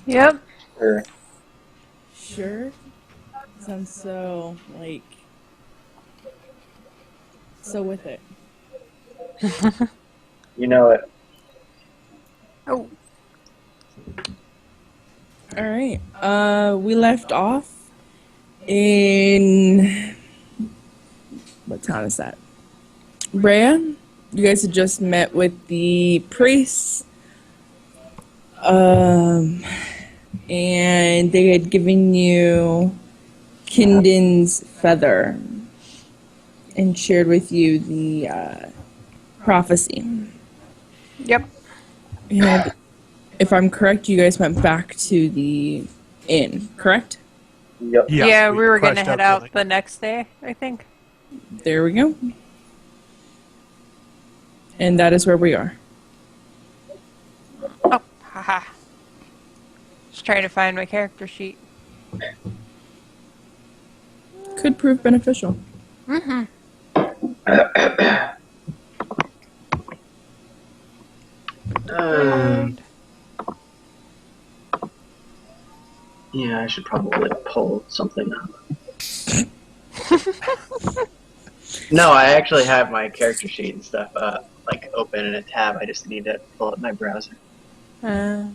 Yep. Or Sure. Sounds so, so with it. you know it. Oh. Alright. We left off in... What town is that? Brea? You guys had just met with the priests. And they had given you Kinden's feather and shared with you the prophecy. Yep. And if I'm correct, you guys went back to the inn, correct? Yep. Yes, Yeah, we were going to crashed head out the next day, I think. There we go. And that is where we are. Oh, haha. Just trying to find my character sheet. Could prove beneficial. Mm-hmm. Yeah, I should probably pull something up. No, I actually have my character sheet and stuff open in a tab. I just need to pull up my browser. I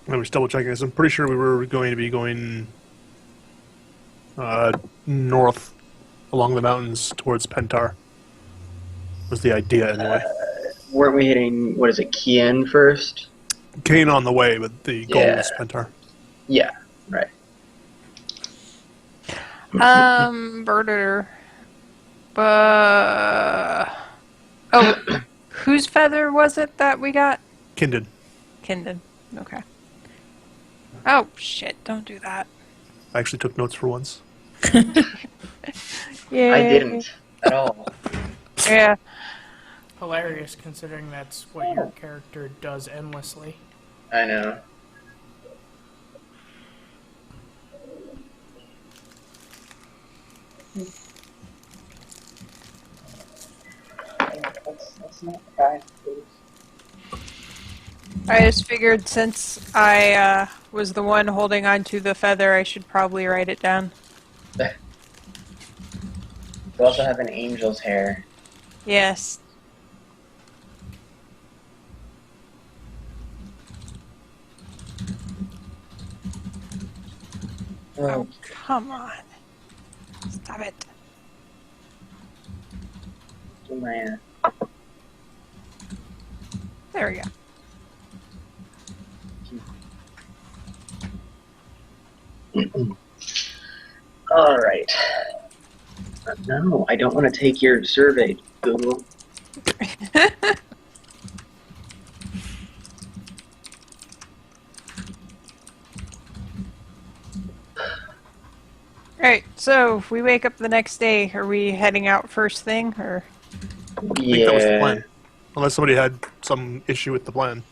was double checking this. I'm pretty sure we were going to be going north along the mountains towards Pentar. Was the idea anyway. Weren't we hitting, what is it, Kian first? Kane on the way, but the goal Yeah. is Pentar. Yeah, right. Birder. Oh, whose feather was it that we got? Kinded. Kinden. Okay. Oh, shit, don't do that. I actually took notes for once. Yeah. I didn't at all. Yeah. Hilarious, considering that's what your character does endlessly. I know. That's not right, please. I just figured since I was the one holding on to the feather, I should probably write it down. You also have an angel's hair. Yes. Oh, come on. Stop it. My, There we go. all right. No, I don't want to take your survey, Google. Alright, so if we wake up the next day, are we heading out first thing, or? I think that was the plan. Unless somebody had some issue with the plan.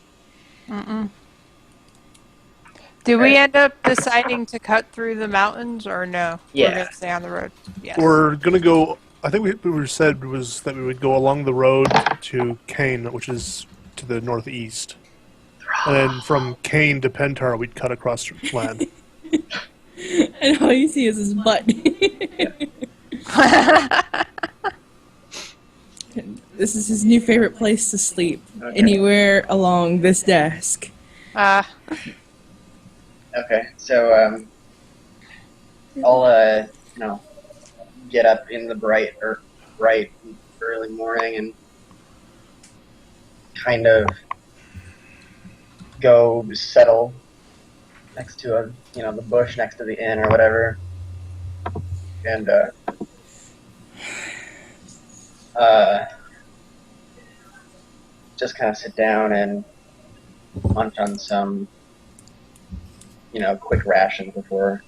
Did we end up deciding to cut through the mountains, or no? Yeah. We're gonna stay on the road. Yes. We're gonna go. I think we said was that we would go along the road to Kane, which is to the northeast, and then from Kane to Pentar, we'd cut across land. And all you see is his butt. This is his new favorite place to sleep. Okay. Anywhere along this desk. Okay, so I'll get up in the bright early morning and kind of go settle next to the bush next to the inn or whatever, and just kind of sit down and munch on some quick rations before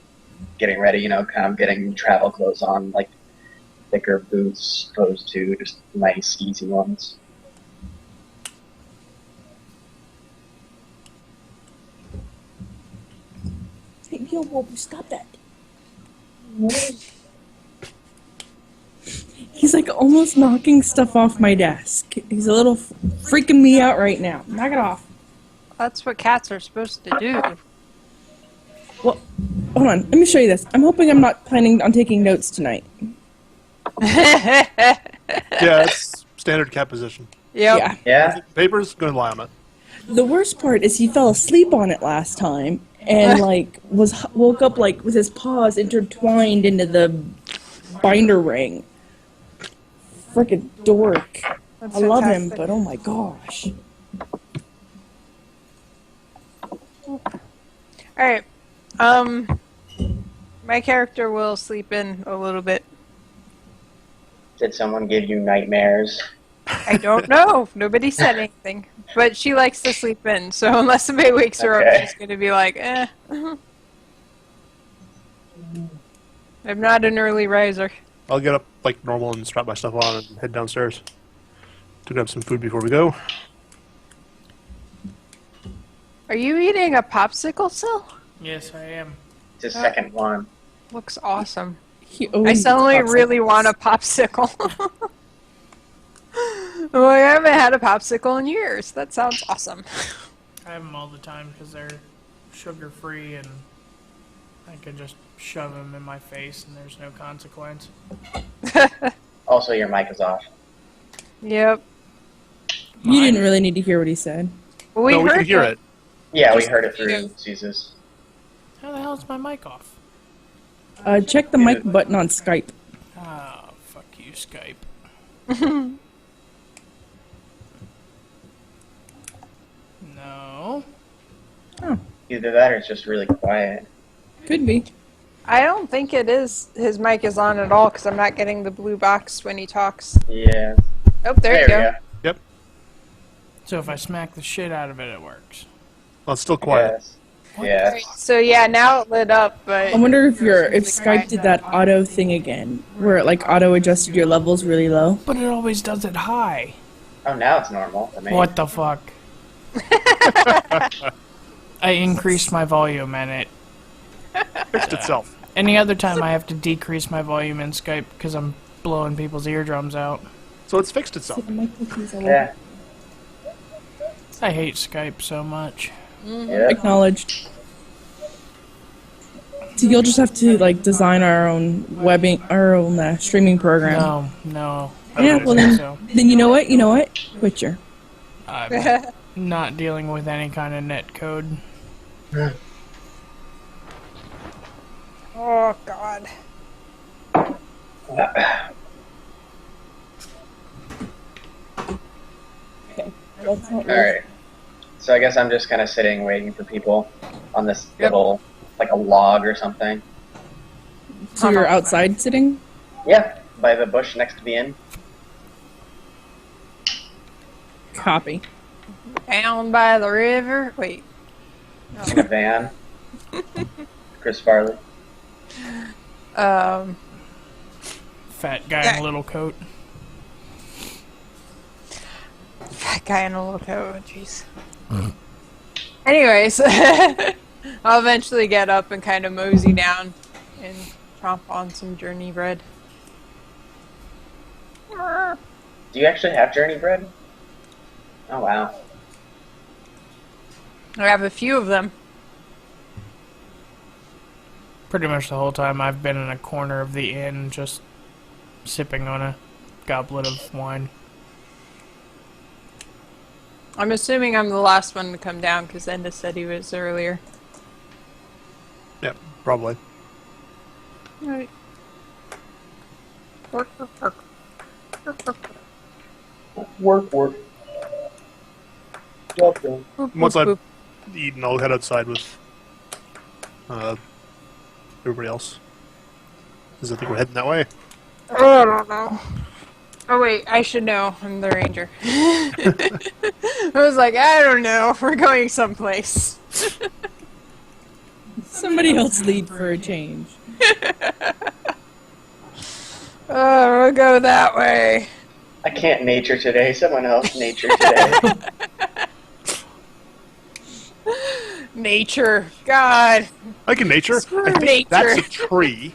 getting ready, kind of getting travel clothes on, like thicker boots opposed to just nice, easy ones. Hey, yo, Bob, stop that. He's like almost knocking stuff off my desk. He's a little freaking me out right now. Knock it off. That's what cats are supposed to do. Well, hold on. Let me show you this. I'm hoping I'm not planning on taking notes tonight. Yeah, it's standard cat position. Yep. Yeah. Yeah. Papers, gonna lie on it. The worst part is he fell asleep on it last time and like woke up like with his paws intertwined into the binder ring. Frickin' dork. That's I love him, fantastic. but oh my gosh. Alright. My character will sleep in a little bit. Did someone give you nightmares? I don't know. Nobody said anything. But she likes to sleep in, so unless somebody wakes her up, Okay. she's gonna be like, eh. I'm not an early riser. I'll get up like normal and strap my stuff on and head downstairs to grab some food before we go. Are you eating a popsicle still? Yes, I am. It's his second one. Looks awesome. He I owns suddenly popsicles. really want a popsicle. Well, I haven't had a popsicle in years. That sounds awesome. I have them all the time because they're sugar-free and I can just shove them in my face and there's no consequence. Also, your mic is off. Yep. You didn't really need to hear what he said. We No, we heard can hear it. Yeah, we Just- heard it through Caesar's. How the hell is my mic off? Check the mic button on Skype. Ah, fuck you, Skype. No. Either that or it's just really quiet. Could be. I don't think it is. His mic is on at all because I'm not getting the blue box when he talks. Yeah. Oh, there you we go. Yep. So if I smack the shit out of it, it works. Well, it's still quiet. Yes. Yeah. Alright, so yeah, now it lit up, but I wonder if Skype did that auto thing again, where it like auto adjusted your levels really low. But it always does it high. Oh, now it's normal for me. What the fuck? I increased my volume and it. Fixed itself. Any other time I have to decrease my volume in Skype because I'm blowing people's eardrums out. So it's fixed itself. Yeah. I hate Skype so much. Yeah. Acknowledged. So you'll just have to like design our own streaming program. No. Yeah, I well don't think then you know what? Witcher. I'm not dealing with any kind of net code. oh god. That's not Alright. So I guess I'm just kind of sitting waiting for people on this little, like a log or something. So you're outside sitting? Yeah, by the bush next to the inn. Copy. Down by the river. Wait. In a van. Chris Farley. Um. Fat guy in a little coat. Fat guy in a little coat. Jeez. Anyways, I'll eventually get up and kind of mosey down and chomp on some journey bread. Do you actually have journey bread? Oh wow. I have a few of them. Pretty much the whole time I've been in a corner of the inn just sipping on a goblet of wine. I'm assuming I'm the last one to come down because Enda said he was earlier. Yep, probably. Alright. Work, work, work. Work, work, Work, work. Job done. work. Once Boop, I've boop. eaten, I'll head outside with everybody else. Because I think we're heading that way. Oh, I don't know. Oh wait, I should know. I'm the ranger. I was like, I don't know. We're going someplace. Somebody else lead for a change. Oh, we'll go that way. I can't nature today. Someone else nature today. Nature. God. I can nature. Screw I think that's a nature. tree.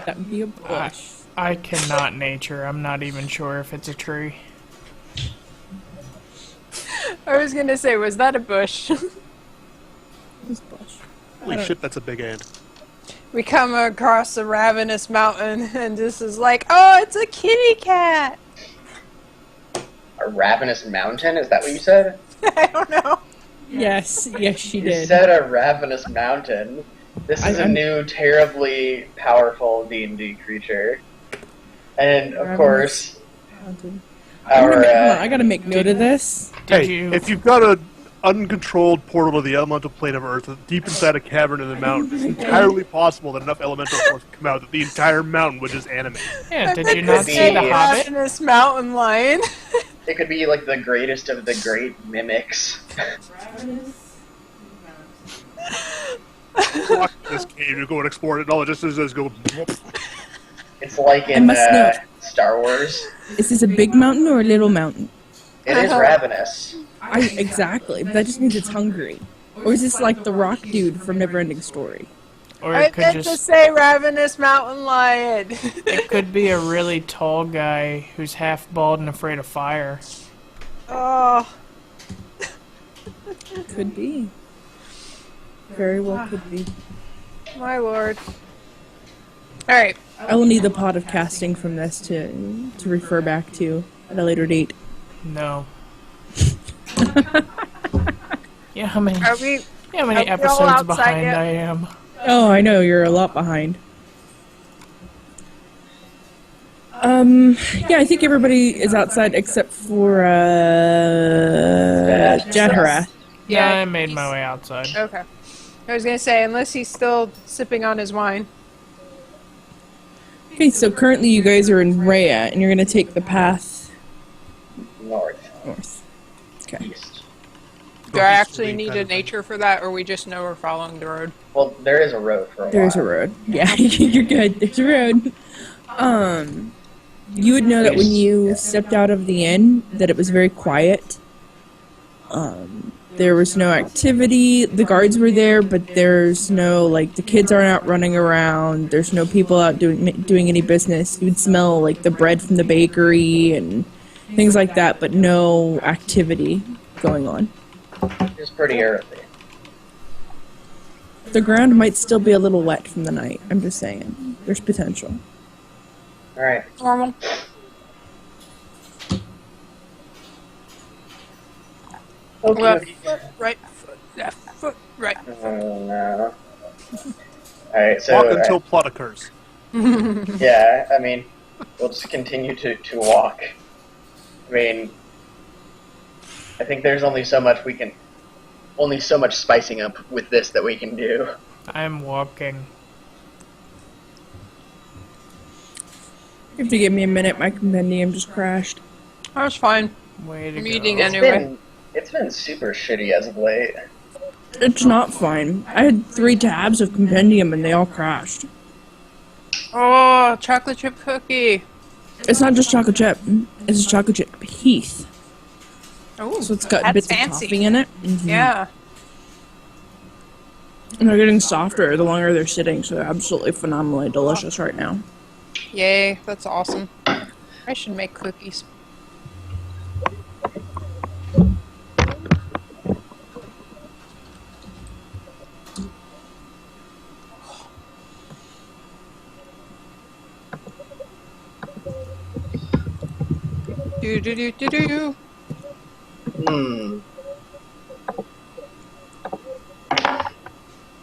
That would be a bush. I cannot nature. I'm not even sure if it's a tree. I was gonna say, was that a bush? This bush. Holy shit, that's a big ant. We come across a ravenous mountain, and this is like, oh, it's a kitty cat. A ravenous mountain? Is that what you said? I don't know. Yes, she You did. said a ravenous mountain. This is a new, terribly powerful D&D creature. And, of Ravenous course, Mountain. our... Hold on, I gotta make note of this. Did Hey, you? if you've got an uncontrolled portal to the elemental plane of Earth deep inside a cavern in the mountain, it's entirely possible that enough elemental force would come out that the entire mountain would just animate. Yeah, did you could not be see the a Hobbit? Ravenous mountain lion. It could be like the greatest of the great mimics. Walk in this cave, you go and explore it, and all it just does is go. It's like in must know. Star Wars. Is this a big mountain or a little mountain? It is ravenous. Exactly, but that just means it's hungry. Or is this like the rock dude from Neverending Story? Or I it could meant to just say ravenous mountain lion. it could be a really tall guy who's half bald and afraid of fire. Oh, Could be. Very well could be. my lord. All right. I will need the pot of casting from this to refer back to at a later date. No. Yeah, how many? Are we? Yeah, how are many we all episodes outside behind yet? I am? Oh, I know, you're a lot behind. Yeah, I think everybody is outside except for, Jethra. Yeah, I made my way outside. Okay. I was gonna say, unless he's still sipping on his wine. Okay, so currently you guys are in Rhea, and you're gonna take the path North, north. Okay. east. Do I actually need a nature for that, or we just know we're following the road? Well, there is a road for a There's a while. road. Yeah, you're good. There's a road. You would know that when you stepped out of the inn, that it was very quiet. There was no activity. The guards were there, but there's no, like, the kids aren't out running around. There's no people out doing any business. You'd smell, like, the bread from the bakery and things like that, but no activity going on. It's pretty early. The ground might still be a little wet from the night. I'm just saying. There's potential. Alright. Normal. Left foot, right foot, left foot, right. Oh, no. Alright, so... Walk until plot occurs. yeah, I mean, we'll just continue to walk. I mean, I think there's only so much spicing up with this that we can do. I'm walking. You have to give me a minute. My compendium just crashed. That's fine. Way to I'm go. eating It's anyway. been super shitty as of late. It's not fine. I had 3 tabs of compendium and they all crashed. Oh, chocolate chip cookie. It's not just chocolate chip. It's a chocolate chip Heath. Oh, So it's got that's bits fancy. of topping in it. Mhm. Yeah. And they're getting softer the longer they're sitting, so they're absolutely phenomenally delicious right now. Yay, that's awesome. I should make cookies. Do do do do do. Hmm.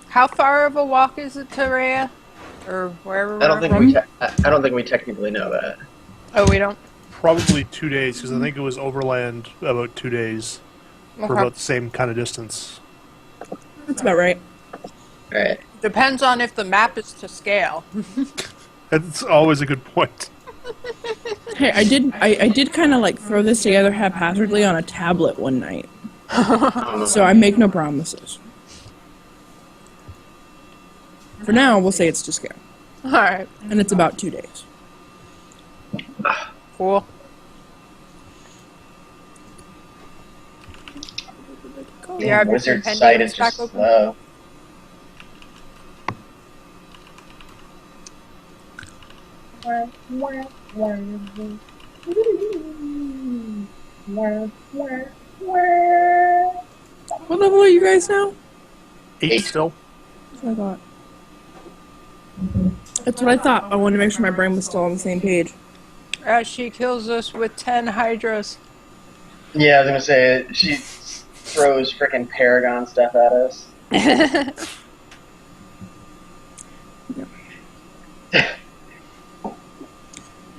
How far of a walk is it to Rhea? Or wherever I don't we're think from? I don't think we technically know that. Oh, we don't? Probably 2 days, because I think it was overland about 2 days for Okay. about the same kind of distance. That's about right. Alright. Depends on if the map is to scale. That's always a good point. Hey, I did kind of like throw this together haphazardly on a tablet one night. So I make no promises. For now, we'll say it's to scale. Alright, And it's about 2 days. cool. Yeah, Wizard compendium sight is back just open. slow. What level are you guys now? 8 8. still? what I thought. That's what I thought. I wanted to make sure my brain was still on the same page. As she kills us with 10 hydras. Yeah, I was gonna say she throws frickin' Paragon stuff at us.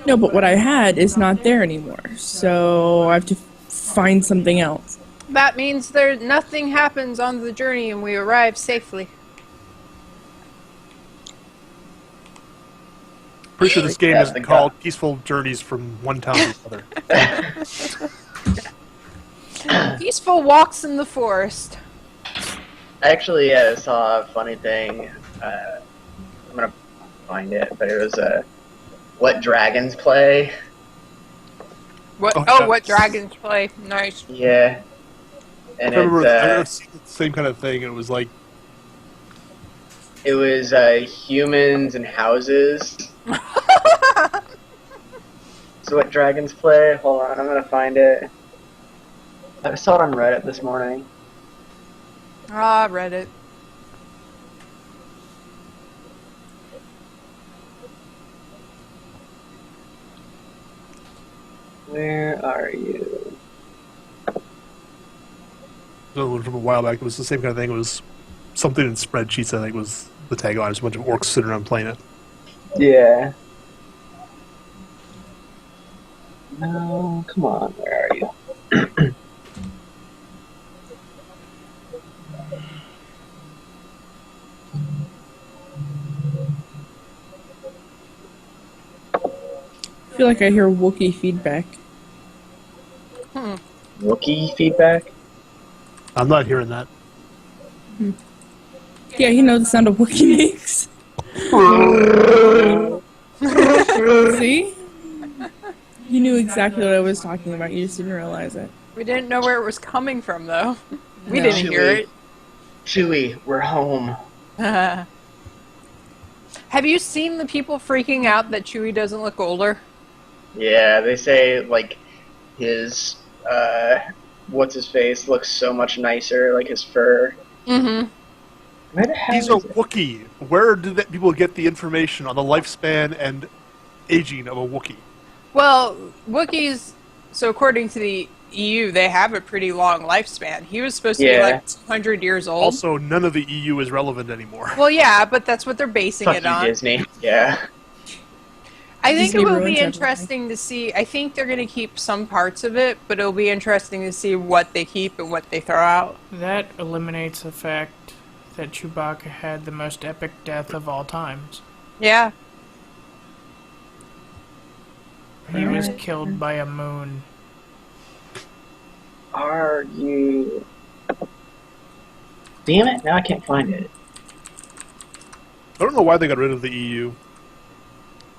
No, but what I had is not there anymore, so I have to find something else. That means nothing happens on the journey and we arrive safely. Pretty sure this game Yeah, is the called Peaceful Journeys from one town to another. Peaceful walks in the forest. I actually saw a funny thing. I'm gonna find it, but it was what dragons play. What? Oh, Oh, yeah. what dragons play? Nice. Yeah, and I remember I've it's seen the same kind of thing. It was like, it was humans and houses. So what dragons play? Hold on, I'm gonna find it. I saw it on Reddit this morning. Ah, Reddit. Where are you? the one from a while back. It was the same kind of thing. It was something in spreadsheets, I think, was the tagline. It was a bunch of orcs sitting around playing it. Yeah. No, come on, where are you? I feel like I hear Wookiee feedback. Wookiee feedback? I'm not hearing that. Yeah, you know the sound a Wookiee makes. See? You knew exactly what I was talking about, you just didn't realize it. We didn't know where it was coming from, though. We No. didn't hear it. Chewie, we're home. Have you seen the people freaking out that Chewie doesn't look older? Yeah, they say, like, his, what's his face looks so much nicer, like his fur. Mm-hmm. Where the hell He's a is it? Wookiee. Where did people get the information on the lifespan and aging of a Wookiee? Well, Wookiees, so according to the EU, they have a pretty long lifespan. He was supposed to be Yeah. like 200 years old. Also, none of the EU is relevant anymore. Well, yeah, but that's what they're basing Fuck it you, on. Disney. Yeah. I think Disney it will ruins be everything. interesting to see. I think they're going to keep some parts of it, but it'll be interesting to see what they keep and what they throw out. That eliminates the fact that Chewbacca had the most epic death of all times. Yeah. He was killed by a moon. Are you... Damn it, now I can't find it. I don't know why they got rid of the E EU.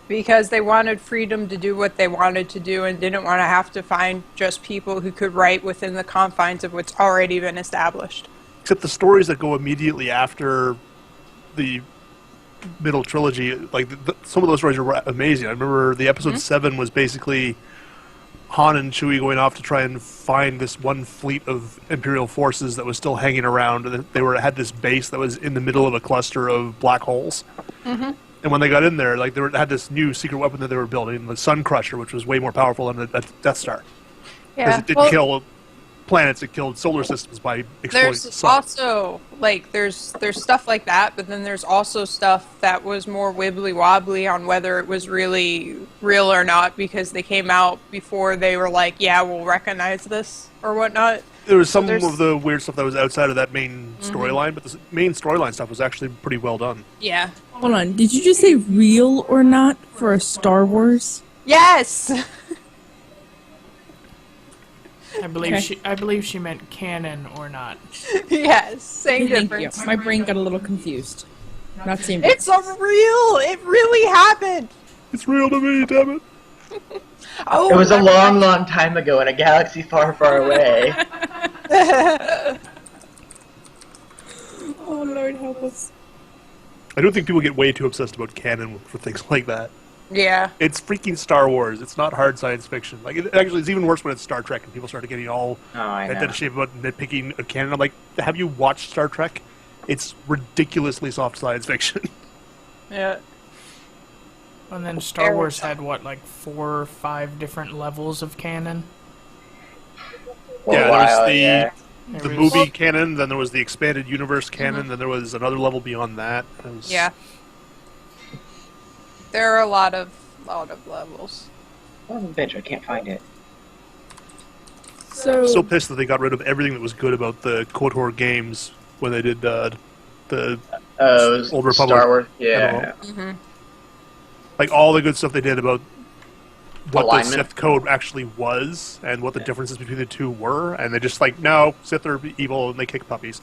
Because they wanted freedom to do what they wanted to do and didn't want to have to find just people who could write within the confines of what's already been established. Except the stories that go immediately after the middle trilogy, like some of those stories are amazing. I remember the episode 7 was basically Han and Chewie going off to try and find this one fleet of Imperial forces that was still hanging around. And they had this base that was in the middle of a cluster of black holes. And when they got in there, like they had this new secret weapon that they were building, the Sun Crusher, which was way more powerful than the Death Star. Because Yeah. it didn't kill planets, it killed solar systems by exploding the There's sun. also like there's stuff like that, but then there's also stuff that was more wibbly wobbly on whether it was really real or not because they came out before they were like, yeah, we'll recognize this or whatnot. There was some there's- of the weird stuff that was outside of that main storyline, but the main storyline stuff was actually pretty well done. Yeah. Hold on, did you just say real or not for a Star Wars? Yes. I believe Okay. she meant canon or not. Yes. Same Thank you. difference. My brain got a little confused. Not same It's a real. It really happened. It's real to me, damn it. Oh, It was a I long, long time ago in a galaxy far, far away. Oh Lord, help us. I don't think people get way too obsessed about canon for things like that. Yeah. It's freaking Star Wars. It's not hard science fiction. Like, it actually, it's even worse when it's Star Trek and people start getting all Oh, I bent know. out of shape about nitpicking a canon. I'm like, have you watched Star Trek? it's ridiculously soft science fiction. Yeah. And then Star Wars had what, like 4 or 5 different levels of canon? For Yeah, a there was while, the- yeah. The There was- movie canon, then there was the expanded universe canon, then there was another level beyond that. It was- Yeah. There are a lot of levels. Oh, bitch, I can't find it. So, So pissed that they got rid of everything that was good about the KOTOR games when they did the It was Old Republic. Star Wars. Yeah. like all the good stuff they did about what Alignment. the Sith code actually was and what the differences between the two were, and they just like, no, Sith are evil and they kick puppies.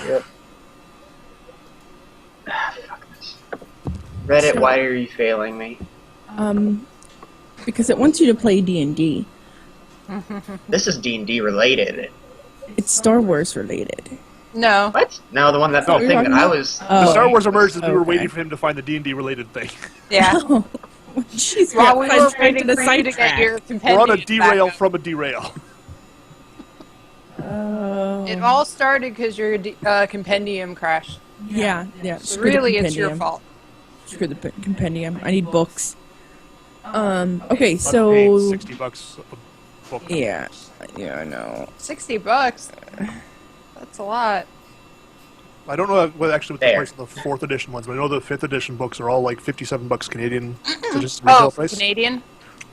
Yep. Fuck this. Reddit, why are you failing me? because it wants you to play D&D. This is D&D related. It's Star Wars related. No. What? No, the one that No. the thing that I was. The Oh. Star Wars emerged as we were Okay. waiting for him to find the D&D related thing. Yeah. Jeez, While we were waiting to for you to get your We're compendium on a derail back up. from a derail. It all started because your compendium crashed. Yeah. So Screw the really, it's your compendium. fault. Screw the compendium. I need books. Okay, I'm so paying $60 a book. yeah, I know. $60. That's a lot. I don't know what actually what the There. price of the 4th edition ones, but I know the 5th edition books are all like $57 Canadian, so just retail Oh, price. Canadian.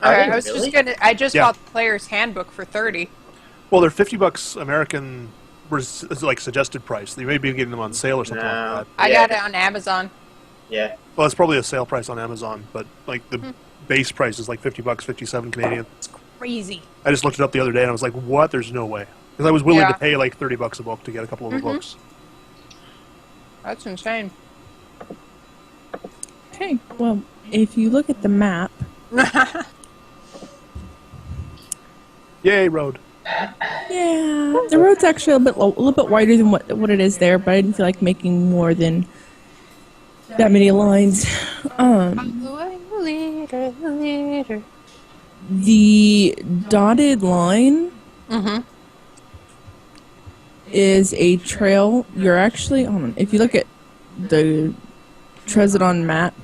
Are Alright, they I was really? I just Yeah. bought the player's handbook for $30. Well, they're $50 American, like suggested price. You may be getting them on sale or something No. like that. I Yeah. got it on Amazon. Yeah. Well, it's probably a sale price on Amazon, but like the base price is like $50, 57 Canadian. Crazy. I just looked it up the other day and I was like, what? There's no way. Because I was willing Yeah. to pay like $30 a book to get a couple of the books. That's insane. Okay, well, if you look at the map, Yay, road. yeah, the road's actually a little bit wider than what it is there, but I didn't feel like making more than that many lines. The dotted line is a trail. You're actually on. If you look at the Trezidon map,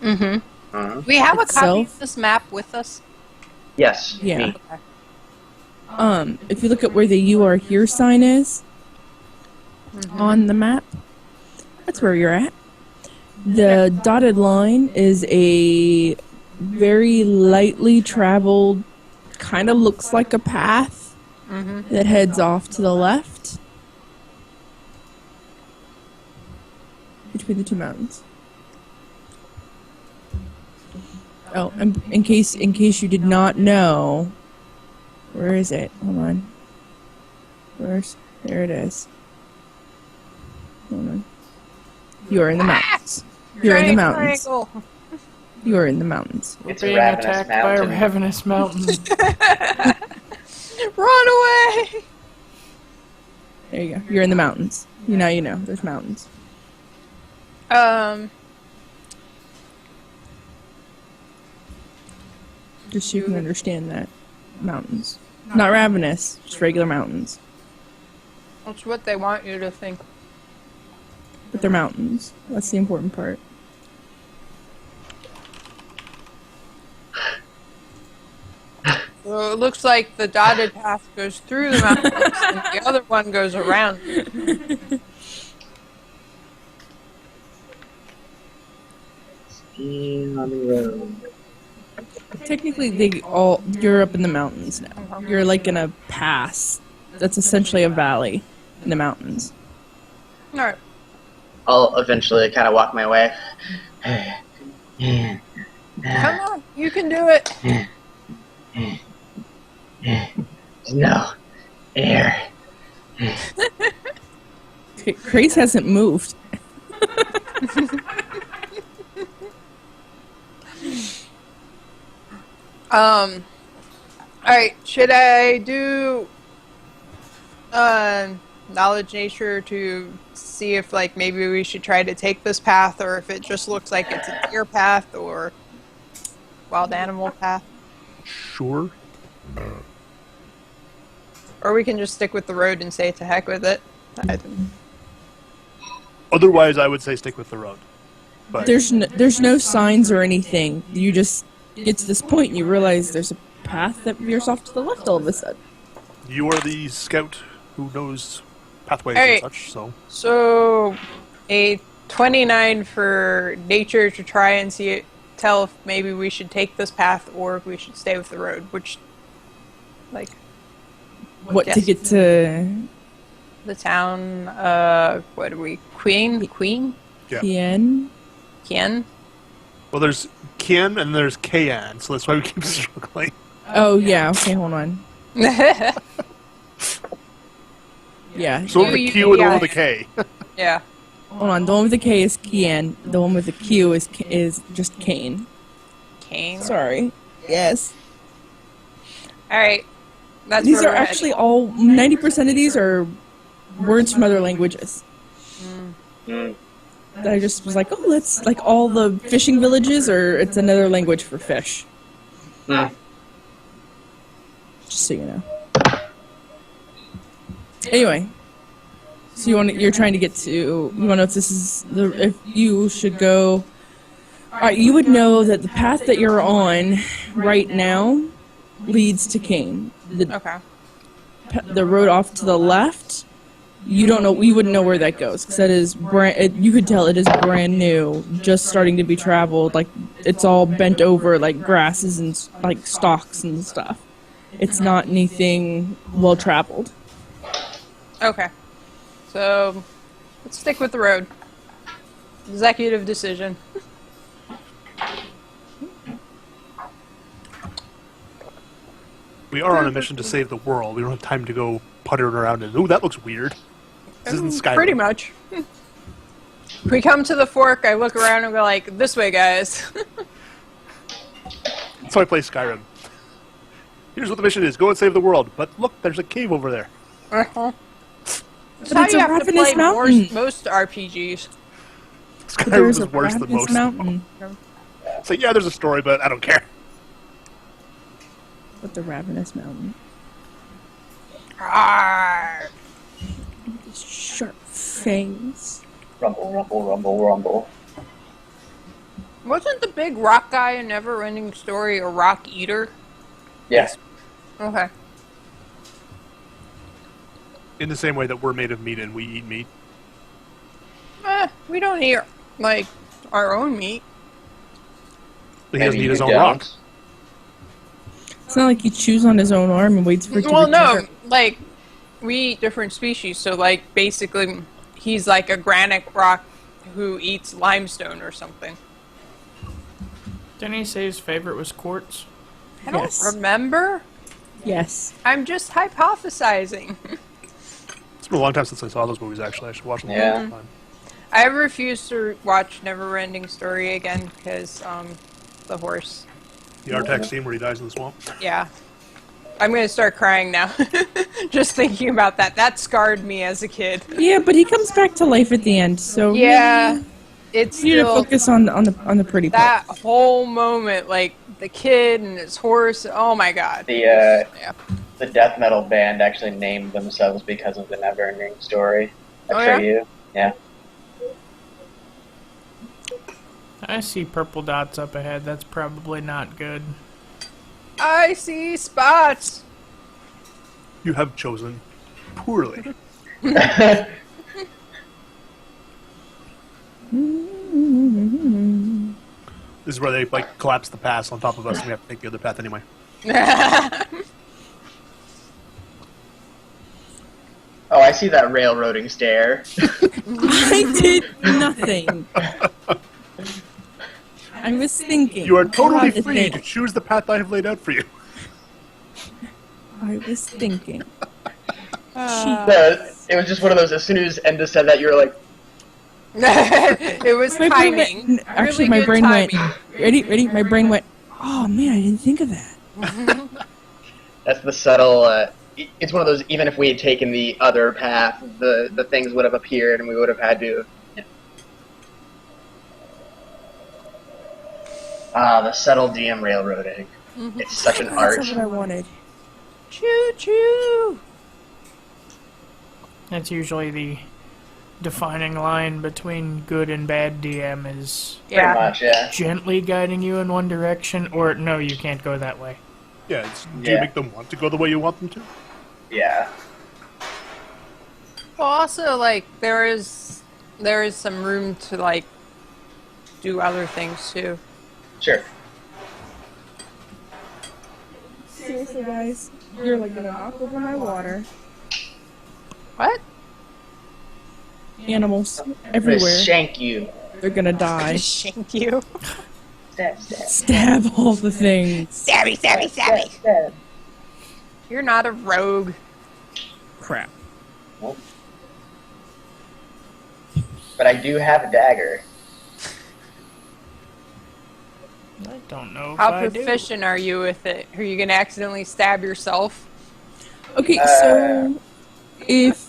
Uh-huh. We have a copy Itself? of this map with us. Yes. yeah. Me. If you look at where the "You Are Here" sign is on the map, that's where you're at. The dotted line is a very lightly traveled, kind of looks like a path that heads off to the left between the two mountains. Oh, and in case you did not know, where is it? Hold on. There it is. Hold on. You are in the mountains. You're in the mountains. Triangle. You are in the mountains. It's a Being ravenous attacked by a mountain. ravenous mountain. Run away! There you go. You're in the mountains. You know. There's mountains. Just so you can understand that. Mountains. Not ravenous, just regular mountains. That's what they want you to think. But they're mountains. That's the important part. So it looks like the dotted path goes through the mountains and the other one goes around. Skiing on the road. Technically, you're up in the mountains now. You're like in a pass. That's essentially a valley in the mountains. Alright. I'll eventually kind of walk my way. Come on, you can do it. No air. Grace hasn't moved. Alright, should I do knowledge nature to see if like maybe we should try to take this path, or if it just looks like it's a deer path or wild animal path? Sure. Or we can just stick with the road and say to heck with it. Otherwise, I would say stick with the road. But There's no signs or anything. You just get to this point and you realize there's a path that veers off to the left all of a sudden. you are the scout who knows pathways Alright. and such, so... So, a 29 for nature to try and tell if maybe we should take this path or if we should stay with the road. Which, like, What to Yes. get to the town, what are we? Queen? Yeah. Tien? Kien? Well, there's Kian and there's Kayan, so that's why we keep struggling. Oh yeah. Okay, hold on. Yeah. So one with the Q and the one with the K. Yeah. Hold on. The one with the K is Kian. The one with the Q is just Kane. Kane. Sorry. Yes. Alright. That's These where are we're actually heading. all 90% of these are words from other languages. Mm. That I just was like, oh, that's like all the fishing villages, or it's another language for fish. Mm. Just so you know. Anyway, so you're trying to get to. You want to know if this is if you should go. Alright, you would know that the path that you're on right now leads to Kane. Okay. The road off to the left, you don't know. You wouldn't know where that goes because that is you could tell it is brand new, just starting to be traveled. Like it's all bent over, like grasses and like stalks and stuff. It's not anything well traveled. Okay. So, let's stick with the road. Executive decision. We are on a mission to save the world. We don't have time to go puttering around and, ooh, that looks weird. This isn't Skyrim. Pretty much. We come to the fork, I look around and go like, this way, guys. That's how I play Skyrim. Here's what the mission is. Go and save the world. But look, there's a cave over there. That's how it's you a have to ravenous play mountain. most RPGs. Skyrim There's is a worse than ravenous most. mountain. So yeah, there's a story, but I don't care. With the ravenous mountain, Arrgh. sharp fangs. Rumble, rumble, rumble, rumble. Wasn't the big rock guy in Neverending Story a rock eater? Yes. Okay. In the same way that we're made of meat and we eat meat. We don't eat, like, our own meat. He doesn't Maybe eat his you own don't. rock. It's not like he chews on his own arm and waits for it to Well, no, recover. like, we eat different species, so, like, basically, he's like a granite rock who eats limestone or something. Didn't he say his favorite was quartz? I don't Yes. remember. Yes. I'm just hypothesizing. It's been a long time since I saw those movies, actually. I should watch them Yeah. all the time. I refuse to watch Neverending Story again because, the horse. The Artax scene where he dies in the swamp. Yeah. I'm gonna start crying now. Just thinking about that. That scarred me as a kid. Yeah, but he comes back to life at the end, so Yeah. really, It's you need to still focus on the pretty part. that whole moment, like the kid and his horse. Oh my god. The Yeah. the death metal band actually named themselves because of the Neverending Story. Oh, I show yeah? you. Yeah. I see purple dots up ahead. That's probably not good. I see spots. You have chosen poorly. This is where they like collapse the pass on top of us and we have to take the other path anyway. Oh, I see that railroading stare. I did nothing. I was thinking. You are totally God, free to choose the path I have laid out for you. I was thinking. It was just one of those. As soon as Enda said that, you were like, It was My brain timing. went, actually, Really my good brain timing. went. Ready? My brain went. Oh man, I didn't think of that. that's the subtle. It's one of those. Even if we had taken the other path, the things would have appeared, and we would have had to. Ah, the subtle DM railroading. It's such an art. That's what I wanted. Choo choo. That's usually the defining line between good and bad DM is Pretty much, yeah. gently guiding you in one direction, or no, you can't go that way. Yeah, do you Yeah. make them want to go the way you want them to? Yeah. Well, also, like, there is some room to, like, do other things, too. Sure. Seriously, guys, you're like gonna knock over my water. What? Animals I'm gonna everywhere. shank you. They're gonna die. Shank you. Stab, stab. Stab all the things. Stabby, stabby, Stab, stabby. stab. You're not a rogue. Crap. Nope. But I do have a dagger. I don't know if How I do. proficient are you with it? Are you gonna accidentally stab yourself? Okay, so if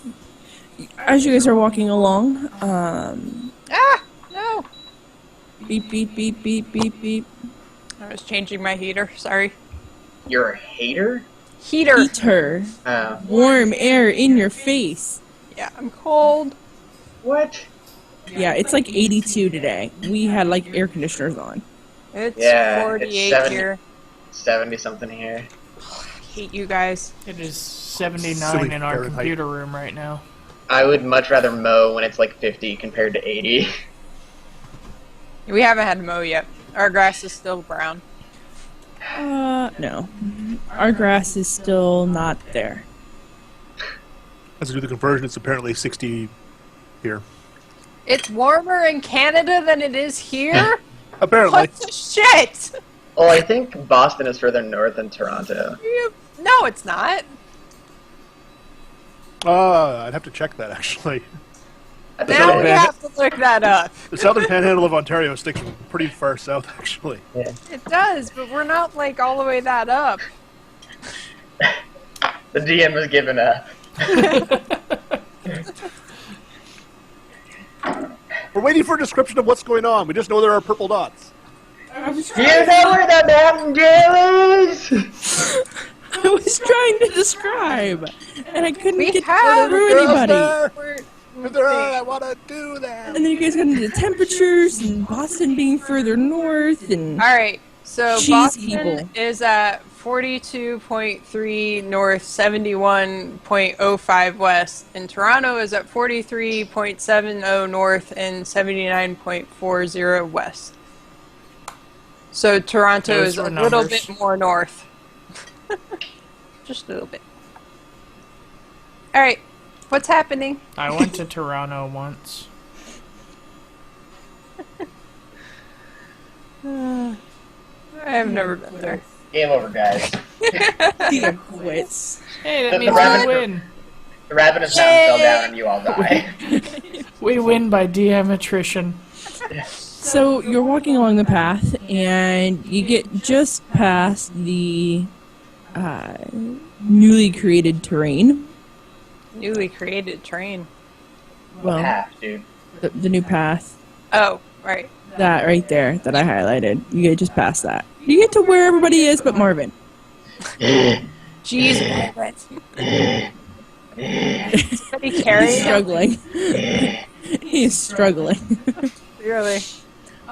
as you guys are walking along, Ah! No! beep beep beep beep beep beep. I was changing my heater. Sorry. You're a hater? Heater! Heater, warm air in your face. Yeah, I'm cold. What? Yeah, it's like 82 today. We had like air conditioners on. It's Yeah, it's 48 70. here. 70 something here. Hate you guys. It is 79 Silly in our Fahrenheit. computer room right now. I would much rather mow when it's like 50 compared to 80. We haven't had to mow yet. Our grass is still brown. No. Our grass is still not there. As I do the conversion, it's apparently 60 here. It's warmer in Canada than it is here? Apparently. What the shit? Well, I think Boston is further north than Toronto. No, it's not. I'd have to check that, actually. I think Now it we is. have to look that up. The southern panhandle of Ontario sticks pretty far south, actually. It does, but we're not like all the way that up. The DM has given up. We're waiting for a description of what's going on. We just know there are purple dots. You know where the mountain is? I was trying to describe, and I couldn't We get have through girls anybody. there. We're- If there are, I want to do that. And then you guys got into the temperatures and Boston being further north and Alright, so Cheese Boston people. is at 42.3 north, 71.05 west, and Toronto is at 43.70 north and 79.40 west. So Toronto Those is a were little numbers. bit more north. Just a little bit. Alright, what's happening? I went to Toronto once. I have never been there. Game over, guys. Dia quits. Hey, that The means rabbit- we win. The ravenous mountain fell down and you all die. We win by DM attrition. So you're walking along the path, and you get just past the newly created terrain. Newly created train. Well, Half, dude. the new path. Oh, right. That right there that I highlighted. You get just past that. You get to where everybody is but Marvin. Jeez, Margaret. Somebody He's carry him? struggling. He's struggling. Really?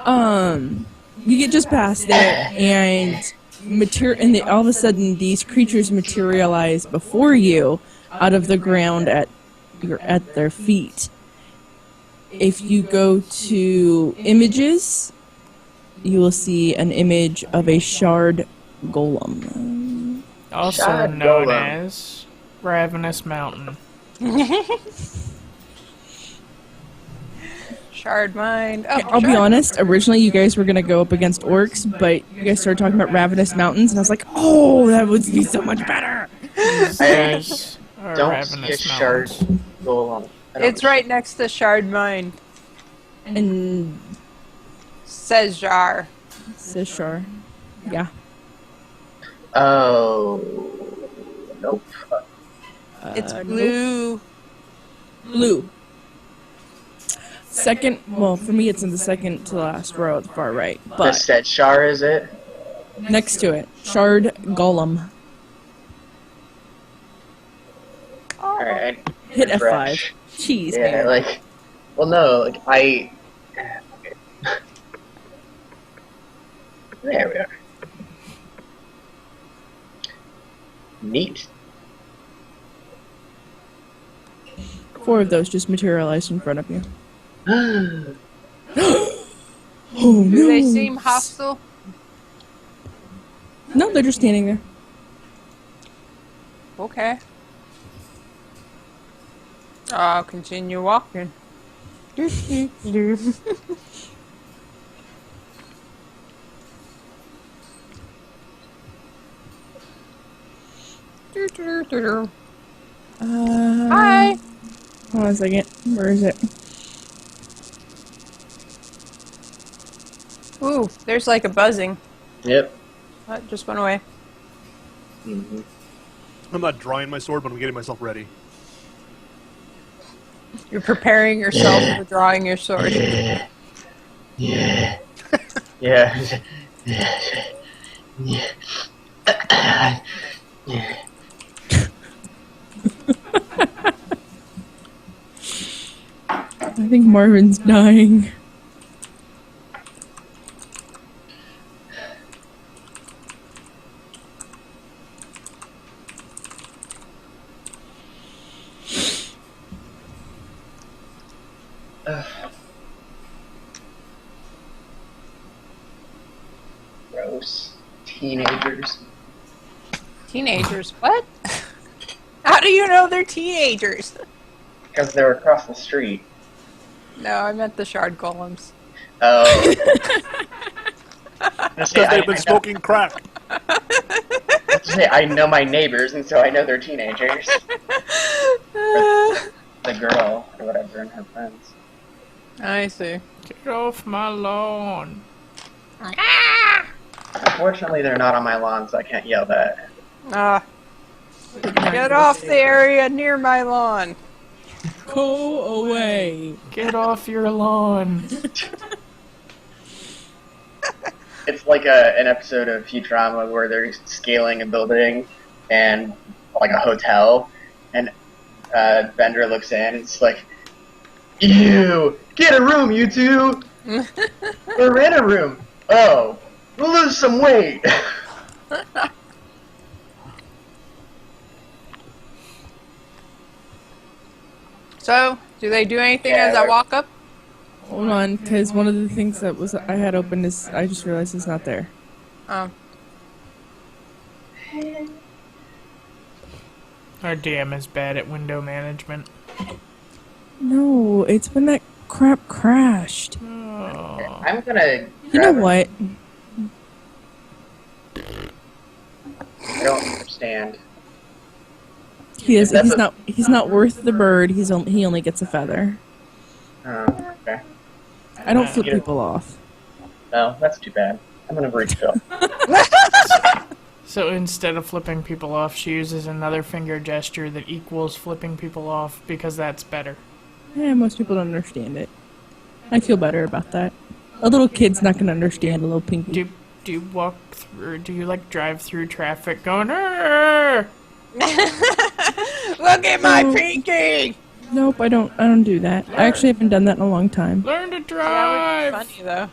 You get just past there, and all of a sudden these creatures materialize before you out of the ground at their feet. If you go to images, you will see an image of a shard golem. Also Shad known Golem. as Ravenous Mountain. Shard mind. Oh, I'll be shard. honest, originally you guys were going to go up against orcs, but you guys started talking about Ravenous Mountains, and I was like, oh, that would be so much better. These guys are Don't see a Ravenous shard Mountains. golem. I don't It's right next to Shard Mine, And says Jar. says Shar. Yeah. Oh. Nope. It's nope. blue. Blue. Second, well, for me it's in the second to last row at the far right, The but set Shar, is it? next to it, Shard Golem. Alright. Hit F5. Refresh. Jeez, Yeah, man. like, Well, no, like I. Okay. There we are. Neat. 4 of those just materialized in front of you. Oh Oh, Do they no. seem hostile? No, they're just standing there. Okay. I'll continue walking. Hi. Hold on a second. Where is it? Ooh, there's like a buzzing. Yep. That just went away. Mm-hmm. I'm not drawing my sword, but I'm getting myself ready. You're preparing yourself for drawing your sword. Yeah. Yeah. Yeah. Yeah. I think Marvin's dying. Gross. Teenagers. Teenagers? What? How do you know they're teenagers? Because they were across the street. No, I meant the shard golems. Oh. Because they've been smoking crack. I know my neighbors, and so I know they're teenagers. The girl, or whatever, and her friends. I see. Get off my lawn. Unfortunately, they're not on my lawn, so I can't yell that. Get off the area near my lawn. Go away. Get off your lawn. It's like an episode of Futurama where they're scaling a building and like a hotel, and Bender looks in and it's like, "Ew! Get a room, you two! We're in a room! Oh, we'll lose some weight!" So, do they do anything Yeah, as I they're- walk up? Hold on, because one of the things that was I had open is I just realized it's not there. Oh. Our DM is bad at window management. No, it's when that crap crashed. Oh. I'm gonna. You know grab what? I don't understand. He's That's a- he's not worth the bird. He only gets a feather. Okay. I don't flip Yeah. people off. Oh, that's too bad. I'm gonna refill. So instead of flipping people off, she uses another finger gesture that equals flipping people off because that's better. Most people don't understand it. I feel better about that. A little kid's not gonna understand a little pinky. Do you walk through? Do you like drive through traffic going? "Arr!" Look at my pinky! Nope, I don't do that. I actually haven't done that in a long time. Learn to That drive. would be funny, though.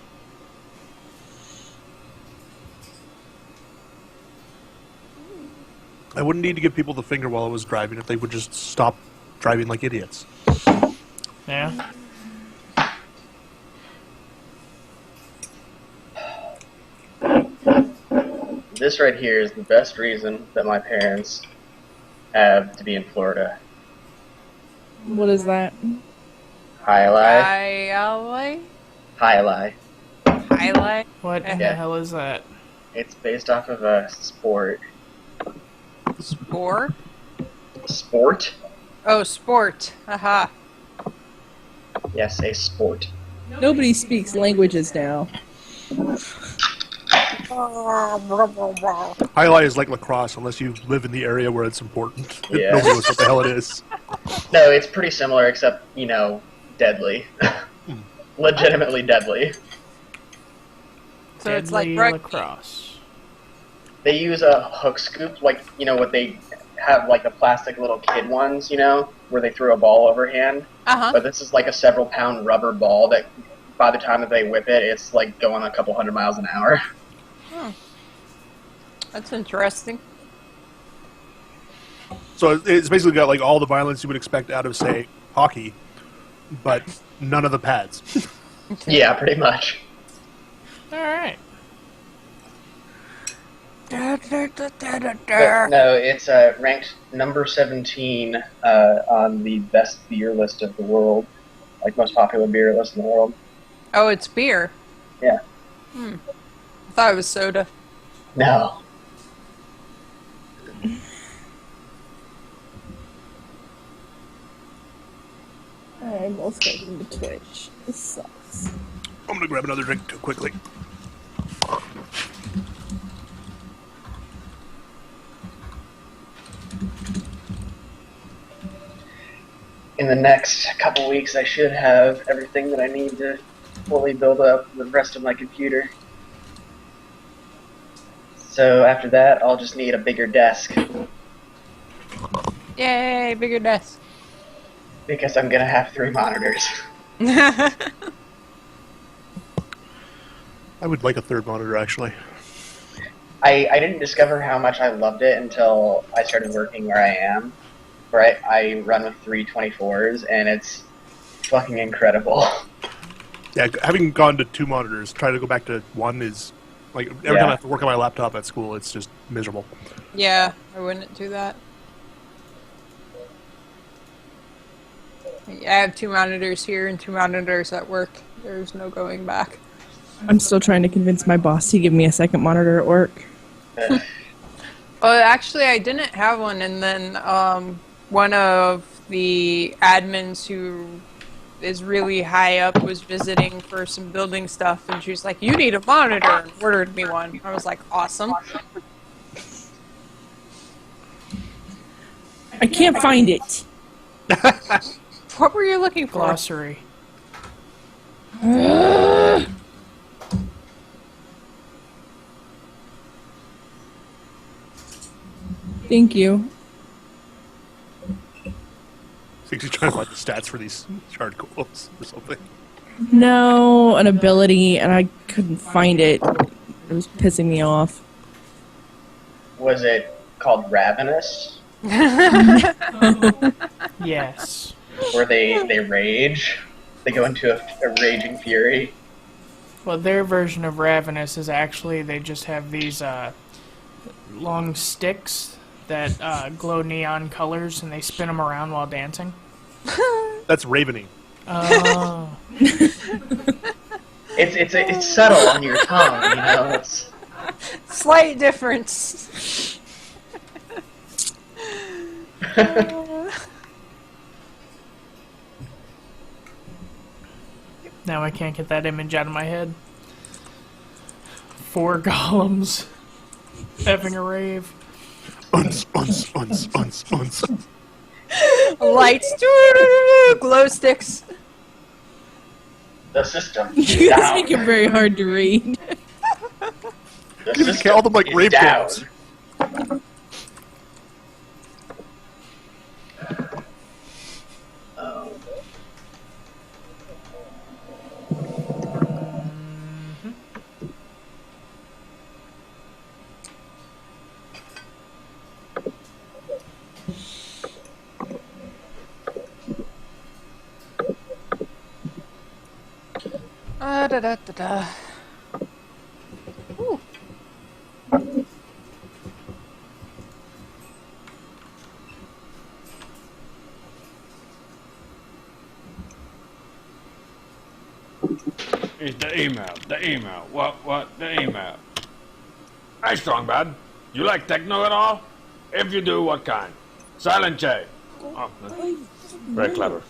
I wouldn't need to give people the finger while I was driving if they would just stop driving like idiots. Yeah. This right here is the best reason that my parents have to be in Florida. What is that? Highlight. Highlight? Highlight. Highlight? What in the Yeah. hell is that? It's based off of a sport. Sport? Sport? Oh, sport. Aha. Yes, a sport. Nobody speaks languages now. Highlight is like lacrosse unless you live in the area where it's important. Yeah. Nobody knows what the hell it is. No, it's pretty similar, except, deadly. Legitimately deadly. So it's like Deadly rugby. lacrosse. They use a hook scoop, like, what they have like the plastic little kid ones, you know, where they throw a ball overhand. Uh-huh. But this is like a several pound rubber ball that by the time that they whip it, it's like going a couple 100 miles an hour. That's interesting. So it's basically got like all the violence you would expect out of, say, hockey, but none of the pads. Yeah, pretty much. All right. But no, it's ranked number 17 on the best beer list of the world, like most popular beer list in the world. Oh, it's beer. Yeah. I thought it was soda. No. I'm also going to Twitch. This sucks. I'm gonna grab another drink too quickly. In the next couple weeks, I should have everything that I need to fully build up the rest of my computer. So after that, I'll just need a bigger desk, Yay, bigger desk. because I'm gonna have 3 monitors. I would like a third monitor, actually. I didn't discover how much I loved it until I started working where I am. Where I run with 3 24s, and it's fucking incredible. Yeah, having gone to 2 monitors, trying to go back to 1 is like every time I have to work on my laptop at school, it's just miserable. Yeah, I wouldn't do that. I have 2 monitors here and 2 monitors at work. There's no going back. I'm still trying to convince my boss to give me a second monitor at work. Well, actually, I didn't have one, and then one of the admins who is really high up was visiting for some building stuff, and she was like, "You need a monitor," and ordered me one. I was like, "Awesome." I can't find it. What were you looking for? Glossary. Thank you. Think you're trying to find the stats for these shard goals or something. No, an ability, and I couldn't find it. It was pissing me off. Was it called Ravenous? Yes. Where they rage? They go into a raging fury? Well, their version of Ravenous is actually they just have these long sticks that glow neon colors, and they spin them around while dancing. That's Ravening. Oh. It's subtle on your tongue, you know? It's, Slight difference. Now I can't get that image out of my head. 4 golems having a rave. Uns. Lights, glow sticks. the system You is guys down. make it very hard to read. The You system call them like is rape down. girls. Oh. Da da da da. Ooh. It's the email. The email. What? The email. Hey, Strongbad. You like techno at all? If you do, what kind? Silent J. Oh, that's very clever.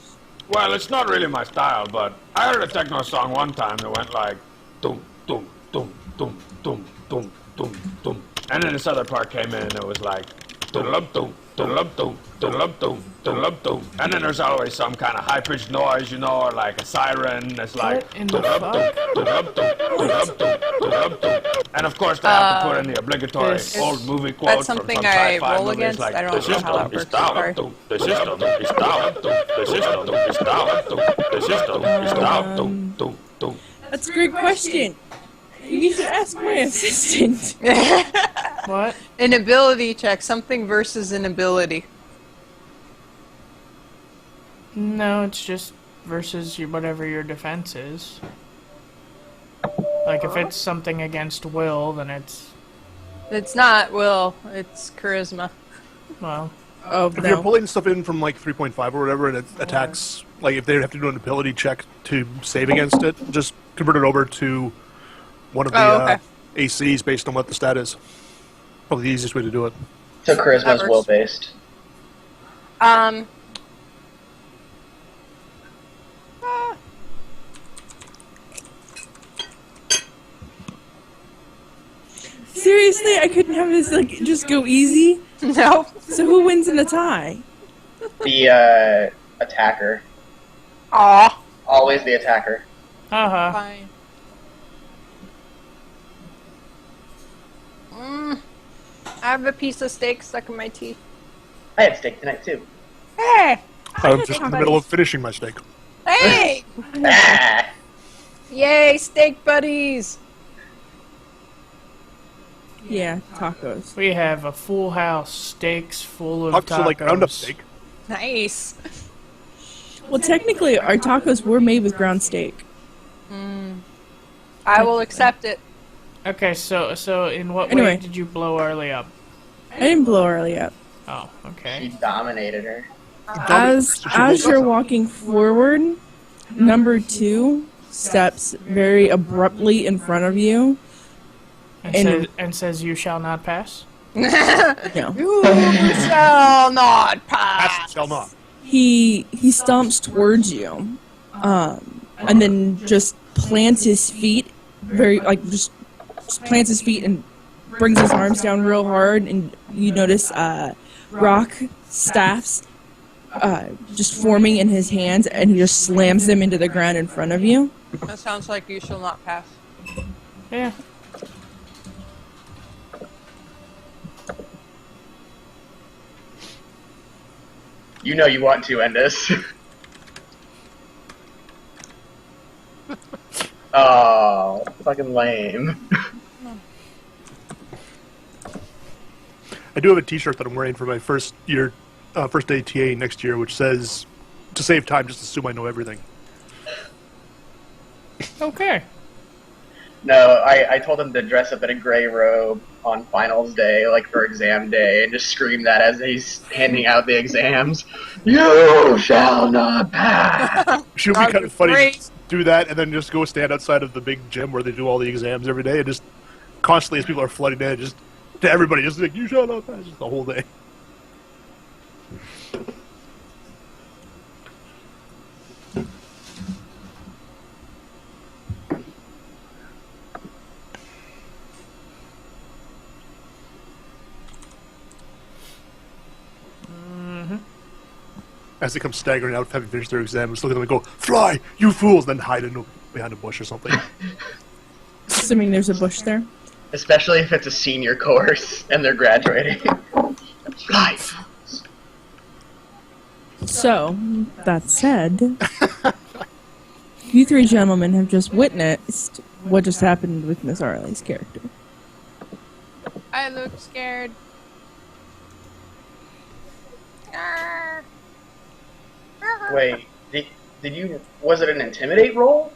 Well, it's not really my style, but I heard a techno song one time that went like dum dum dum dum dum dum dum dum, and then this other part came in and it was like And then there's always some kind of high-pitched noise, or like a siren. It's like. What in the fuck? And of course, they have to put in the obligatory This- old movie quote That's from something some I sci-fi roll movies, against. like, I don't the know how that system is works. Sorry. down. The system is down. The system is down. The system is down. That's a great question. You should ask my assistant. What? An ability check. Something versus an ability. No, it's just versus whatever your defense is. Like, if it's something against will, then it's, It's not will. It's charisma. well, Oh, If you're no. pulling stuff in from like 3.5 or whatever, and it attacks, like if they have to do an ability check to save against it, just convert it over to one of the Oh, okay. ACs based on what the stat is. Probably the easiest way to do it. So charisma's That works. will based. Um. Seriously, I couldn't have this like just go easy. No. So who wins in a tie? The attacker. Aw. Always the attacker. haha. Fine. I have a piece of steak stuck in my teeth. I had steak tonight too. Hey! I'm just in the middle of finishing my steak. Hey! Ah! Yay, steak buddies! Yeah, tacos. We have a full house, steaks full of tacos. So like ground up steak. Nice. Well, technically, our tacos were made with ground steak. I will accept it. Okay, so in what Anyway. way did you blow Arlie up? I didn't blow early up. Oh, He okay. dominated her. As you're walking forward, number 2 steps very abruptly in front of you. And says you shall not pass? No. You shall not pass. Shall not. He stomps towards you, and then just plants his feet just plants his feet and brings his arms down real hard, and you notice rock staffs just forming in his hands, and he just slams them into the ground in front of you. That sounds like you shall not pass. Yeah. You know you want to end this. Oh, fucking lame. I do have a T-shirt that I'm wearing for my first day TA next year, which says, "To save time, just assume I know everything." Okay. No, I told him to dress up in a gray robe on finals day, like for exam day, and just scream that as he's handing out the exams. You shall not pass. Should be That'd kind be of funny great. to do that and then just go stand outside of the big gym where they do all the exams every day, and just constantly as people are flooding in, just to everybody, just like, "You shall not pass," just the whole day. As they come staggering out, having finished their exam, just look at them and go, "Fly, you fools!" Then hide behind a bush or something. Assuming there's a bush there. Especially if it's a senior course and they're graduating. Life. So, that said, you 3 gentlemen have just witnessed what just happened with Miss Arley's character. I look scared. Arr. Wait, did you, was it an intimidate roll?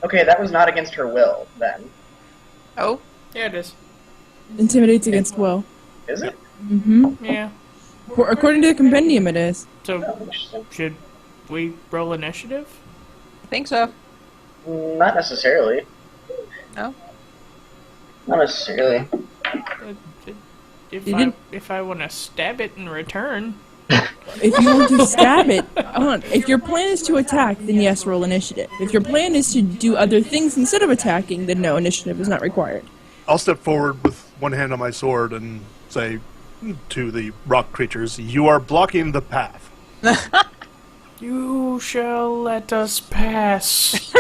Okay, that was not against her will, then. Oh, Yeah, it is. Intimidates against will. Is it? Mm-hmm. Yeah. According to the compendium, it is. So, Oh, interesting. should we roll initiative? I think so. Not necessarily. No? Not necessarily. If I want to stab it in return. If you want to stab it, if your plan is to attack, then yes, roll initiative. If your plan is to do other things instead of attacking, then no, initiative is not required. I'll step forward with one hand on my sword and say, to the rock creatures, "You are blocking the path." You shall let us pass.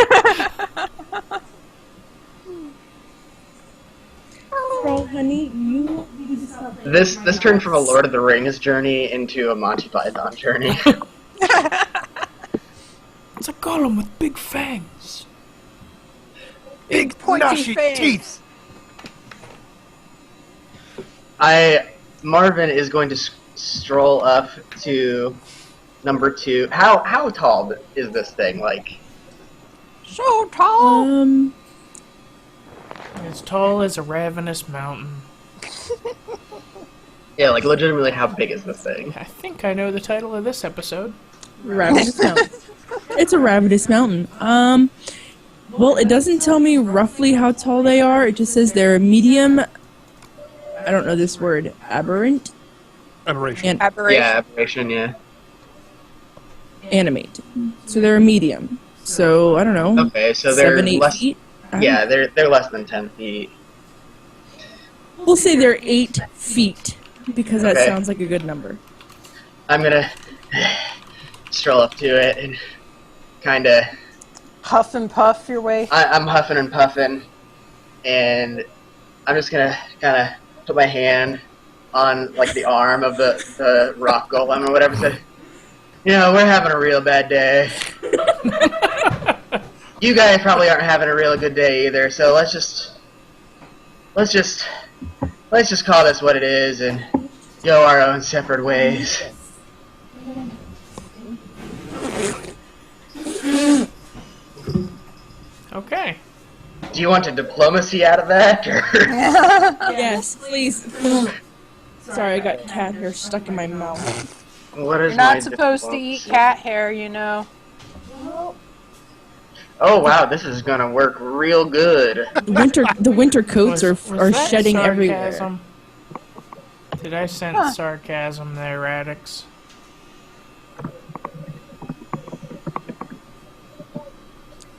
Girl, honey, you just have This turned from a Lord of the Rings journey into a Monty Python journey. It's a golem with big fangs. Big pointy gnashy fangs. teeth. Marvin is going to stroll up to number 2. How tall is this thing? Like, So tall. As tall as a ravenous mountain. yeah, like legitimately, how big is this thing? I think I know the title of this episode. Ravenous Mountain. It's a ravenous mountain. Well, it doesn't tell me roughly how tall they are. It just says they're medium. I don't know this word. Aberrant. Aberration. And Aberration. Yeah, aberration. Yeah. animate. So they're a medium. So I don't know. Okay, so they're 7-8 less. feet. Yeah, they're less than 10 feet. We'll say they're 8 feet because that Okay. sounds like a good number. I'm gonna stroll up to it and kind of. Huff and puff your way. I'm huffing and puffing, and I'm just gonna kind of put my hand on like the arm of the rock golem or whatever. Say, you know, we're having a real bad day. You guys probably aren't having a real good day either. So let's just call this what it is and go our own separate ways. Okay. Do you want a diplomacy out of that, or? Yes, please. Sorry, I got cat hair stuck in my mouth. What is You're not my supposed to eat diplomacy? cat hair, you know. Oh wow, this is gonna work real good. The winter coats Was are that shedding everywhere. sarcasm? Did I sense sarcasm there, Radix?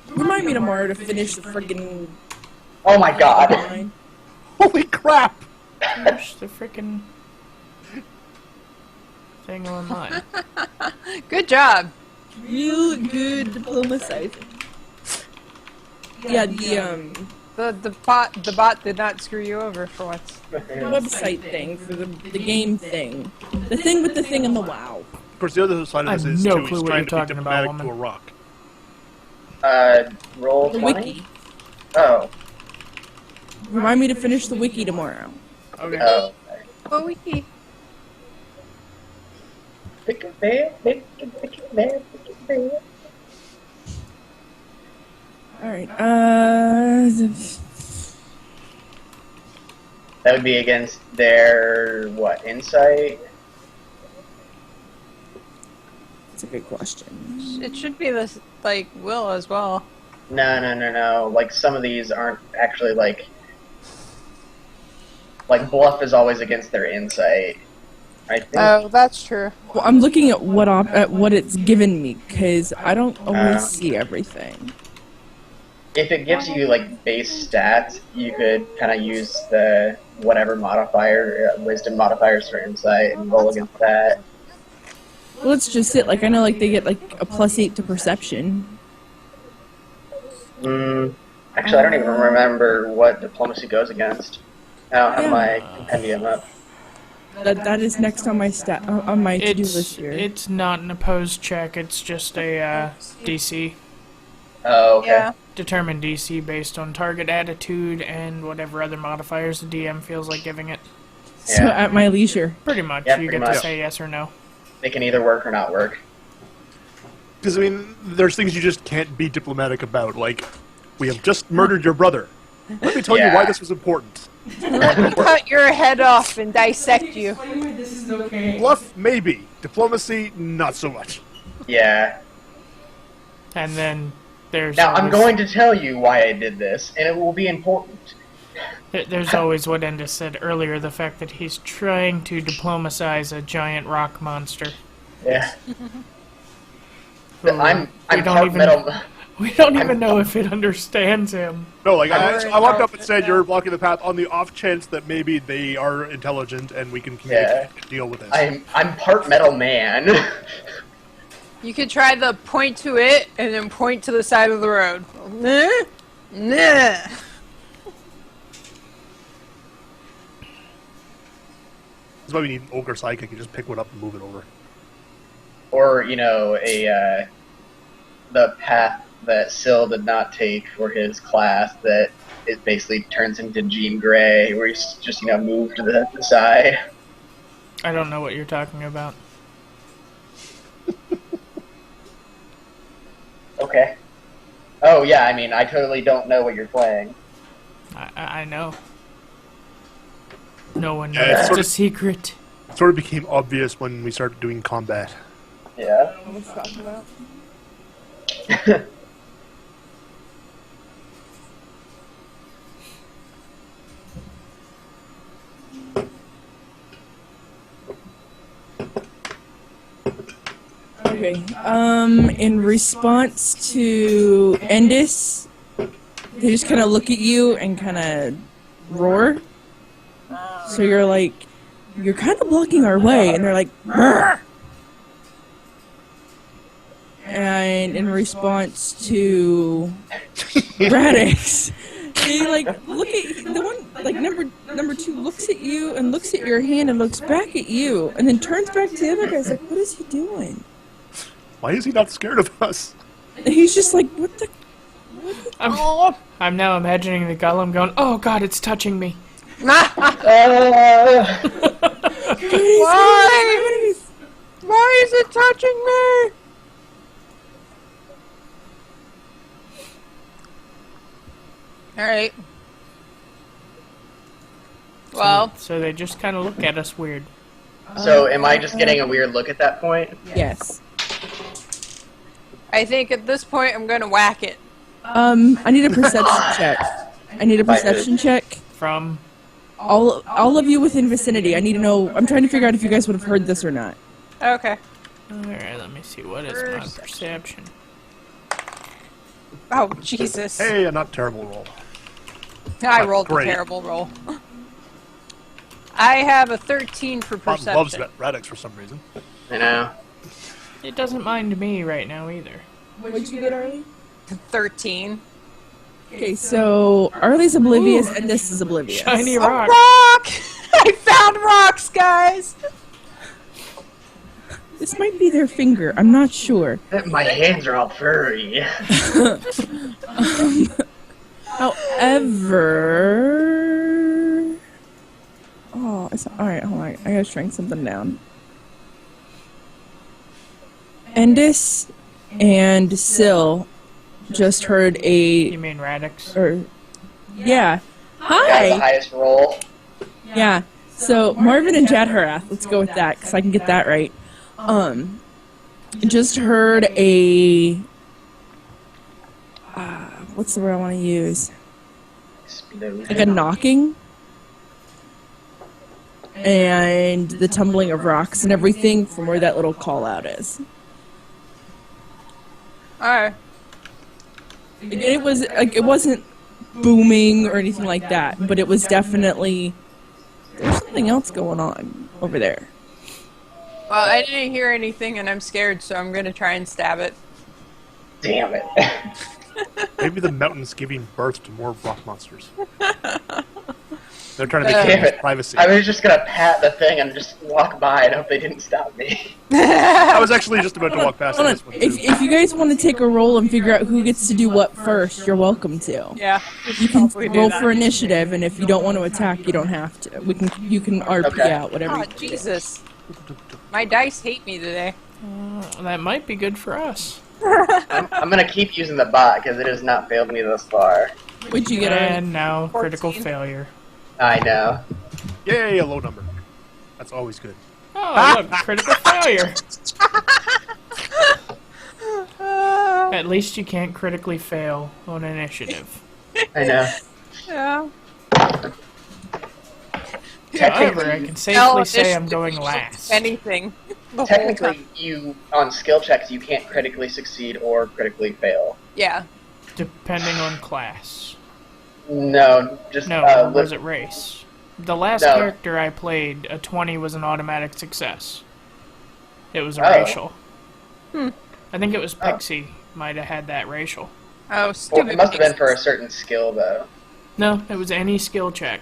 Remind me tomorrow to finish the friggin' Oh my god. line. Holy crap! Finish the frickin' thing online. Good job. Real good diplomatizing. Yeah, the The bot did not screw you over for once. website thing for the game thing. The thing with the thing and the WoW. Of course, the other side I of have this is no too, clue he's what trying you're to be talking about, diplomatic to a woman. rock. Roll The 20? wiki. Oh. Remind me to finish the wiki tomorrow. Okay. Oh. Oh, wiki. Pick a bear, pick a bear, pick a bear. Alright, That would be against their, what, insight? that's a good question. It should be this, like, will as well. No. Like, some of these aren't actually, like, bluff is always against their insight. I think. Oh, that's true. Well, I'm looking at what it's given me, because I don't always see everything. If it gives you, like, base stats, you could kind of use the whatever modifier, wisdom modifiers for insight and roll against that. Well, let's just sit, like, I know, like, they get, like, a +8 to perception. Actually, I don't even remember what diplomacy goes against. I don't have my compendium up. That is next on my on my to-do list It's here. it's not an opposed check. It's just a DC. Oh, okay. Yeah. Determine DC based on target attitude and whatever other modifiers the DM feels like giving it. So Yeah. at my leisure. Pretty much. Yeah, You pretty get to much. say yes or no. They can either work or not work. Because, I mean, there's things you just can't be diplomatic about, like, we have just murdered your brother. Let me tell you Yeah. why this was important. Cut your head off and dissect you. Bluff, maybe. Diplomacy, not so much. Yeah. And then there's Now, I'm always- going to tell you why I did this, and it will be important. There's always what Endus said earlier, the fact that he's trying to diplomacize a giant rock monster. Yeah. Who I'm we don't part even- metal. We don't even know if it understands him. No, like I'm I walked up and worried said about you're it. blocking the path on the off chance that maybe they are intelligent and we can communicate and deal with this. I'm part metal man. You could try the point to it and then point to the side of the road. Nah, nah. That's why we need an ogre psychic. You just pick one up and move it over. Or, you know, the path that Syl did not take for his class that it basically turns into Jean Grey, where he's just, you know, moved to the side. I don't know what you're talking about. Okay. Oh, yeah, I mean, I totally don't know what you're playing. I know. No one Yeah, knows. it's It's sort a of- secret. It sort of became obvious when we started doing combat. Yeah. What's talking about? Okay. In response to Endis, they just kind of look at you and kind of roar. So you're like, you're kind of blocking our way, and they're like, "Brr." And in response to Radix, they like look at the one like number two looks at you and looks at your hand and looks back at you and then turns back to the other guys like, what is he doing? Why is he not scared of us? And he's just like, what the? I'm now imagining the golem going, "Oh God, it's touching me." Why? Why is it touching me? Alright. Well, So they just kind of look at us weird. So, am I just getting a weird look at that point? Yes. I think at this point I'm gonna whack it. I need a perception check. I need a perception check. From All of you within vicinity. I need to know. I'm trying to figure out if you guys would have heard this or not. Okay. Alright, let me see. What is my perception? Oh, Jesus. Hey, a not terrible roll. I rolled great. a terrible roll. I have a 13 for Bob loves perception. Radix for some reason. I know. It doesn't mind me right now either. What did you get, Arlie? 13. Okay, so Arlie's oblivious and this is oblivious. Shiny A rock. rock! I found rocks, guys! This might be their finger. I'm not sure. My hands are all furry. However, oh, it's all right. Hold on, I gotta shrink something down. Endis and Syl just heard You a, mean Radix? or yeah, That's the hi, highest roll. yeah. So Marvin and Jadharath, let's go with that because I can get that right. Just heard a, what's the word I want to use? Like a knocking and the tumbling of rocks and everything from where that little call out is. Alright. It was like it wasn't booming or anything like that, but it was definitely there's something else going on over there. Well, I didn't hear anything and I'm scared, so I'm gonna try and stab it. Damn it. Maybe the mountain's giving birth to more rock monsters. They're trying to Damn make it. privacy. I was just gonna pat the thing and just walk by and hope they didn't stop me. I was actually just about to walk past Hold on. this one If too. you guys want to take a roll and figure out who gets to do what first, you're welcome to. Yeah. You can Probably do roll that. for initiative, and if you don't want to attack, you don't have to. You can RP Okay. out whatever. Oh, you do. Jesus. My dice hate me today. That might be good for us. I'm gonna keep using the bot because it has not failed me thus far. What'd you get? Arlie? And now, critical 14. failure. I know. Yay, a low number. That's always good. Oh, look, critical failure. At least you can't critically fail on initiative. I know. Yeah. However, I Technically, can safely say I'm initiative going equals last. Anything. The whole technically, time. you on skill checks you can't critically succeed or critically fail. Yeah. Depending on class. No, just No, or was li- it race? The last No. character I played, a 20 was an automatic success. It was a Oh. racial. I think it was Pixie might have had that racial. Oh, well, stupid. it must have been for a pixies. certain skill though. No, it was any skill check.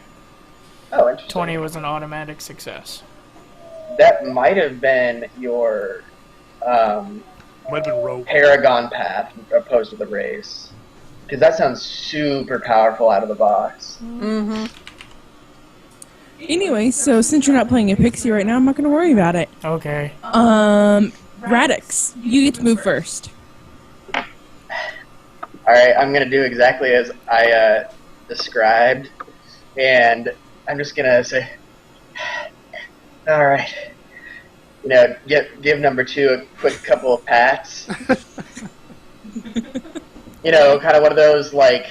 Oh, interesting. 20 was an automatic success. That might have been your Might have been rogue. Paragon path opposed to the race. Because that sounds super powerful out of the box. Anyway, so since you're not playing a pixie right now, I'm not going to worry about it. Okay. Radix, you get to move first. Alright, I'm gonna do exactly as I described. And I'm just gonna say, alright. You know, give number 2 a quick couple of pats. You know, kind of one of those, like,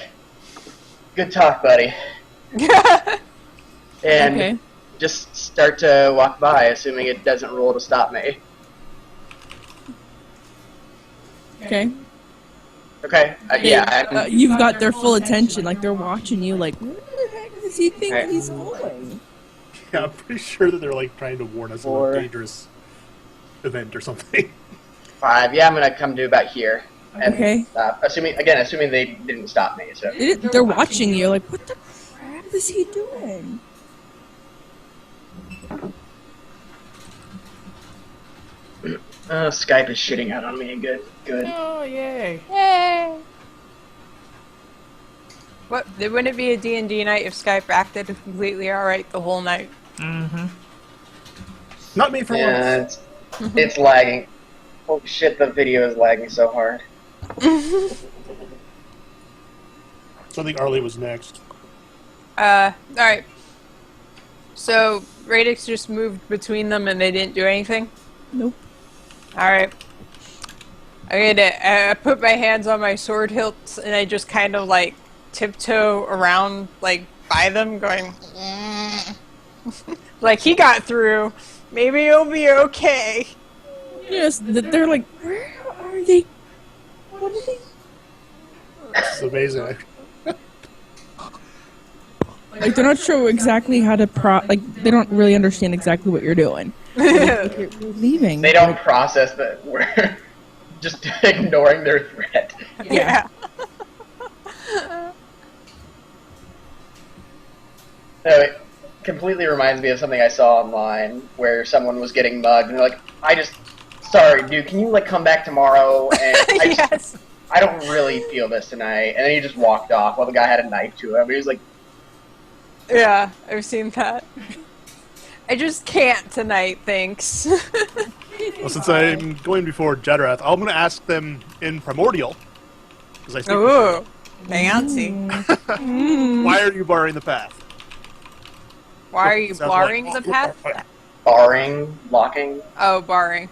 good talk, buddy. And Okay. just start to walk by, assuming it doesn't roll to stop me. Okay. Okay, yeah, You've got their full attention. Like, they're watching you, like, where the heck does he think Alright. he's going? Yeah, I'm pretty sure that they're like trying to warn us of Four. a dangerous event or something. 5. Yeah, I'm gonna come to about here. And Okay. stop. Assuming they didn't stop me, so. They're watching you, like, what the crap is he doing? Oh, Skype is shitting out on me. Good. Oh, yay. Yay! What? Wouldn't it be a D&D night if Skype acted completely alright the whole night? Mm-hmm. Not me for Yeah, once. it's lagging. Oh shit, the video is lagging so hard. So I think Arlie was next. Alright. So, Radix just moved between them and they didn't do anything? Nope. Alright. I'm gonna put my hands on my sword hilts and I just kind of like tiptoe around, like, by them, going, like, he got through. Maybe it'll be okay. Yes, they're like, where are they? What are they? It's amazing. Like, they're not sure exactly how to like, they don't really understand exactly what you're doing. Like, we're leaving. They don't process that we're just ignoring their threat. Yeah. So it completely reminds me of something I saw online where someone was getting mugged and they're like, sorry, dude, can you like come back tomorrow? And Yes. I don't really feel this tonight. And then he just walked off while the guy had a knife to him. He was like, Yeah, I've seen that. I just can't tonight, thanks. Well, since I'm going before Jedrath, I'm going to ask them in Primordial. Because I speak Ooh, fancy. Why are you barring the path? Why are you Sounds barring like- the path? barring, locking. Oh, barring.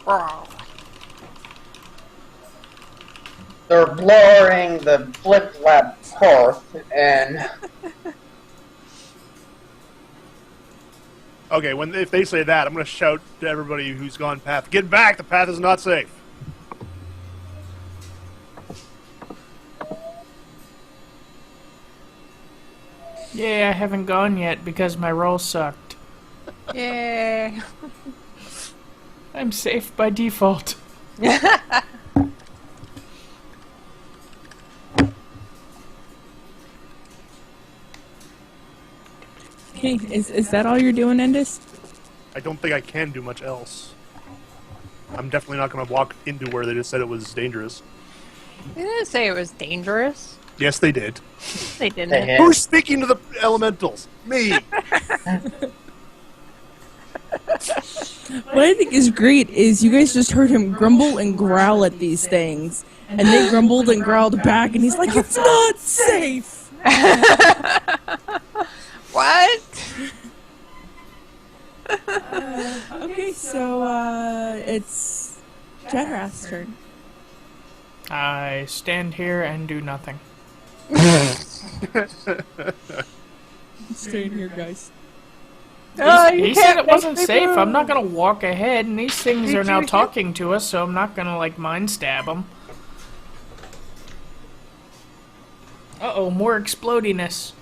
Oh. They're blurring the flip-flap path, and Okay, if they say that, I'm going to shout to everybody who's gone path, get back, the path is not safe. Yeah, I haven't gone yet because my roll sucked. Yay. I'm safe by default. Okay, is that all you're doing, Endis? I don't think I can do much else. I'm definitely not going to walk into where they just said it was dangerous. They didn't say it was dangerous. Yes, they did. They didn't. Hey, Who's speaking to the elementals? Me. What I think is great is you guys just heard him grumble and growl at these things. And they grumbled and growled back, and he's like, it's not safe! What? Okay, so, it's Jedrath's turn. I stand here and do nothing. Stay in here, guys. Oh, He you said can't it wasn't make me safe. I'm move. not gonna walk ahead, and these things Did are now you- talking to us, so I'm not gonna like mind stab them. Uh-oh, more explodiness.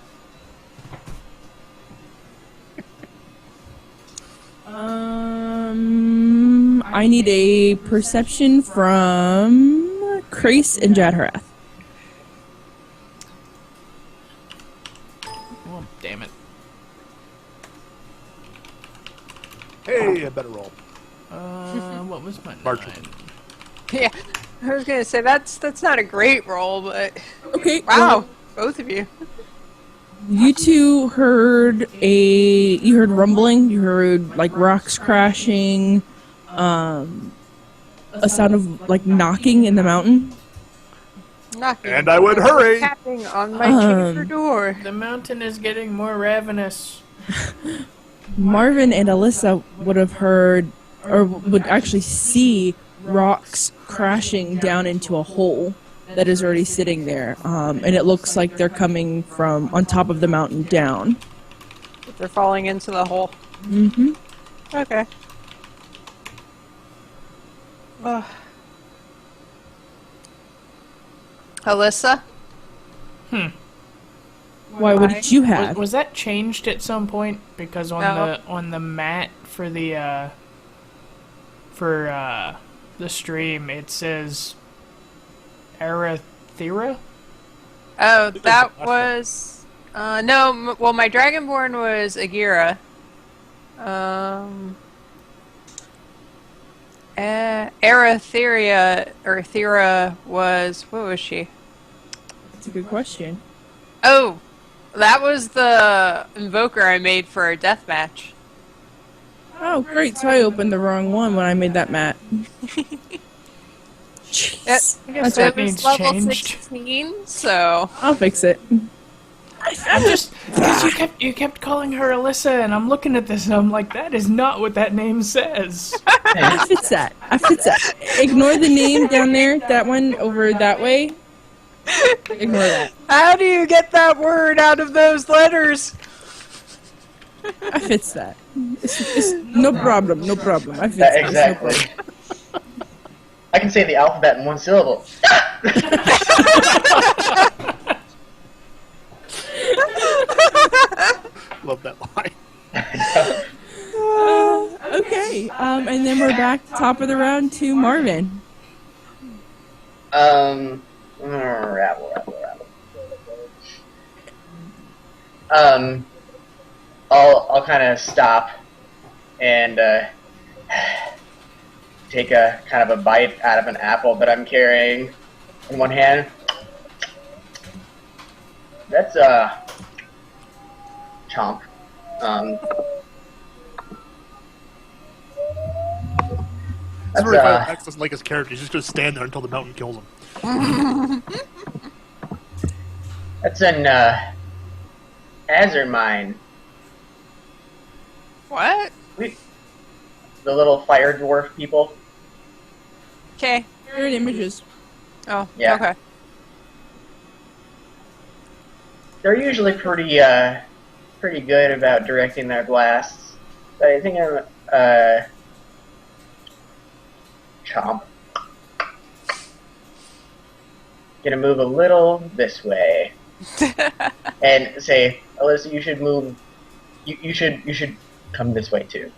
I need a perception from Krace and Jadharath. Oh, damn it. Hey, a better roll. What was my March. 9? Yeah, I was gonna say that's not a great roll, but Okay. wow, both of you. You two heard you heard rumbling, you heard like rocks crashing, a sound of like knocking in the mountain. Knocking. And I would hurry. Tapping on my chamber door. The mountain is getting more ravenous. Marvin and Alyssa would have heard, or would actually see rocks crashing down into a hole that is already sitting there. And it looks like they're coming from on top of the mountain down. They're falling into the hole. Mm-hmm. Okay. Ugh. Alyssa? Why? What did you have? Was that changed at some point? Because on the mat for the stream it says Arathera? Oh, that was... no, well, my Dragonborn was Agira. Aratheria, or Thera was... What was she? That's a good question. Oh, that was the invoker I made for a death match. Oh, great! So I opened the wrong one when I made that mat. It, I guess That's that it was needs level changed. 16, so... I'll fix it. I'm just because you kept calling her Alyssa, and I'm looking at this and I'm like, that is not what that name says. I fix that. I fix that. Ignore the name down there. That one over that way. Ignore that. How do you get that word out of those letters? I fix that. It's no problem. No problem. I fix That, it. It's no problem. exactly. I can say the alphabet in one syllable. Love that line. Okay. And then we're back top of the round to Marvin. Rabble. I'll kind of stop and take a kind of a bite out of an apple that I'm carrying in one hand. That's chomp. It's really funny. Max doesn't like his character. He's just going to stand there until the mountain kills him. That's an Azermine. What? The little fire dwarf people. Okay. Here in images. Oh, Yeah. okay. They're usually pretty good about directing their blasts. But I think I'm chomp. Gonna move a little this way. And say, Alyssa, you should move you should come this way too.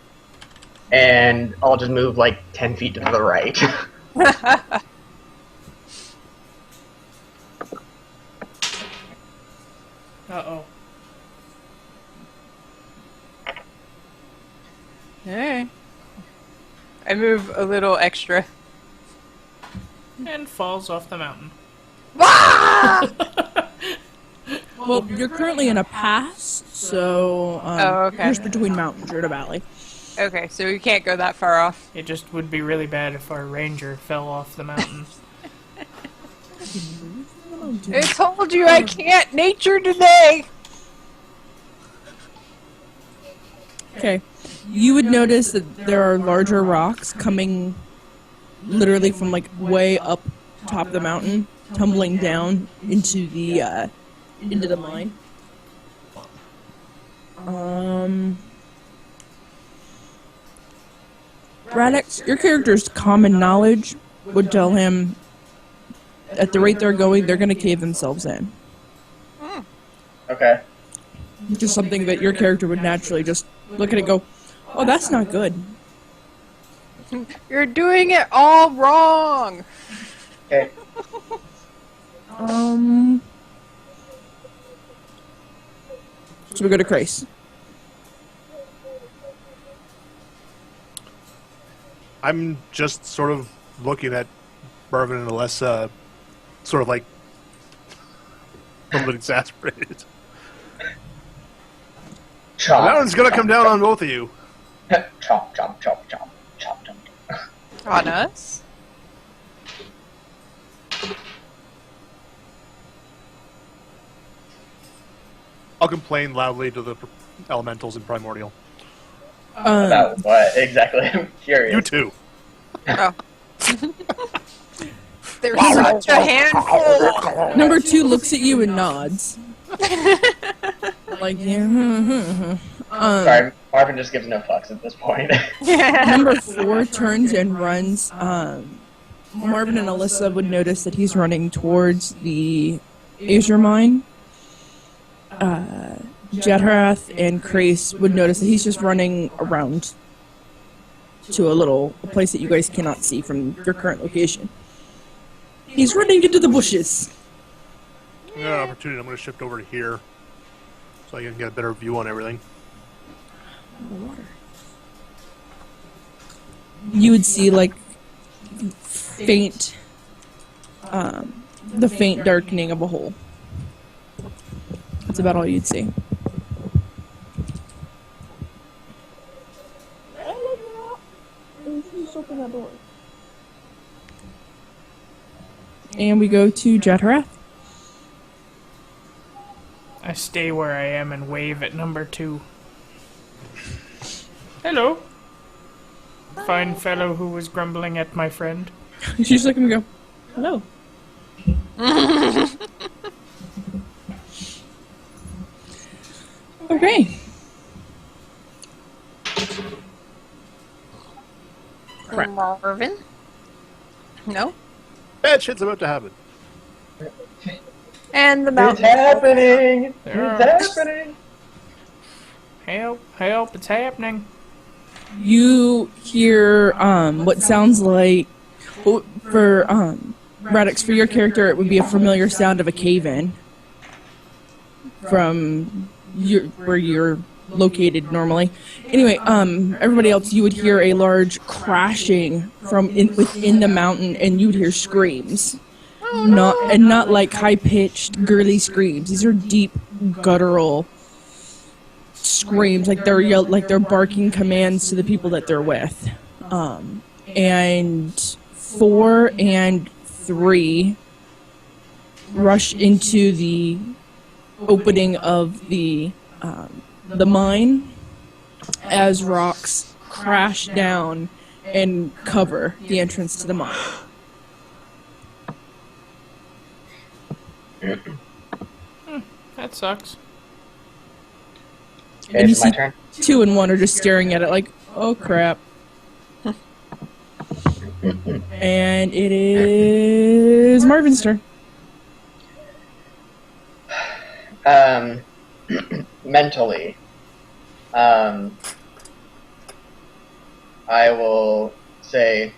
And I'll just move like 10 feet to the right. Uh-oh. Alright. I move a little extra. And falls off the mountain. Well, you're currently in a pass, so Oh, okay. you're just between mountains. You're in a valley. Okay, so we can't go that far off. It just would be really bad if our ranger fell off the mountain. I told you I can't nature today! Okay. You would notice that there are larger rocks coming literally from like way up top of the mountain, tumbling down into the mine. Radix, your character's common knowledge would tell him at the rate they're going, they're going to cave themselves in. Okay. Just something that your character would naturally just look at it and go, oh, that's not good. You're doing it all wrong. Okay. So we go to Krace. I'm just sort of looking at Marvin and Alessa, sort of like a little bit exasperated. Chop. That one's gonna come down on both of you. Chop, chop, chop, chop, chop, chop. On us? I'll complain loudly to the elementals in Primordial. About what exactly? I'm curious. You too. Oh. They're such a handful. Number 2 looks at you and nods. Like, yeah. Sorry, Marvin just gives no fucks at this point. Number 4 turns and runs. Marvin and Alessa would notice that he's running towards the Azure Mine. Jetrath and Krace would notice that he's just running around to a place that you guys cannot see from your current location. He's running into the bushes. I got an opportunity. I'm going to shift over to here so I can get a better view on everything. You would see like faint, the faint darkening of a hole. That's about all you'd see. And we go to Jetrath. I stay where I am and wave at number 2. Hello. Fine fellow who was grumbling at my friend. She's looking and go, hello. Okay. Marvin? No? Bad shit's about to happen. And the It's mountain. happening! There It's happening! Help, help, it's happening. You hear what sounds like for Radix, for your character it would be a familiar sound of a cave-in from where you're located normally. Anyway, everybody else, you would hear a large crashing from within the mountain, and you'd hear screams. Not like high-pitched, girly screams. These are deep, guttural screams, like they're barking commands to the people that they're with. And 4 and 3 rush into the opening of the mine as rocks crash down and cover the entrance to the mine. That sucks. And you It's my see turn. 2 and 1 are just staring at it like, oh crap. And it is Marvin's turn. Mentally, I will say,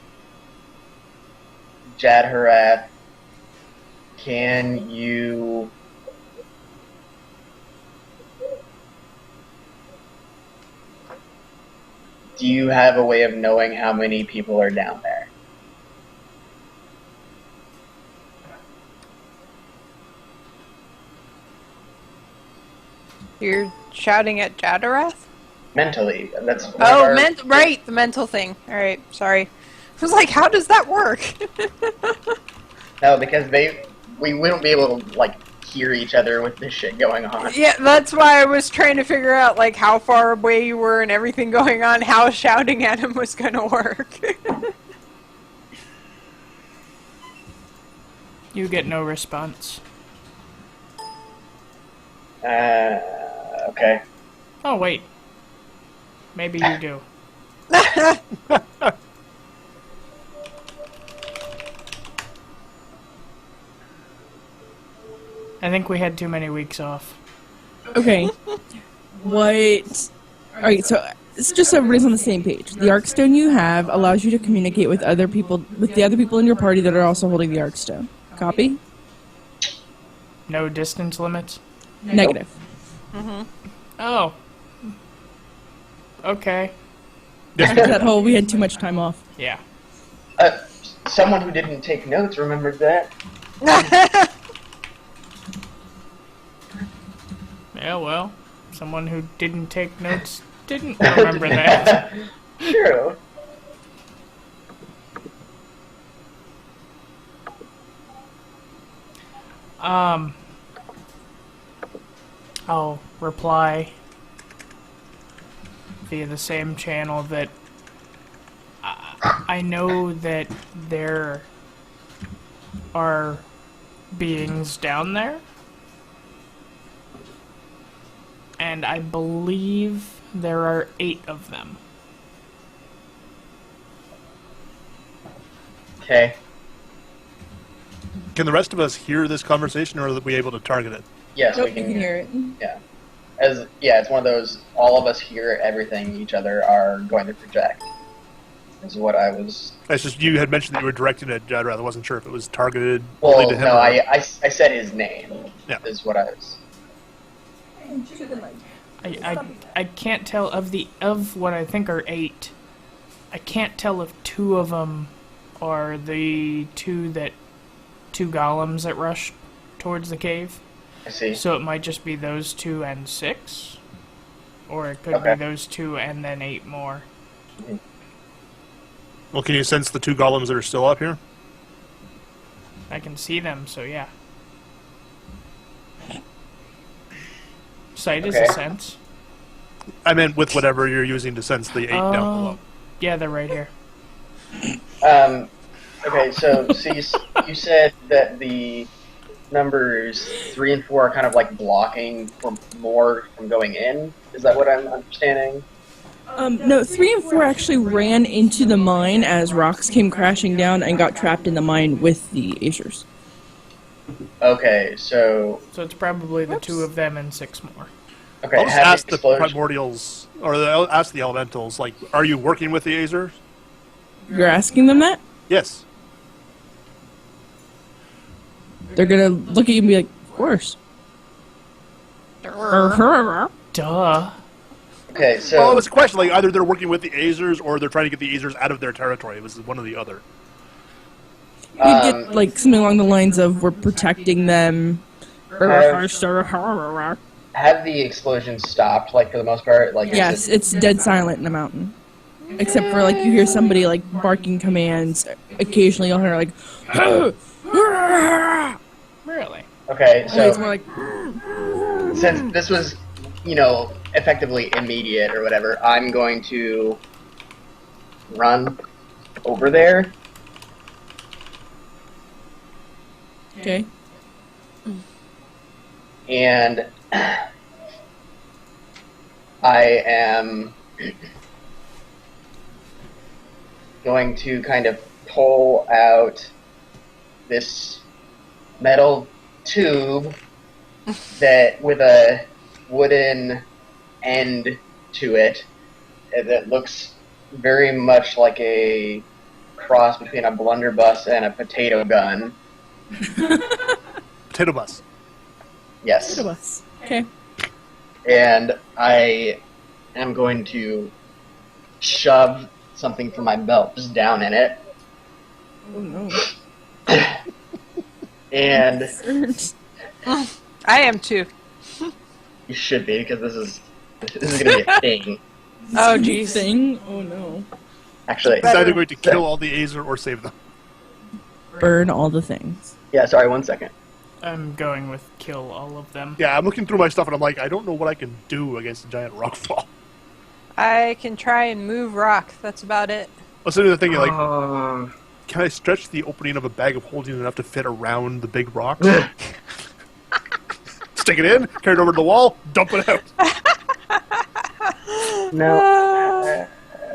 Jadharath, can you do you have a way of knowing how many people are down there? You're shouting at Jadarath? Mentally, that's one of Oh, our- right, the mental thing. Alright, sorry. I was like, how does that work? No, because we wouldn't be able to like hear each other with this shit going on. Yeah, that's why I was trying to figure out, like, how far away you were and everything going on, how shouting at him was gonna work. You get no response. Okay. Oh, wait. Maybe you do. I think we had too many weeks off. Okay. What? Alright, so it's just so everybody's on the same page. The Arkstone you have allows you to communicate with other people, with the other people in your party that are also holding the Arkstone. Copy? No distance limits? Negative. Oh. Okay. That whole we had too much time off. Yeah. Someone who didn't take notes remembered that. Yeah, well, someone who didn't take notes didn't remember that. True. I'll reply via the same channel that I know that there are beings down there, and I believe there are 8 of them. Okay. Can the rest of us hear this conversation, or are we able to target it? Yes, Nope, we you can can hear it. Yeah. It's one of those. All of us hear everything each other are going to project. Is what I was. It's just you had mentioned that you were directed at Jadra. I wasn't sure if it was targeted Well, only to him. no, or- I said his name. Yeah. Is what I was. I can't tell of what I think are 8. I can't tell if 2 of them are the two golems that rushed towards the cave. I see. So it might just be those 2 and 6, or it could Okay. be those 2 and then 8 more. Well, can you sense the 2 golems that are still up here? I can see them, so yeah. Sight is Okay. a sense. I meant with whatever you're using to sense the 8 down below. Yeah, they're right here. Okay, so you said that the numbers 3 and 4 are kind of like blocking for more from going in. Is that what I'm understanding? No, 3 and 4 actually ran into the mine as rocks came crashing down and got trapped in the mine with the Azers. Okay, so So it's probably the 2 of them and 6 more. okay. I'll just have ask the the explosion- primordials, or I'll ask the elementals, like, are you working with the Azers? You're asking them that? Yes. They're gonna look at you and be like, of course. Duh. Okay, so Well, it was a question, like, either they're working with the Azers or they're trying to get the Azers out of their territory. It was one or the other. You'd get like something along the lines of we're protecting them. have the explosion stopped, like for the most part? Like Yes, it's dead silent in the mountain. Except for like you hear somebody like barking commands. Occasionally you'll hear like Really? Okay, it's so more like since this was, effectively immediate or whatever, I'm going to run over there. okay. And I am going to kind of pull out this metal tube that with a wooden end to it that looks very much like a cross between a blunderbuss and a potato gun. Potato bus. Yes. Okay. And I am going to shove something from my belt just down in it. Oh no. And I am too. you should be, because this is going to be a thing. Oh, jeez. Thing? Oh no. Actually, It's either going to kill all the Azer or save them. Burn all the things. yeah, sorry, 1 second. I'm going with kill all of them. Yeah, I'm looking through my stuff and I'm like, I don't know what I can do against a giant rock fall. I can try and move rock. That's about it. I was sitting there thinking, like, can I stretch the opening of a bag of holding enough to fit around the big rocks? Stick it in, carry it over to the wall, dump it out. No.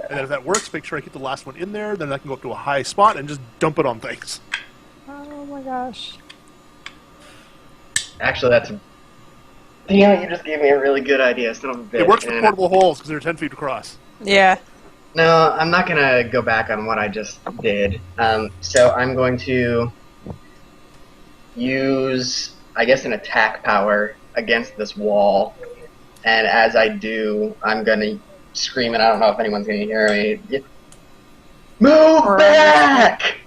And then if that works, make sure I get the last one in there, then I can go up to a high spot and just dump it on things. Oh my gosh. Actually, that's. Damn, you just gave me a really good idea. Son of a bitch. It works for portable holes because they're 10 feet across. Yeah. No, I'm not gonna go back on what I just did. So I'm going to use, I guess, an attack power against this wall. And as I do, I'm gonna scream, and I don't know if anyone's gonna hear me. Move back!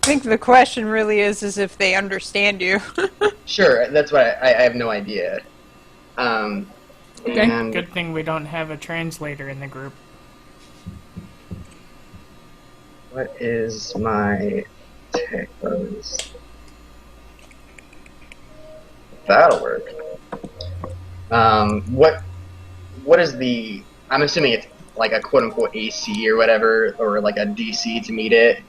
I think the question really is if they understand you. Sure, that's what I have no idea. Okay. And Good thing we don't have a translator in the group. what is my attack bonus? That'll work. What is the? I'm assuming it's like a quote unquote AC or whatever, or like a DC to meet it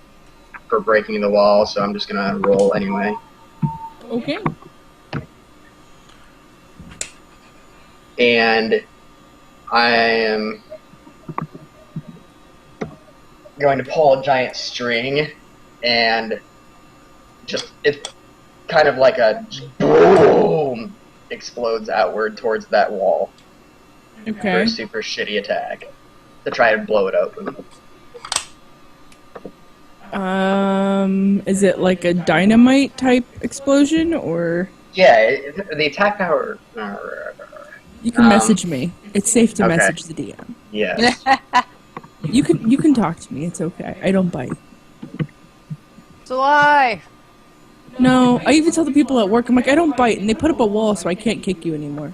for breaking the wall. So I'm just gonna roll anyway. Okay. And I am going to pull a giant string, and just it's kind of like a boom explodes outward towards that wall for Okay. a super shitty attack to try and blow it open. Is it like a dynamite type explosion, or Yeah, the attack power. you can message me? It's safe to Okay. message the DM. Yes. You can talk to me. It's okay. I don't bite. It's a lie. No, I even tell the people at work, I'm like, I don't bite, and they put up a wall so I can't kick you anymore.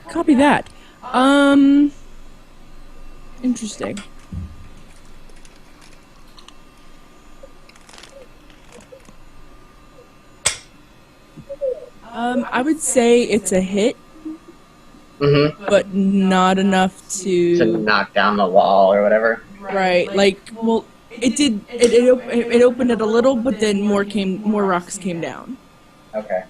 Copy that. Interesting. I would say it's a hit, Mm-hmm. but not enough To knock down the wall or whatever. right. Like, well, it did. It opened it a little, but then more rocks came down. Okay.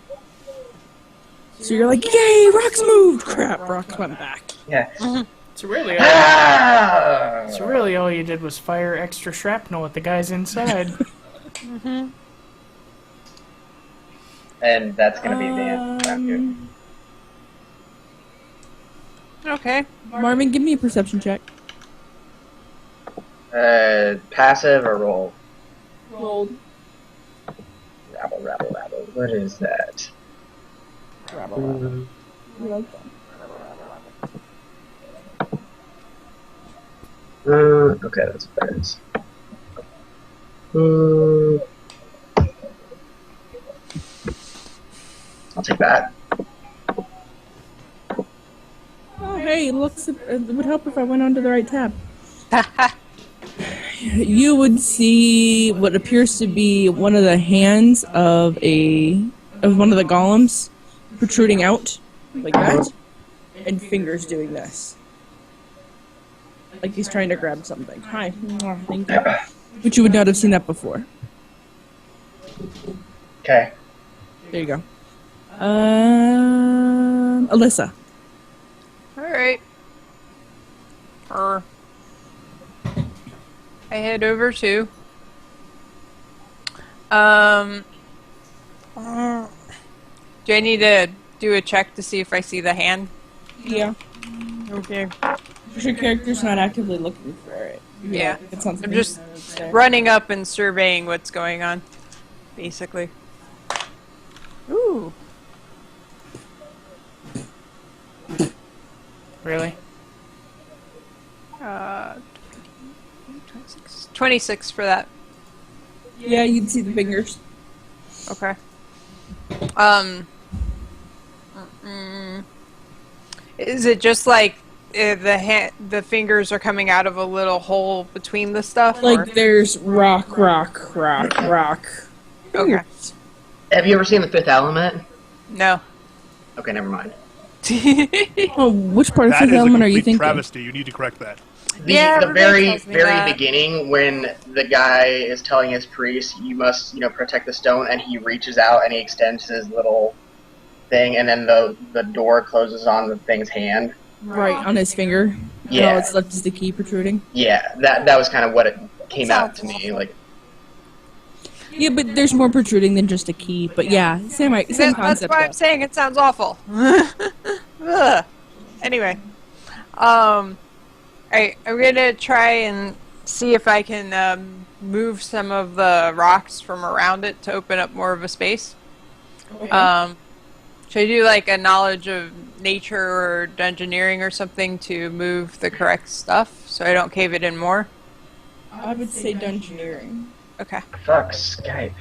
So you're like, yay, rocks moved. Crap, rocks went back. Yeah. So really, Ah! so really, all you did was fire extra shrapnel at the guys inside. And that's gonna be the end. After. Okay. Marvin, give me a perception check. Passive or roll? Rolled. Rabble, rabble, rabble. What is that? Okay, that's what that is. I'll take that. Oh, hey, looks. It would help if I went onto the right tab. You would see what appears to be one of the hands of one of the golems protruding out like that, and fingers doing this, like he's trying to grab something. Hi, thank you. But you would not have seen that before. Okay. There you go. Alyssa. Alright. I head over to. Do I need to do a check to see if I see the hand? Yeah. Okay. Your character's not actively looking for it. Yeah. It's not I'm just running up and surveying what's going on, basically. Ooh. Really? 26 for that. Yeah, you'd see the fingers. Okay. Is it just like the fingers are coming out of a little hole between the stuff? or- Like there's rock. Okay. Have you ever seen The Fifth Element? No. Okay, never mind. Oh, which part of That Fifth is a Element are you complete thinking? travesty. You need to correct that. Yeah, The everybody very, tells me very that. beginning, when the guy is telling his priest, you must, protect the stone, and he reaches out and he extends his little thing, and then the door closes on the thing's hand. Right, on his finger. Yeah. All it's left is the key protruding. Yeah, that was kind of what came out Sounds to me. awful. Like, Yeah, but there's more protruding than just a key. But yeah, same That's concept. why though. I'm saying it sounds awful. Ugh. Anyway, alright, I'm gonna try and see if I can move some of the rocks from around it to open up more of a space. Should I do like a knowledge of nature or dungeoneering or something to move the correct stuff so I don't cave it in more? I would say dungeoneering. Okay. fuck, Skype.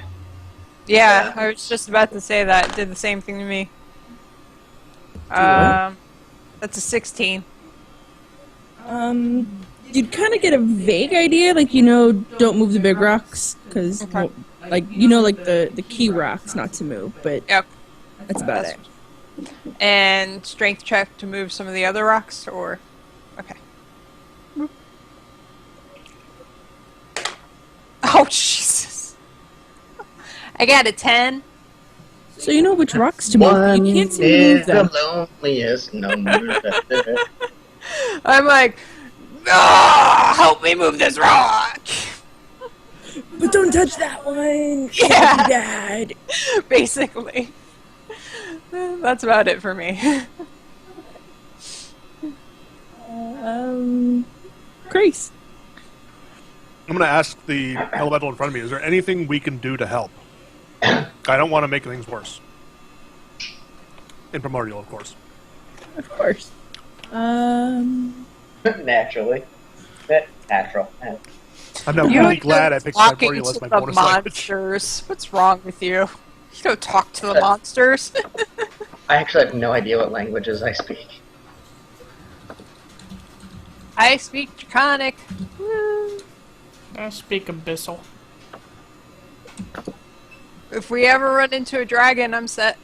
Yeah, I was just about to say that. It did the same thing to me. what? That's a 16. You'd kind of get a vague idea, like, don't move the big rocks, because, Okay. like the key rocks not to move, but Yep. that's about That's- it. And strength check to move some of the other rocks, or... Okay. Oh, Jesus. I got a 10. So you know which rocks to move, but you can't seem to move is them. the loneliest number. I'm like, ah, help me move this rock! But don't touch that one! Yeah. Dad! Basically. That's about it for me. Grace. I'm going to ask the elemental in front of me, is there anything we can do to help? I don't want to make things worse. In Primordial, of course. Of course. Naturally. Natural. I'm now You really don't glad I picked talking Primordial as to my the bonus language. monsters. What's wrong with you? You don't talk to the monsters. I actually have no idea what languages I speak. I speak Draconic. Woo. I speak Abyssal. If we ever run into a dragon, I'm set.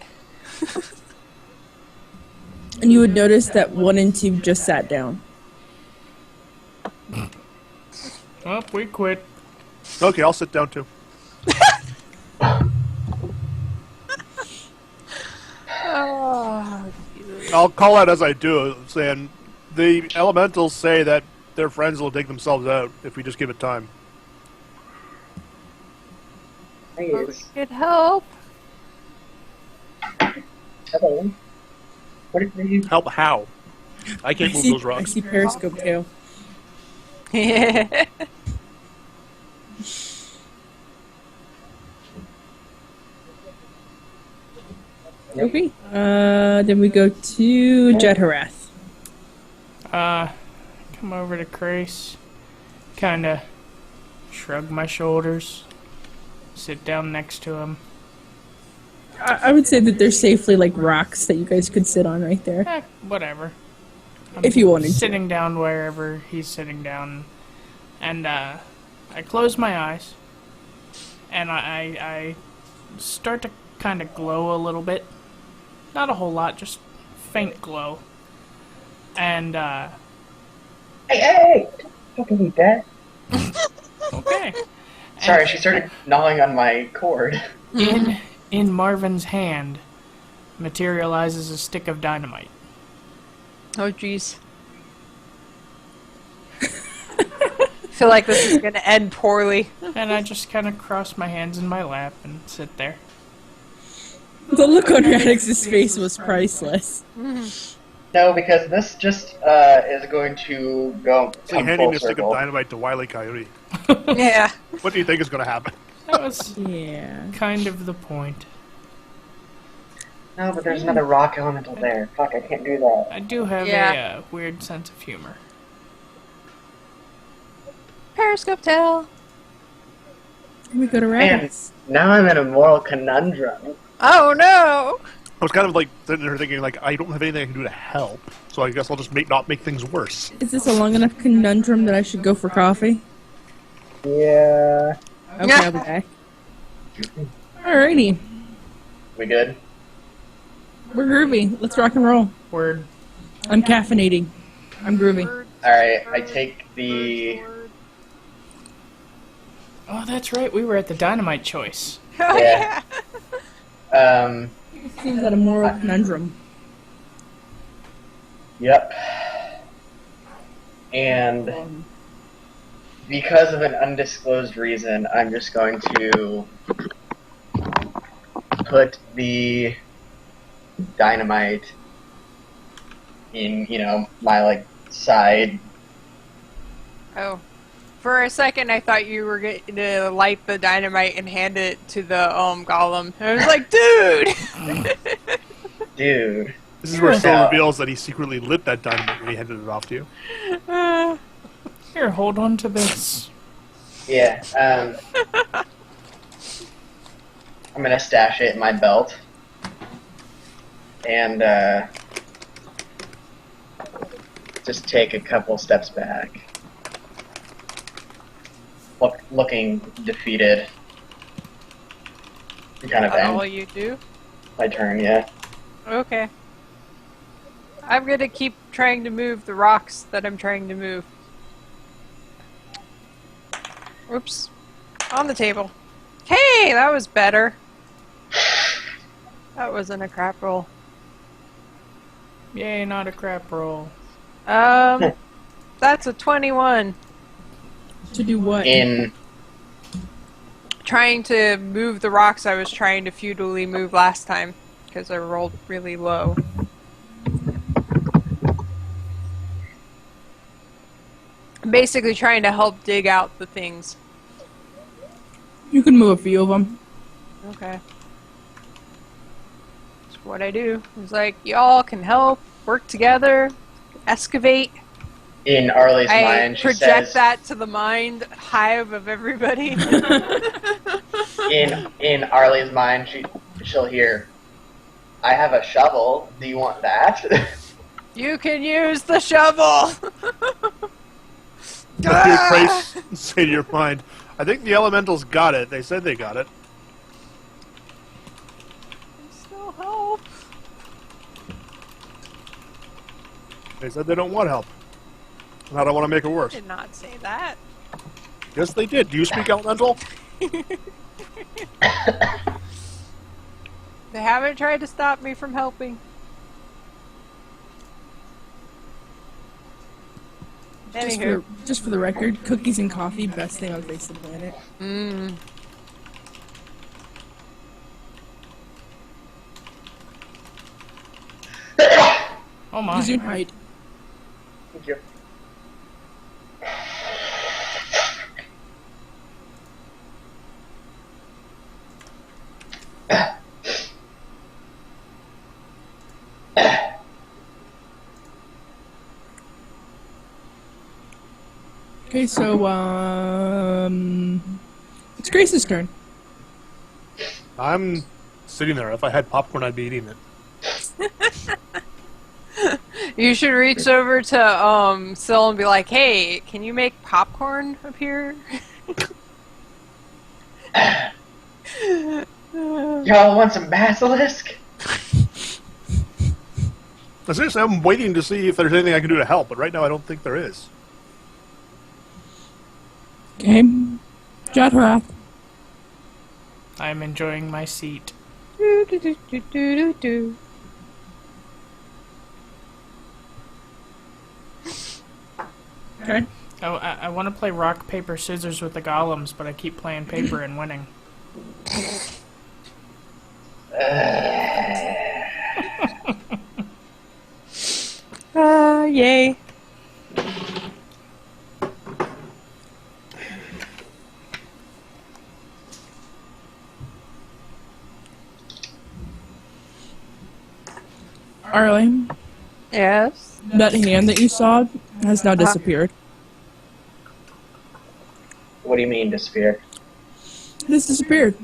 And you would notice that 1 and 2 just sat down. Oh, we quit. Okay, I'll sit down too. Oh, I'll call out as I do, saying the elementals say that their friends will dig themselves out if we just give it time. good help. Hello. What are you? Help how? I can't move those I rocks. see Periscope tail. Okay. Then we go to Jedharath. Come over to Grace. Kinda shrug my shoulders. Sit down next to him. I would say that there's safely like rocks that you guys could sit on right there, Whatever. if you wanted to. Sitting down wherever he's sitting down. And, I close my eyes. And I start to kind of glow a little bit. Not a whole lot, just faint glow. And, Hey! Fucking eat that. okay. Sorry, she started gnawing on my cord. In Marvin's hand materializes a stick of dynamite. Oh, jeez. I feel like this is going to end poorly. And I just kind of cross my hands in my lap and sit there. The look on Radix's face was priceless. No, because this just is going to go It's like come handing full a stick of circle. dynamite to Wile E. Coyote. Yeah. What do you think is going to happen? That was Yeah. kind of the point. No, but there's another rock elemental there. Fuck, I can't do that. I do have Yeah. a weird sense of humor. Periscope tail. Then we go to Man, Radix. now I'm in a moral conundrum. Oh, no. I was kind of like sitting there thinking, like, I don't have anything I can do to help, so I guess I'll just not make things worse. Is this a long enough conundrum that I should go for coffee? Yeah. Okay, I'll be back. Alrighty. We good? We're groovy. Let's rock and roll. Word. I'm caffeinating. I'm groovy. Alright, I take the... Oh, that's right. We were at the dynamite choice. Oh, Yeah. Seems like a moral conundrum. Yep. And because of an undisclosed reason, I'm just going to put the dynamite in, my, like, side. Oh. For a second, I thought you were going to light the dynamite and hand it to the golem. I was like, dude! Dude. This is where Phil Yeah. reveals that he secretly lit that dynamite when he handed it off to you. Here, hold on to this. Yeah, I'm gonna stash it in my belt. And, just take a couple steps back. Looking defeated. Kind of That's all end you do? my turn, yeah. Okay. I'm gonna keep trying to move the rocks that I'm trying to move. Oops. On the table. Hey, that was better. That wasn't a crap roll. Yay, not a crap roll. That's a 21. To do what? In Trying to move the rocks I was trying to futilely move last time, because I rolled really low. I'm basically trying to help dig out the things. You can move a few of them. Okay. That's what I do. It's like, y'all can help, work together, excavate. Arlie's I mind, she project says, that to the mind hive of everybody. in Arlie's mind, she'll hear, I have a shovel, do you want that? You can use the shovel! But your Grace say to your mind, I think the elementals got it. They said they got it. Still help. They said they don't want help. And I don't want to make it worse. Did not say that. Yes, they did. Do you speak elemental? They haven't tried to stop me from helping. Anywho. Just for the record, cookies and coffee, best thing on the face of the planet. Mmm. Oh my. Use your height. Thank you. Okay, so, it's Grace's turn. I'm sitting there. If I had popcorn, I'd be eating it. You should reach over to Syl and be like, hey, can you make popcorn up here? Y'all want some basilisk? Seriously, I'm waiting to see if there's anything I can do to help, but right now I don't think there is. Okay. Jadharath. I'm enjoying my seat. Do, do, do, do, do, do, do. Okay. Oh, I want to play rock, paper, scissors with the golems, but I keep playing paper and winning. Yay. Arlie, Yes. that hand that you saw has now disappeared. What do you mean, disappear? It has disappeared.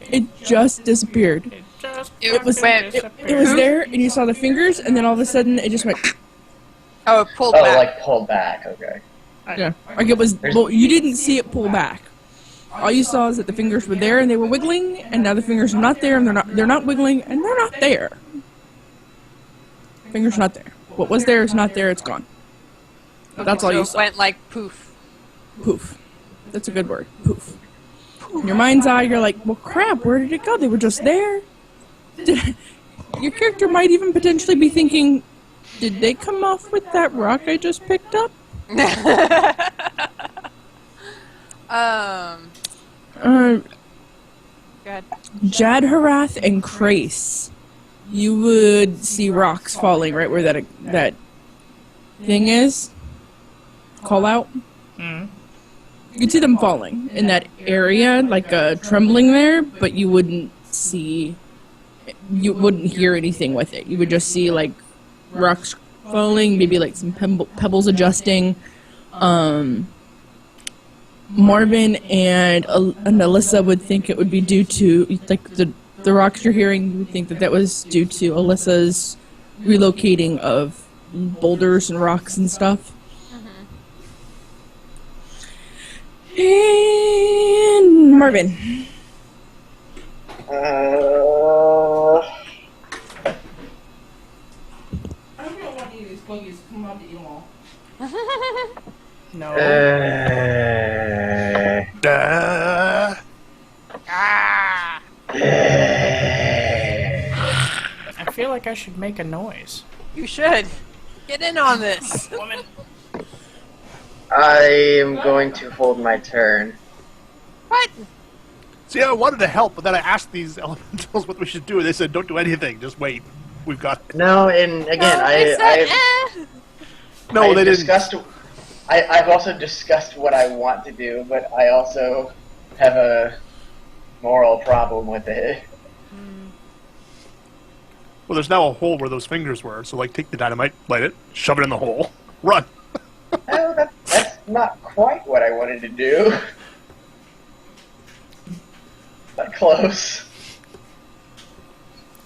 It just disappeared. It just It was- fucking it- disappeared. It was there, and you saw the fingers, and then all of a sudden, it just went. Oh, it pulled Oh, back. like pulled back, okay. Yeah. Like it was. Well, you didn't see it pull back. All you saw is that the fingers were there, and they were wiggling, and now the fingers are not there, and they're not wiggling, and they're not there. Fingers not there. What was there is not there. It's gone. That's all So you it saw. went like poof. Poof. That's a good word. Poof. In your mind's eye, you're like, well, crap, where did it go? They were just there. Your character might even potentially be thinking, did they come off with that rock I just picked up? Jadharath and Krace, you would see rocks falling right where that thing is. Call out. You'd see them falling in that area, like trembling there, but you wouldn't hear anything with it. You would just see like rocks falling, maybe like some pebbles adjusting. Marvin and Alyssa would think it would be due to like the rocks you're hearing. You would think that was due to Alyssa's relocating of boulders and rocks and stuff. And Marvin. Uh, I don't want any of these buggies to come out to eat them all. No. I feel like I should make a noise. You should. Get in on this. Woman. I am going to hold my turn. What? See, I wanted to help, but then I asked these elementals what we should do, and they said, don't do anything, just wait. We've got it. No, and again, No, they didn't. I've also discussed what I want to do, but I also have a moral problem with it. Well, there's now a hole where those fingers were, so, like, take the dynamite, light it, shove it in the hole, run. Oh, that's not quite what I wanted to do. But close.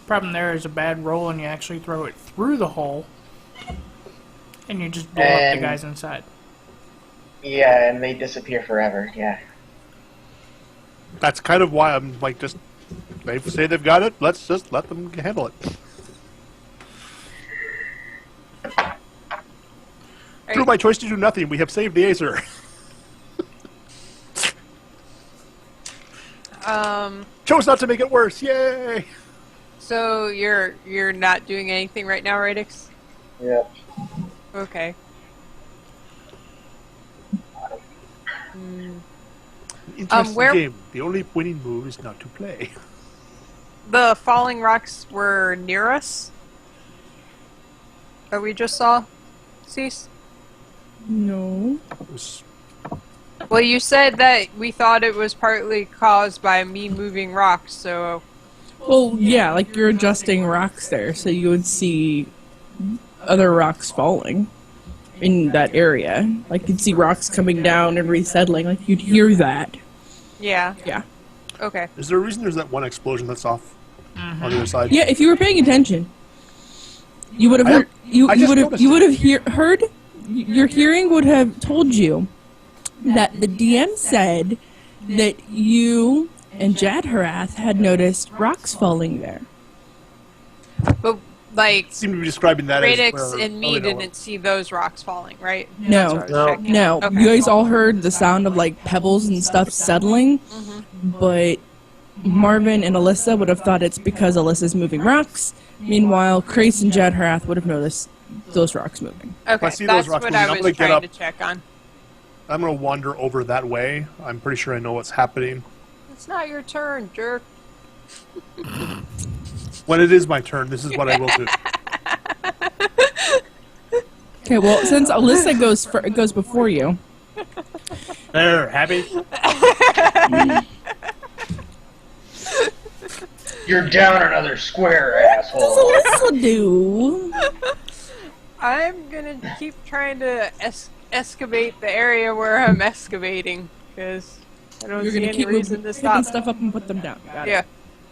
Problem there is a bad roll and you actually throw it through the hole and you just blow up the guys inside. Yeah, and they disappear forever, yeah. That's kind of why I'm, like, just... They say they've got it, let's just let them handle it. Through my choice to do nothing, we have saved the Acer. Chose not to make it worse, yay! So you're not doing anything right now, Radix? Yep. Okay. Interesting where- game. The only winning move is not to play. The falling rocks were near us? That we just saw? Cease? No. It was- Well, you said that we thought it was partly caused by me moving rocks, so... Well, yeah, like you're adjusting rocks there, so you would see other rocks falling in that area. Like you'd see rocks coming down and resettling, like you'd hear that. Yeah. Yeah. Okay. Is there a reason there's that one explosion that's off on the other side? Yeah, if you were paying attention, you would have heard. I just noticed You would have heard. Your hearing would have told you that the DM said that you and Jadharath had noticed rocks falling there. But, like, Seem to be describing that Radix as where and me Elena went. didn't see those rocks falling, right? No. That's what I was checking. No, Okay. you guys all heard the sound of like pebbles and stuff settling, but Marvin and Alyssa would have thought it's because Alyssa's moving rocks. Meanwhile, Krace and Jadharath would have noticed those rocks moving. Okay, I see those that's rocks what moving, I I'm was gonna get trying up. to check on. I'm going to wander over that way. I'm pretty sure I know what's happening. It's not your turn, jerk. When it is my turn, this is what I will do. Okay, well, since Alyssa goes before you, There, happy? You're down another square, asshole. what does Alyssa do? I'm gonna keep trying to excavate the area where I'm excavating, because I don't You're see gonna any keep reason to picking stop. stuff up and put them down. Got it. Yeah,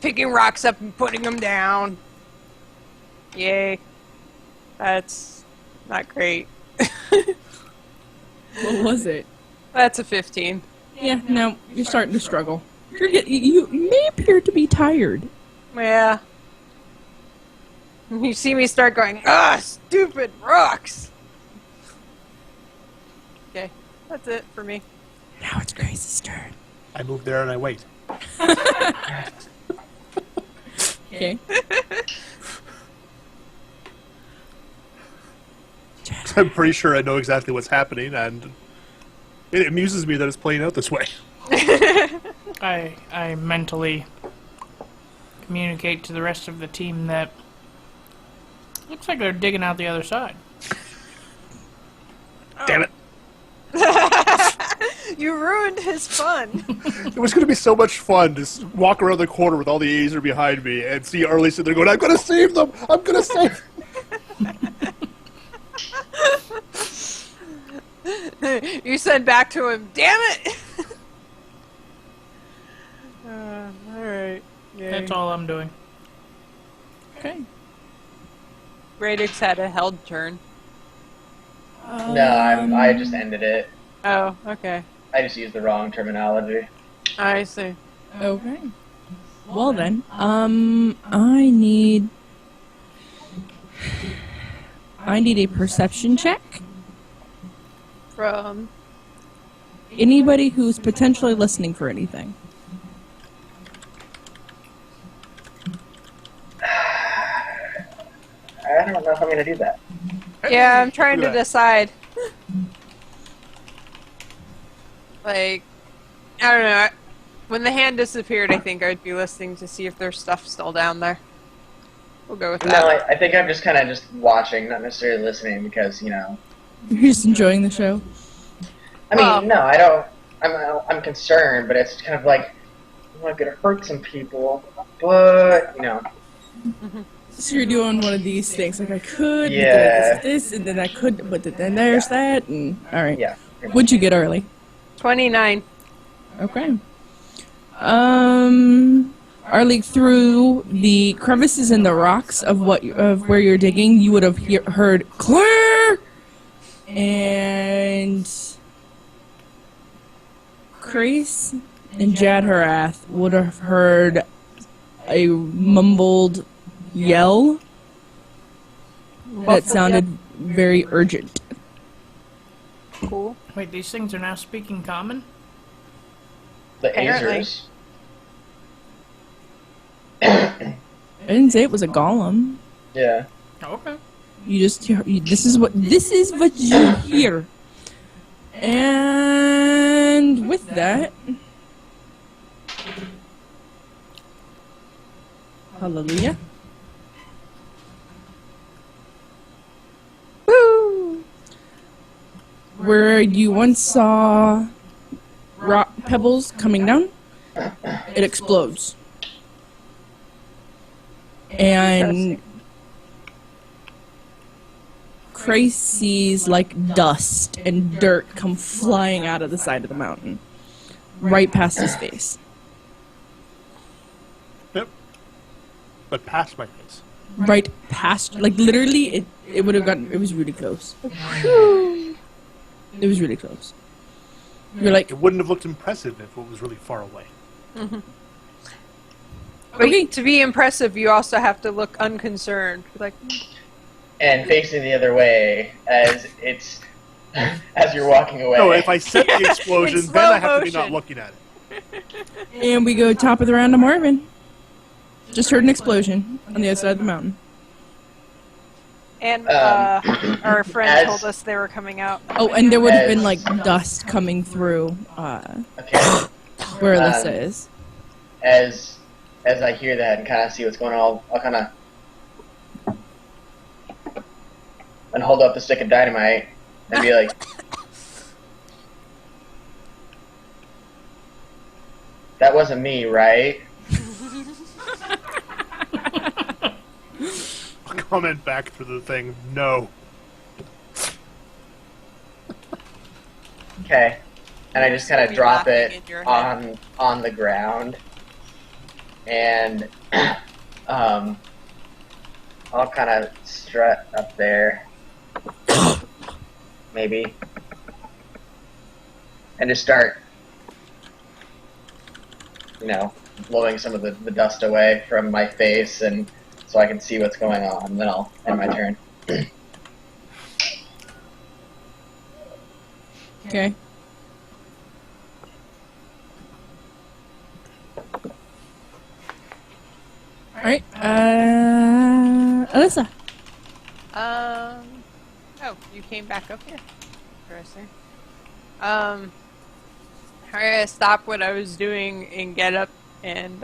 picking rocks up and putting them down. Yay. That's not great. What was it? That's a 15. Yeah, no, you're starting to struggle. You may appear to be tired. Yeah. You see me start going, stupid rocks! Okay, that's it for me. Now it's Grace's turn. I move there and I wait. Okay. I'm pretty sure I know exactly what's happening, and it amuses me that it's playing out this way. I mentally communicate to the rest of the team that looks like they're digging out the other side. Damn it. You ruined his fun. It was going to be so much fun to walk around the corner with all the Azer behind me and see Arlie sitting there going, I'm going to save them! I'm going to save them! You said back to him, damn it! Alright. That's all I'm doing. Okay. Radix had a held turn. No, I just ended it. Oh, okay. I just used the wrong terminology. I see. Okay. Well then, I need a perception check. From... Anybody who's potentially listening for anything. I don't know if I'm gonna do that. Yeah, I'm trying to Look at that. decide. Like, I don't know. When the hand disappeared, I think I'd be listening to see if there's stuff still down there. We'll go with that. No, I think I'm just kind of just watching, not necessarily listening, because You're just enjoying the show. I mean, no, I don't. I'm concerned, but it's kind of like I'm gonna hurt some people, but So you're doing one of these things, like I could, but Yeah. then this, and then I could, but then there's that, and alright. yeah. What'd you get early? 29. Okay. Arlie, through the crevices in the rocks of where you're digging, you would have heard clear, and Krace and Jadharath would have heard a mumbled yell that sounded very urgent. Cool. Wait, these things are now speaking common? The Apparently. Azers. I didn't say it was a golem. Yeah. Okay. You just hear, this is what you hear. And with that, hallelujah. Woo! Where you once saw rock pebbles coming down, it explodes. And Krace sees like dust and dirt come flying out of the side of the mountain, right past his face. Yep. But past my face. Right past, like literally, it would have gotten. It was really close. It was really close. You're like, It wouldn't have looked impressive if it was really far away. But Okay. to be impressive, you also have to look unconcerned. Like, And facing the other way as it's as you're walking away. No, if I set the explosion, In then I slow have to be not motion. looking at it. and we go top of the round to Marvin. Just heard an explosion on the other side of the mountain. and our friend as- told us they were coming out. Oh, and there would have been As- like dust coming through Okay. where Alyssa is. As I hear that and kind of see what's going on, I'll kind of and hold up the stick of dynamite and be like, "That wasn't me, right?" I'll comment back through the thing. No. Okay. And I just kind of Be drop laughing it in your head. on the ground, and I'll kind of strut up there, maybe, and just start, blowing some of the dust away from my face, and so I can see what's going on. And then I'll end my turn. Okay. Alright, Alyssa. Oh, you came back up here. Interesting. I'm gonna stop what I was doing and get up and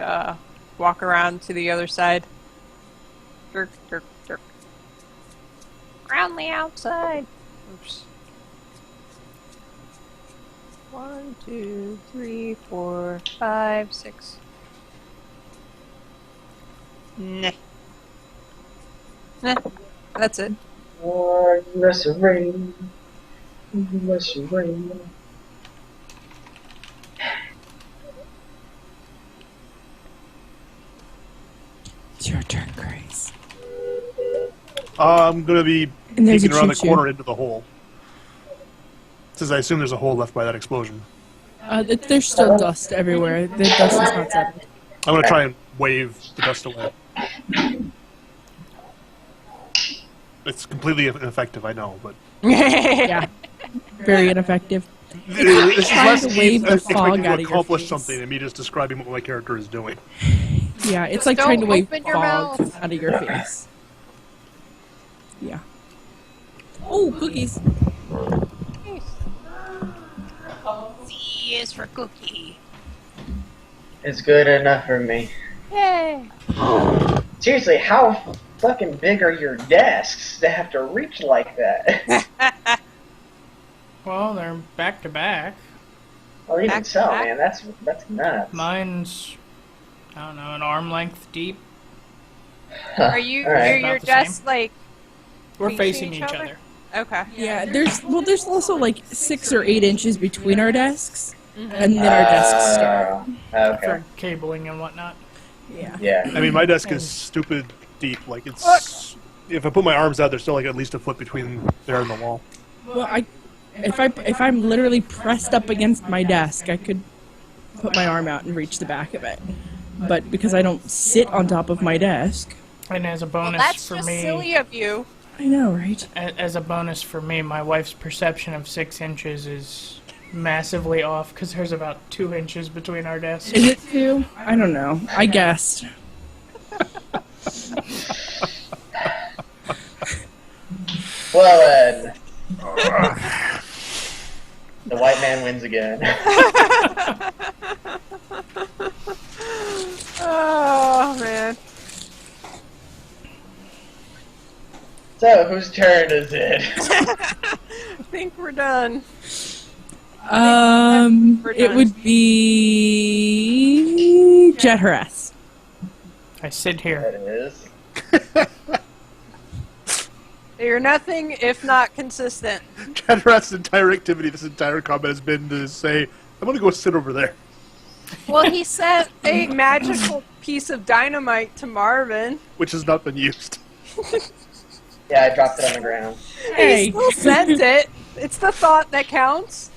walk around to the other side. Jerk, jerk, jerk. Around the outside. Oops. 1, 2, 3, 4, 5, 6. Nah. Nah. That's it. Unless it rain. Unless it rain. It's your turn, Grace. I'm gonna be And there's peeking a around the choo-choo. corner into the hole. Since I assume there's a hole left by that explosion. There's still dust everywhere. The dust is not settled. I'm gonna try and wave the dust away. It's completely ineffective, I know, but Yeah. Very ineffective. this is Trying less to wave the expecting fog to out of your accomplish face. something and me just describing what my character is doing. Yeah, it's Just like trying to don't wave open your fog mouth. out of your face. Yeah. Oh, cookies. C is for cookie. It's good enough for me. Yay! Seriously, how fucking big are your desks to have to reach like that? Well, they're back to back. Well, even Back to so, back? man, that's nuts. Mine's, I don't know, an arm length deep. Are you? All right. Are About your the same. desks like? We're Facing facing each each other? other. Okay. Yeah, there's also like 6 or 8 inches between our desks, and then our desks start. Okay. For cabling and whatnot. Yeah. Yeah. I mean, my desk is stupid deep. Like, it's... If I put my arms out, there's still like at least a foot between there and the wall. Well, if I'm literally pressed up against my desk, I could put my arm out and reach the back of it. But because I don't sit on top of my desk, And as a Well, bonus that's for just me, silly of you. I know, right? as a bonus for me, my wife's perception of 6 inches is massively off because there's about 2 inches between our desks. Is it 2? I don't know. I guessed. Well, the white man wins again. Oh man. So, whose turn is it? I think we're done. We're It done. would be Jet Harass. I sit There here. it is. You're nothing if not consistent. Chatterat's entire activity, this entire combat has been to say, I'm gonna go sit over there. Well, he sent a magical piece of dynamite to Marvin. Which has not been used. Yeah, I dropped it on the ground. He Hey. still sent it. It's the thought that counts.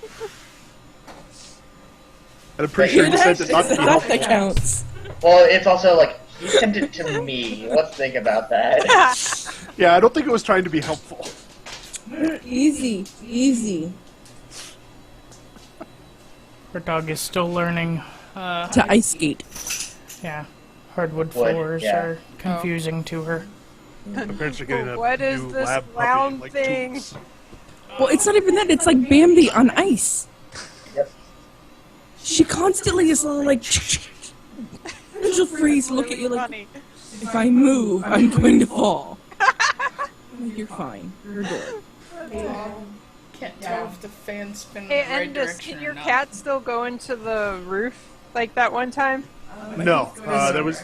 And I'm pretty sure you said it not to It's be that helpful. counts. Well, it's also like, he sent it to me. Let's think about that. Yeah, I don't think it was trying to be helpful. Easy, easy. Her dog is still learning. To ice skate. Yeah, hardwood Wood, floors yeah. are confusing to her. My parents are getting a What is new this lab puppy, round like, thing? 2 weeks. Well, it's not even that. It's like Bambi on ice. Yep. She constantly is like, and she'll freeze, look at you like, Funny. if I move, I'm going to fall. Like, you're fine. You're good. Can't tell if the fan's spinning Hey, Endus, can your cat still go into the roof like that one time? No,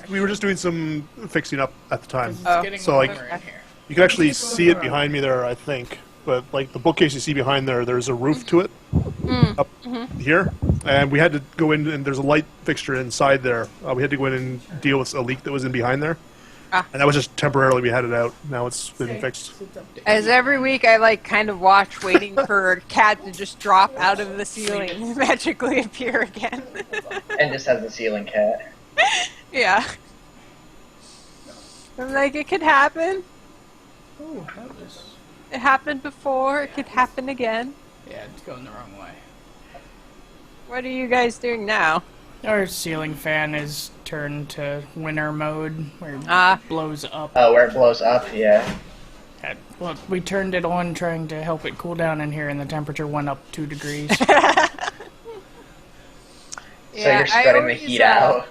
we were just doing some fixing up at the time. Oh. So, like, you can actually see it behind me there, I think. But, like, the bookcase you see behind there, there's a roof to it up here. And we had to go in, and there's a light fixture inside there. We had to go in and deal with a leak that was in behind there. Ah. And that was just temporarily, we had it out. Now it's been fixed. As every week I like kind of watch waiting for a cat to just drop out of the ceiling and magically appear again. And just has a ceiling cat. Yeah. I'm like, it could happen. Oh, that was... It happened before, it could happen again. Yeah, it's going the wrong way. What are you guys doing now? Our ceiling fan is turned to winter mode, where it Ah. blows up. Oh, where it blows up, yeah. Well, we turned it on trying to help it cool down in here, and the temperature went up 2 degrees. So you're spreading the heat out.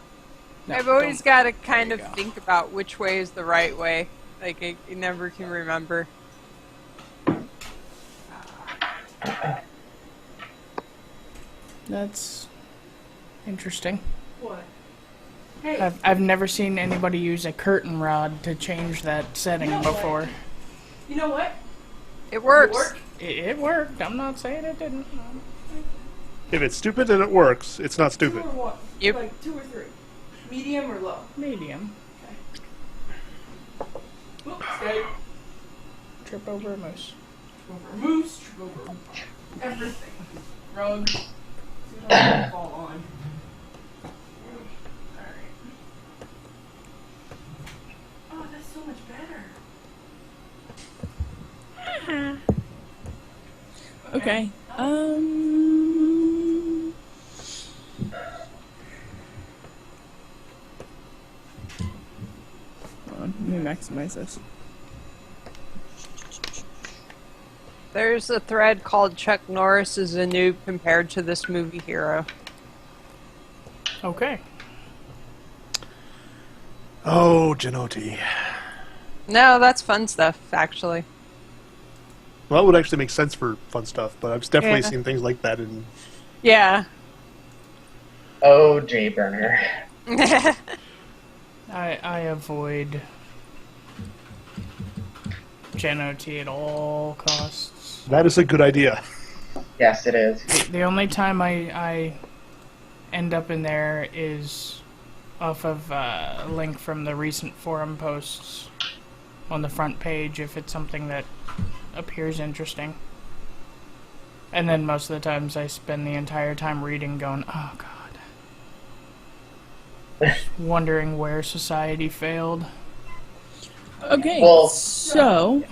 I've always don't- got to kind of you go. think about which way is the right way. Like, I never can remember. That's interesting. What? I've never seen anybody use a curtain rod to change that setting before. You know what? It works. It worked. I'm not saying it didn't. If it's stupid and it works, it's not stupid. what? Yep. Like 2 or 3. Medium or low? Medium. Oops, okay. Trip over a moose. Trip over moose, trip over everything. Rug. See what I can fall on. Alright. Oh, that's so much better. Okay. Hold on, let me maximize this. There's a thread called Chuck Norris is a noob compared to this movie hero. Okay. Oh, Genotti. No, that's fun stuff, actually. Well, that would actually make sense for fun stuff, but I've definitely Yeah. seen things like that in. Yeah. Oh, Jay Burner. I avoid Genot at all costs. That is a good idea. Yes, it is. The only time I end up in there is off of a link from the recent forum posts on the front page if it's something that appears interesting. And then most of the times I spend the entire time reading going, oh god. Just wondering where society failed. Okay, Well- so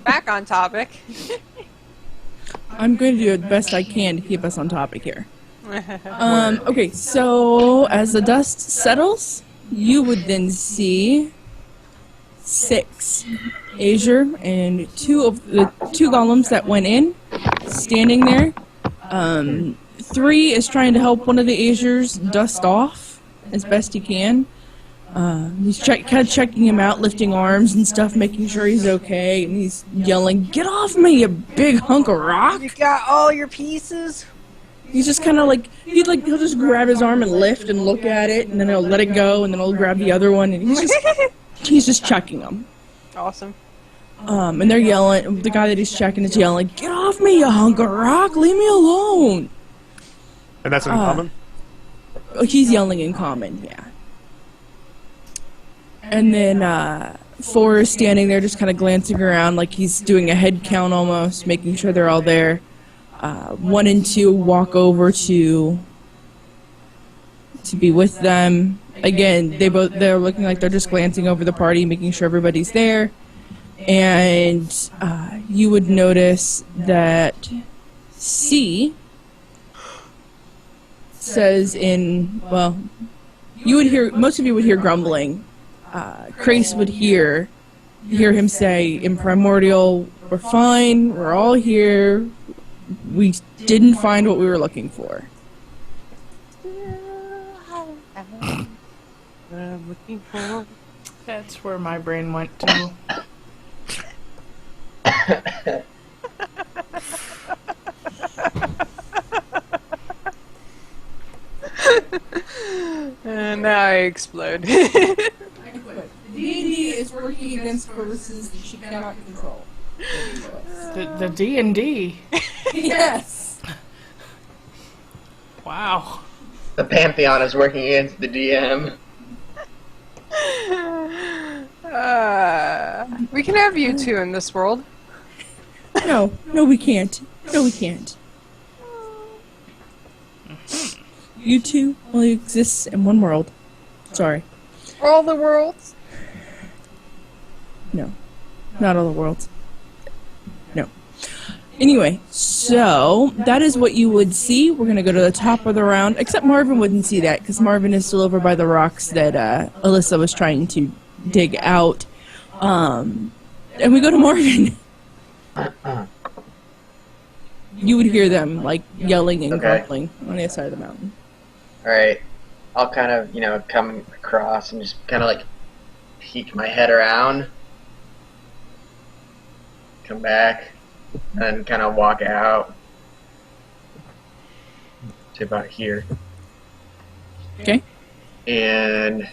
Back on topic. I'm going to do the best I can to keep us on topic here. Okay, so as the dust settles, you would then see 6 Azure and 2 of the 2 golems that went in, standing there. 3 is trying to help one of the Azures dust off as best he can. He's kind of checking him out, lifting arms and stuff, making sure he's okay, and he's yelling, "Get off me, you big hunk of rock!" You got all your pieces? He's just kind of like he'll just grab his arm and lift and look at it, and then he'll let it go, and then he'll grab the other one, and he's just chucking them. Awesome. And they're yelling. The guy that he's checking is yelling, "Get off me, you hunk of rock! Leave me alone!" And that's uncommon? He's yelling in common, yeah. And then 4 is standing there, just kind of glancing around, like he's doing a head count almost, making sure they're all there. 1 and 2 walk over to be with them. Again, they're looking like they're just glancing over the party, making sure everybody's there. And you would notice that C says most of you would hear grumbling. Krace would hear him say in Primordial, "We're fine, we're all here. We didn't find what we were looking for." I'm looking for. That's where my brain went to. And now I explode. D&D is working against forces that she cannot control. The D&D. Yes. Wow. The Pantheon is working against the DM. We can have you two in this world. No, we can't. No, we can't. You two only exists in one world. Sorry. All the worlds. No. Not all the worlds. No. Anyway, so that is what you would see. We're going to go to the top of the round. Except Marvin wouldn't see that because Marvin is still over by the rocks that Alyssa was trying to dig out. And we go to Marvin. You would hear them like yelling and Okay. grumbling on the other side of the mountain. Alright. I'll kind of, come across and just kind of like peek my head around, come back, and kind of walk out to about here. Okay. And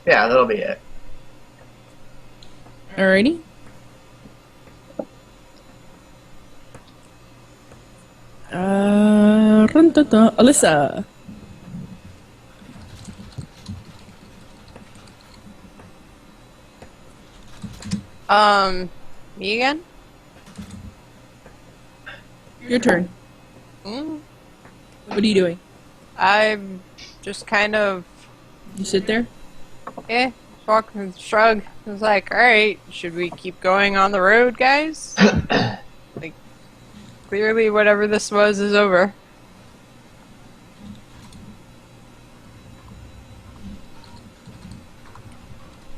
yeah, that'll be it. Alrighty. Alyssa. Me again? Your turn. Mm, What are you doing? I'm just kind of, You sit there? walking with a shrug. I was like, alright, should we keep going on the road, guys? Like, clearly whatever this was is over.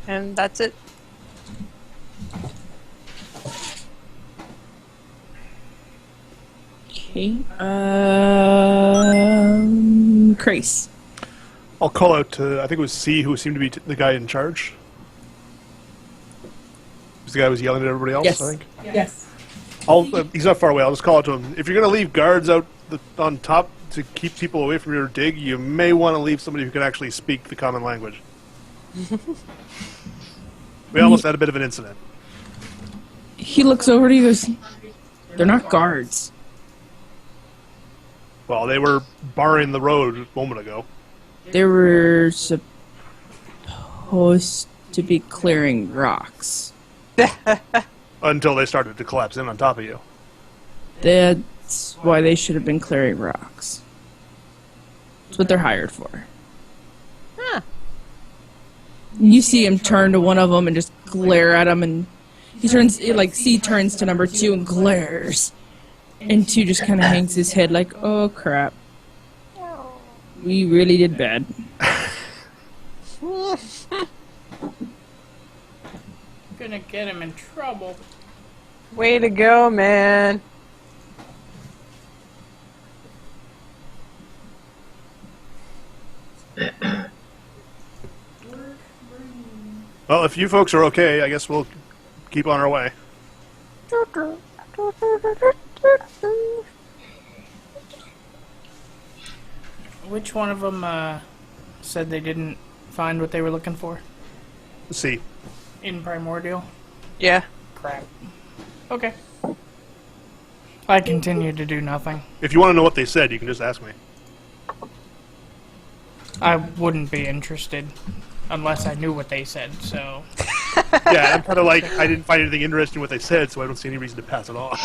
And that's it. Okay. Grace. I'll call out to, I think it was C, who seemed to be the guy in charge. He's the guy who was yelling at everybody else, Yes. I think. Yes. He's not far away. I'll just call out to him. If you're going to leave guards out on top to keep people away from your dig, you may want to leave somebody who can actually speak the common language. We almost had a bit of an incident. He looks over to you and goes, they're not guards. Well, they were barring the road a moment ago. They were supposed to be clearing rocks. Until they started to collapse in on top of you. That's why they should have been clearing rocks. That's what they're hired for. Huh. You see him turn to one of them and just glare at him, and he turns, like, C turns to number 2 and glares. And 2 just kind of hangs his head like, oh crap. We really did bad. Gonna get him in trouble. Way to go, man. Well, if you folks are okay, I guess we'll keep on our way. Which one of them said they didn't find what they were looking for C. in Primordial? Yeah. Crap. Okay. I continue to do nothing. If you want to know what they said, you can just ask me. I wouldn't be interested unless I knew what they said, so... Yeah, I'm kind of like, I didn't find anything interesting in what they said, so I don't see any reason to pass it on.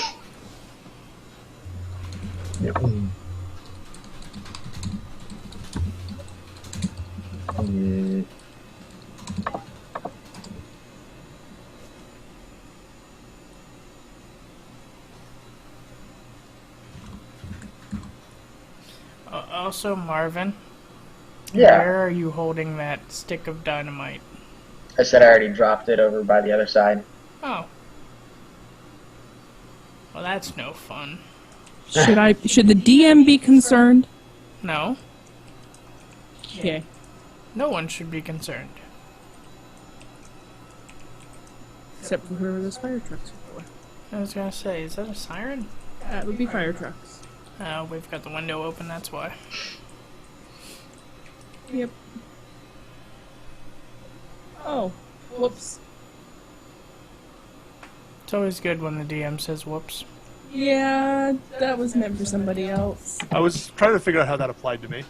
Also, Marvin, Yeah. where are you holding that stick of dynamite? I said I already dropped it over by the other side. Oh. Well, that's no fun. Should the DM be concerned? No, Okay. no one should be concerned. Except for whoever those fire trucks are for. I was gonna say, is that a siren? That would be fire trucks. Oh, we've got the window open, that's why. Yep. Oh, whoops. It's always good when the DM says whoops. Yeah, that was meant for somebody else. I was trying to figure out how that applied to me.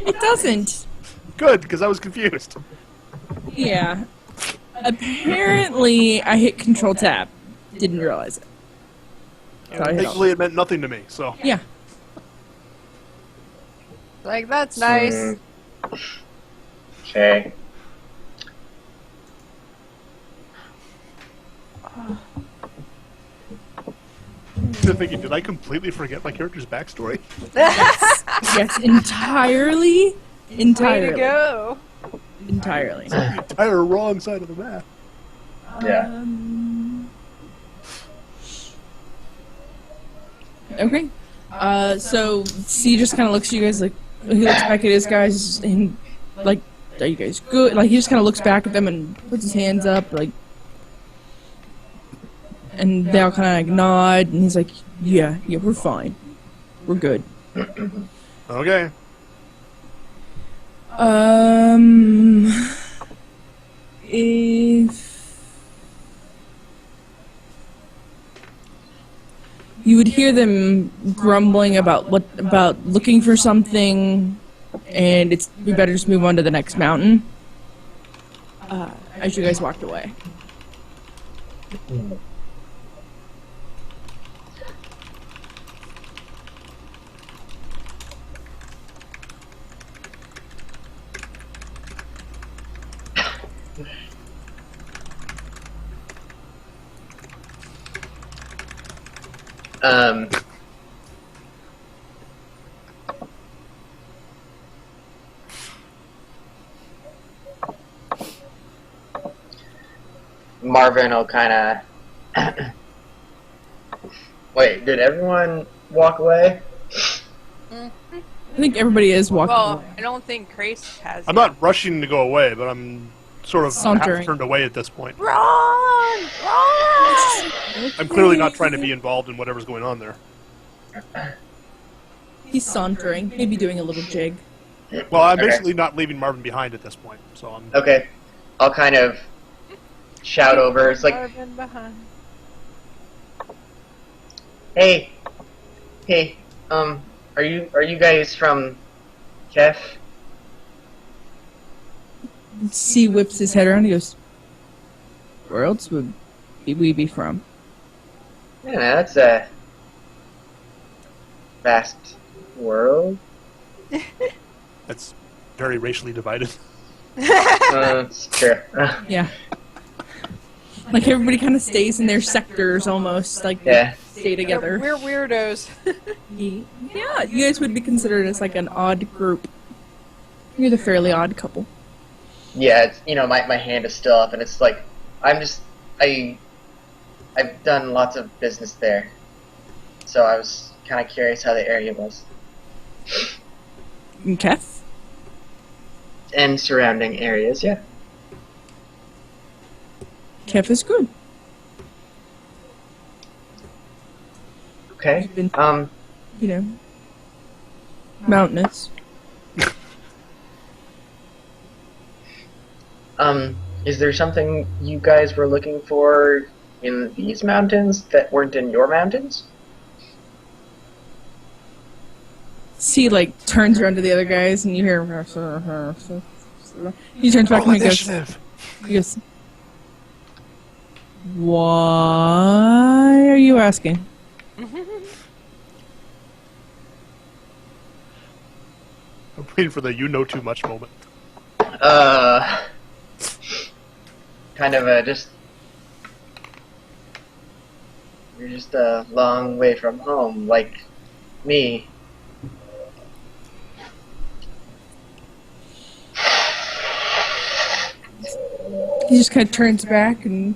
It doesn't. Good, because I was confused. Yeah. Apparently, I hit Control Tab. Didn't realize it. So I hit Thankfully, it meant nothing to me, so... Yeah. Like, that's nice. Okay. I'm thinking, did I completely forget my character's backstory? Yes, entirely. Way to Entirely. go. Entirely. The entire wrong side of the map. Yeah. Okay. So C just kind of looks at you guys like he looks back at his guys and like, are you guys good? Like he just kind of looks back at them and puts his hands up like, and they all kind of like nod and he's like, yeah, we're fine, we're good. Okay. If you would hear them grumbling about looking for something, and we better just move on to the next mountain. As you guys walked away. Marvin will kind of. Wait, did everyone walk away? I think everybody is walking Well, away. I don't think Grace has. I'm yet. not rushing to go away, but I'm sort of half Sauntering. turned away at this point. Run! Run! I'm clearly not trying to be involved in whatever's going on there. He's sauntering, maybe doing a little jig. Well, I'm Okay. basically not leaving Marvin behind at this point, so I'm. Okay, I'll kind of shout over. It's like, Marvin behind. hey, are you guys from Kef? C whips his head around and he goes, where else would we be from? Yeah, that's a vast world. That's very racially divided. It's true. Yeah. Like everybody kind of stays in their sectors almost, like they Yeah. stay together. We're weirdos. Yeah, you guys would be considered as like an odd group. You're the fairly odd couple. Yeah, it's, my hand is still up, and it's like, I've done lots of business there, so I was kind of curious how the area was And Kef? and surrounding areas. Yeah. Kef is good. Okay. Been- You know, mountainous. Is there something you guys were looking for in these mountains that weren't in your mountains? C like turns around to the other guys and you hear he turns back and he goes, initiative. why are you asking? I'm waiting for the "you know too much" moment. Kind of you're just a long way from home, like me. He just kind of turns back and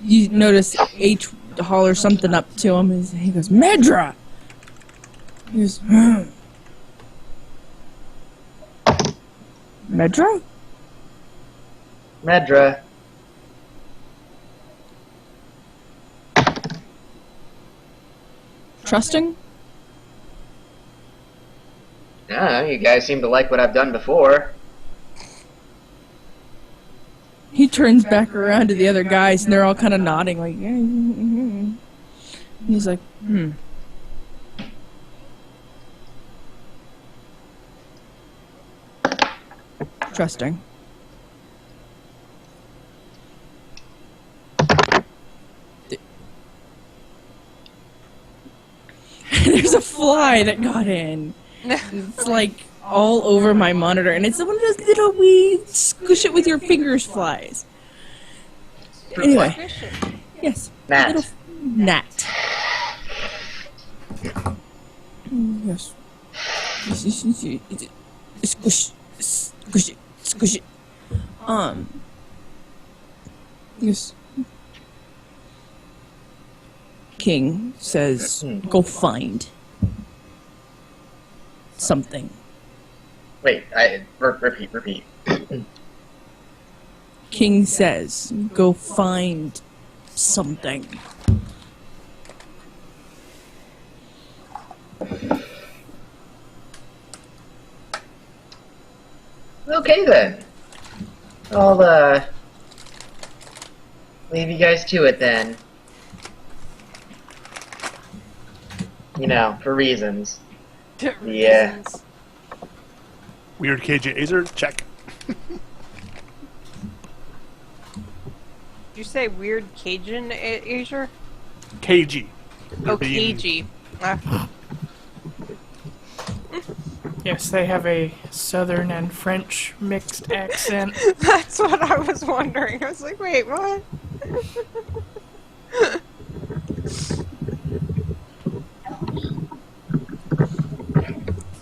you notice H hollers something up to him and he goes, Medra! He goes, Medra? Medra. Trusting? Yeah, you guys seem to like what I've done before. He turns back around to the other guys and they're all kind of nodding like, yeah. And he's like, Trusting. There's a fly that got in. It's like all over my monitor, and it's one of those little wee squish it with your fingers flies. Anyway, yes, Gnat. little gnat. Yes. Squish, squish it, squish it. Yes. King says, go find something. Wait, repeat. King says, go find something. Okay then. I'll leave you guys to it then. You know, for reasons. Yeah. Reasons. Weird KJ Azer, check. Did you say weird Cajun Asia? KG. Oh, Being- KG. Yes, they have a southern and French mixed accent. That's what I was wondering. I was like, wait, what?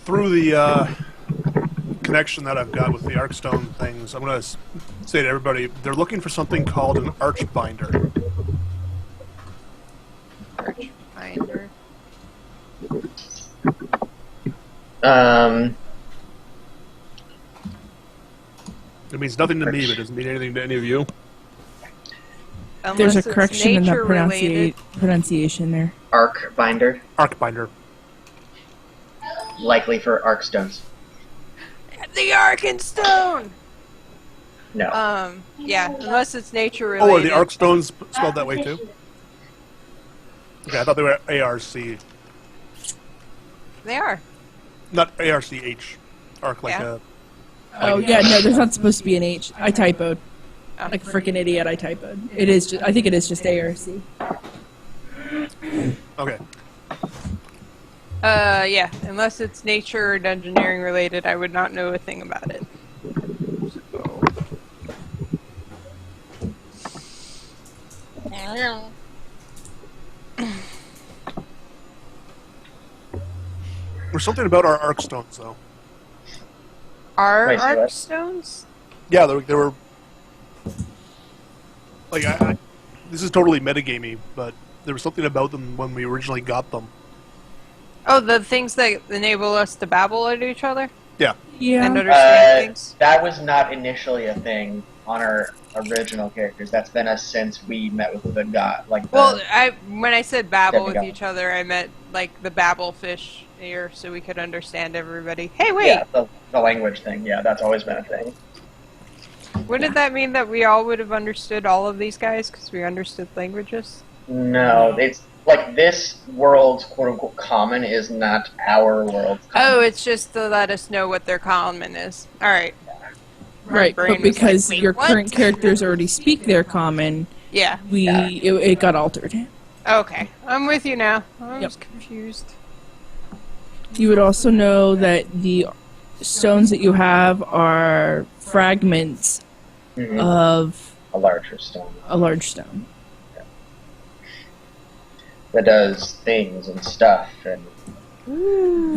Through the connection that I've got with the Arkstone things, I'm going to say to everybody, they're looking for something called an Archbinder. Archbinder. It means nothing to me, but it doesn't mean anything to any of you. There's Unless a it's correction in the nature-related. pronunciation there. Arc binder, Archbinder. likely for arc stones. The Arkenstone! No. Yeah, unless it's nature Oh, are related. the Arkstones spelled that way too? Okay, I thought they were ARC. They are. Not ARCH. Arc like Yeah. Oh yeah, no, there's not supposed to be an H. I typoed. Oh. Like a freaking idiot, I typoed. It is just, I think it is just ARC. Okay. Yeah, unless it's nature or engineering related, I would not know a thing about it. There's something about our Arkstones, though. Are Wait, say what? Archstones? Yeah, they were like this is totally metagamey, but there was something about them when we originally got them. Oh, the things that enable us to babble at each other Yeah, Yeah. and understand things? That was not initially a thing on our original characters. That's been us since we met with the god. Well, when I said babble with Demigod. each other, I meant like the babble fish here, so we could understand everybody. Hey, wait! yeah, the language thing. Yeah, that's always been a thing. Wouldn't that mean that we all would have understood all of these guys because we understood languages? No, it's like this world's quote unquote common is not our world. Oh, it's just to let us know what their common is. All right. Right, brain but was because like, wait, your what? current characters already speak their common, Yeah. it got altered. Okay. I'm with you now. I Yep. was confused. You would also know that the stones that you have are fragments Mhm. of A larger stone a large stone. that does things and stuff, and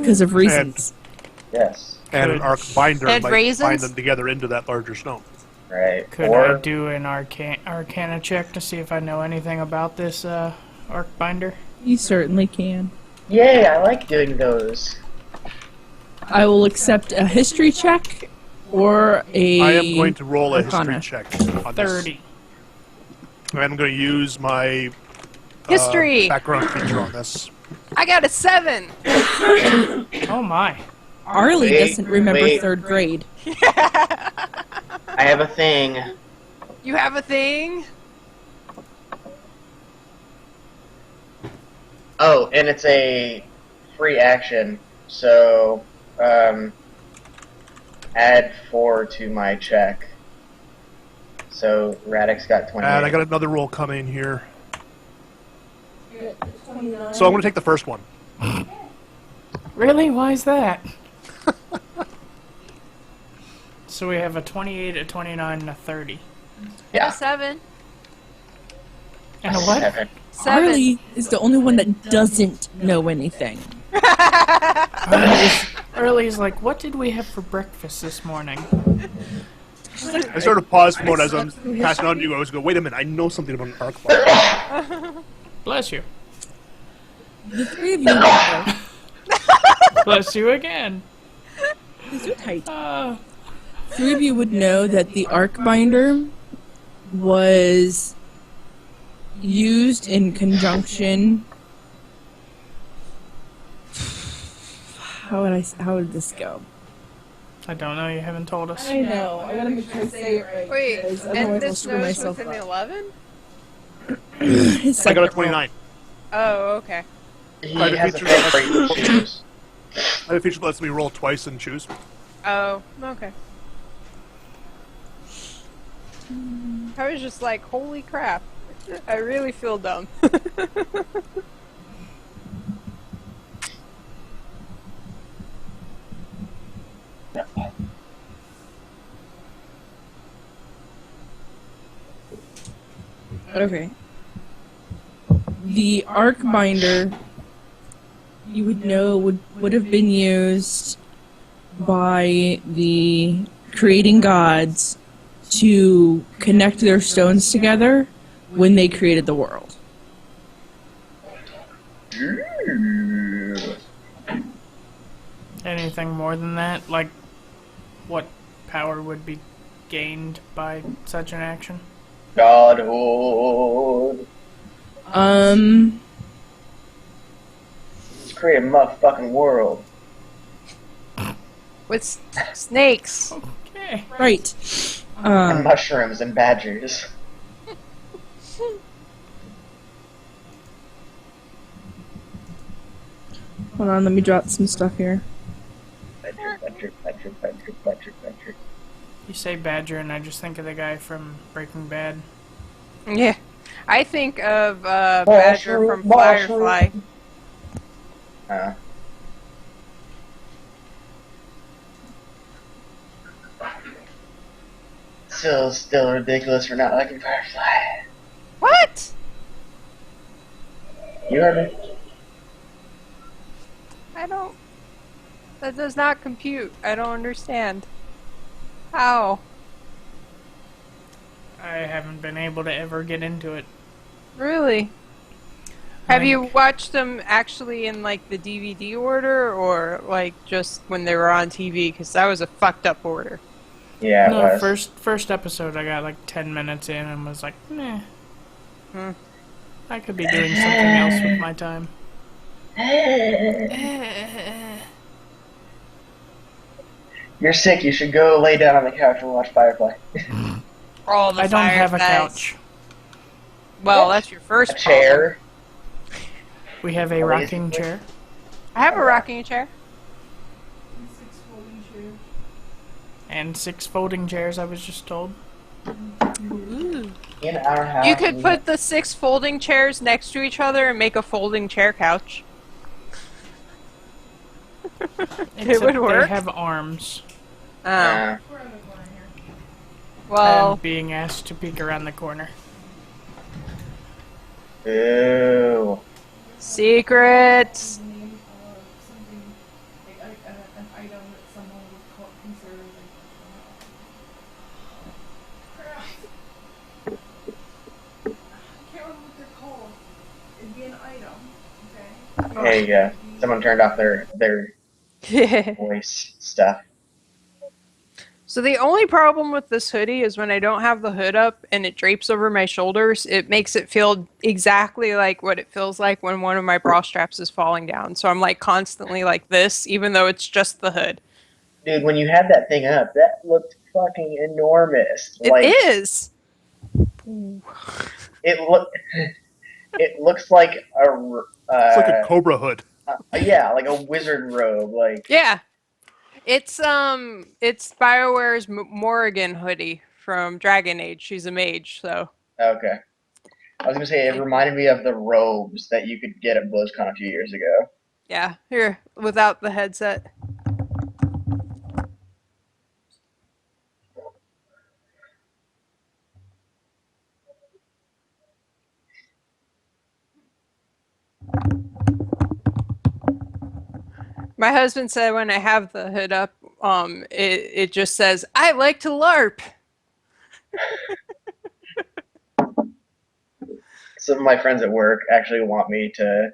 Because of reasons. yes, and an Archbinder And might raisins? bind them together into that larger stone. right. Could or I do an arcana check to see if I know anything about this arc binder? You certainly can. yay, I like doing those. I will accept a history check or a. I am going to roll a history Arcana. check on this. 30. I'm going to use my History! background feature on this. I got a 7! Oh my. Arlie Wait, doesn't remember wait. third grade. I have a thing. You have a thing? Oh, and it's a free action, so add 4 to my check. So Radix got 20. And I got another roll coming here. So I'm going to take the first one. Really? Why is that? So we have a 28, a 29, and a 30. Yeah. 7. And a what? 7. 7. Arlie is the only one that doesn't know anything. Early's like, what did we have for breakfast this morning? I sort of paused for a moment as I'm passing on to you. I was going, wait a minute, I know something about an Archbinder. Bless you. The three of you know. Bless you again. These are tight. Three of you would know that the Arcbinder was used in conjunction. How would this go? I don't know. You haven't told us. I know. I gotta make sure I say it right. Wait, because and otherwise I'll this screw knows myself within the up. 11? His I got a second roll. 29. Oh, okay. He Private has a features. favorite shoes. I have a feature that lets me roll twice and choose. Oh, okay. I was just like, holy crap. I really feel dumb. Okay. The Arcbinder, you would know, would have been used by the creating gods to connect their stones together when they created the world. Ooh. Anything more than that? Like, what power would be gained by such an action? Godhood. Let's create a motherfucking world. With snakes. Okay. Right. And mushrooms and badgers. Hold on, let me drop some stuff here. Badger. You say Badger, and I just think of the guy from Breaking Bad. Yeah. I think of Badger from Firefly. Still ridiculous for not liking Firefly. What? You heard me. I don't. That does not compute. I don't understand. How? I haven't been able to ever get into it. Really? Have you Like- watched them actually in like the DVD order or like just when they were on TV? Because that was a fucked up order. Yeah, it No, was. first episode I got like 10 minutes in and was like, meh. Hmm. I could be doing something else with my time. You're sick. You should go lay down on the couch and watch Firefly. All the I don't have a Fireflies. couch. Well, What? that's your first A chair. We have a Oh, rocking basically. chair. I have a rocking chair. And 6 folding chairs, I was just told. In our house. You could we put the 6 folding chairs next to each other and make a folding chair couch. Except would work. They have arms. Oh. have- Well, And being asked to peek around the corner. Ooh. secrets. There you go. Someone turned off their voice stuff. So the only problem with this hoodie is when I don't have the hood up and it drapes over my shoulders, it makes it feel exactly like what it feels like when one of my bra straps is falling down. So I'm like constantly like this, even though it's just the hood. Dude, when you had that thing up, that looked fucking enormous. It Like, is. it looks like a It's like a Cobra hood. yeah, like a wizard robe. Like, Yeah. It's BioWare's Morrigan hoodie from Dragon Age. She's a mage, so okay. I was gonna say it reminded me of the robes that you could get at BlizzCon a few years ago. yeah. Here, without the headset. My husband said when I have the hood up, it just says, "I like to LARP." Some of my friends at work actually want me to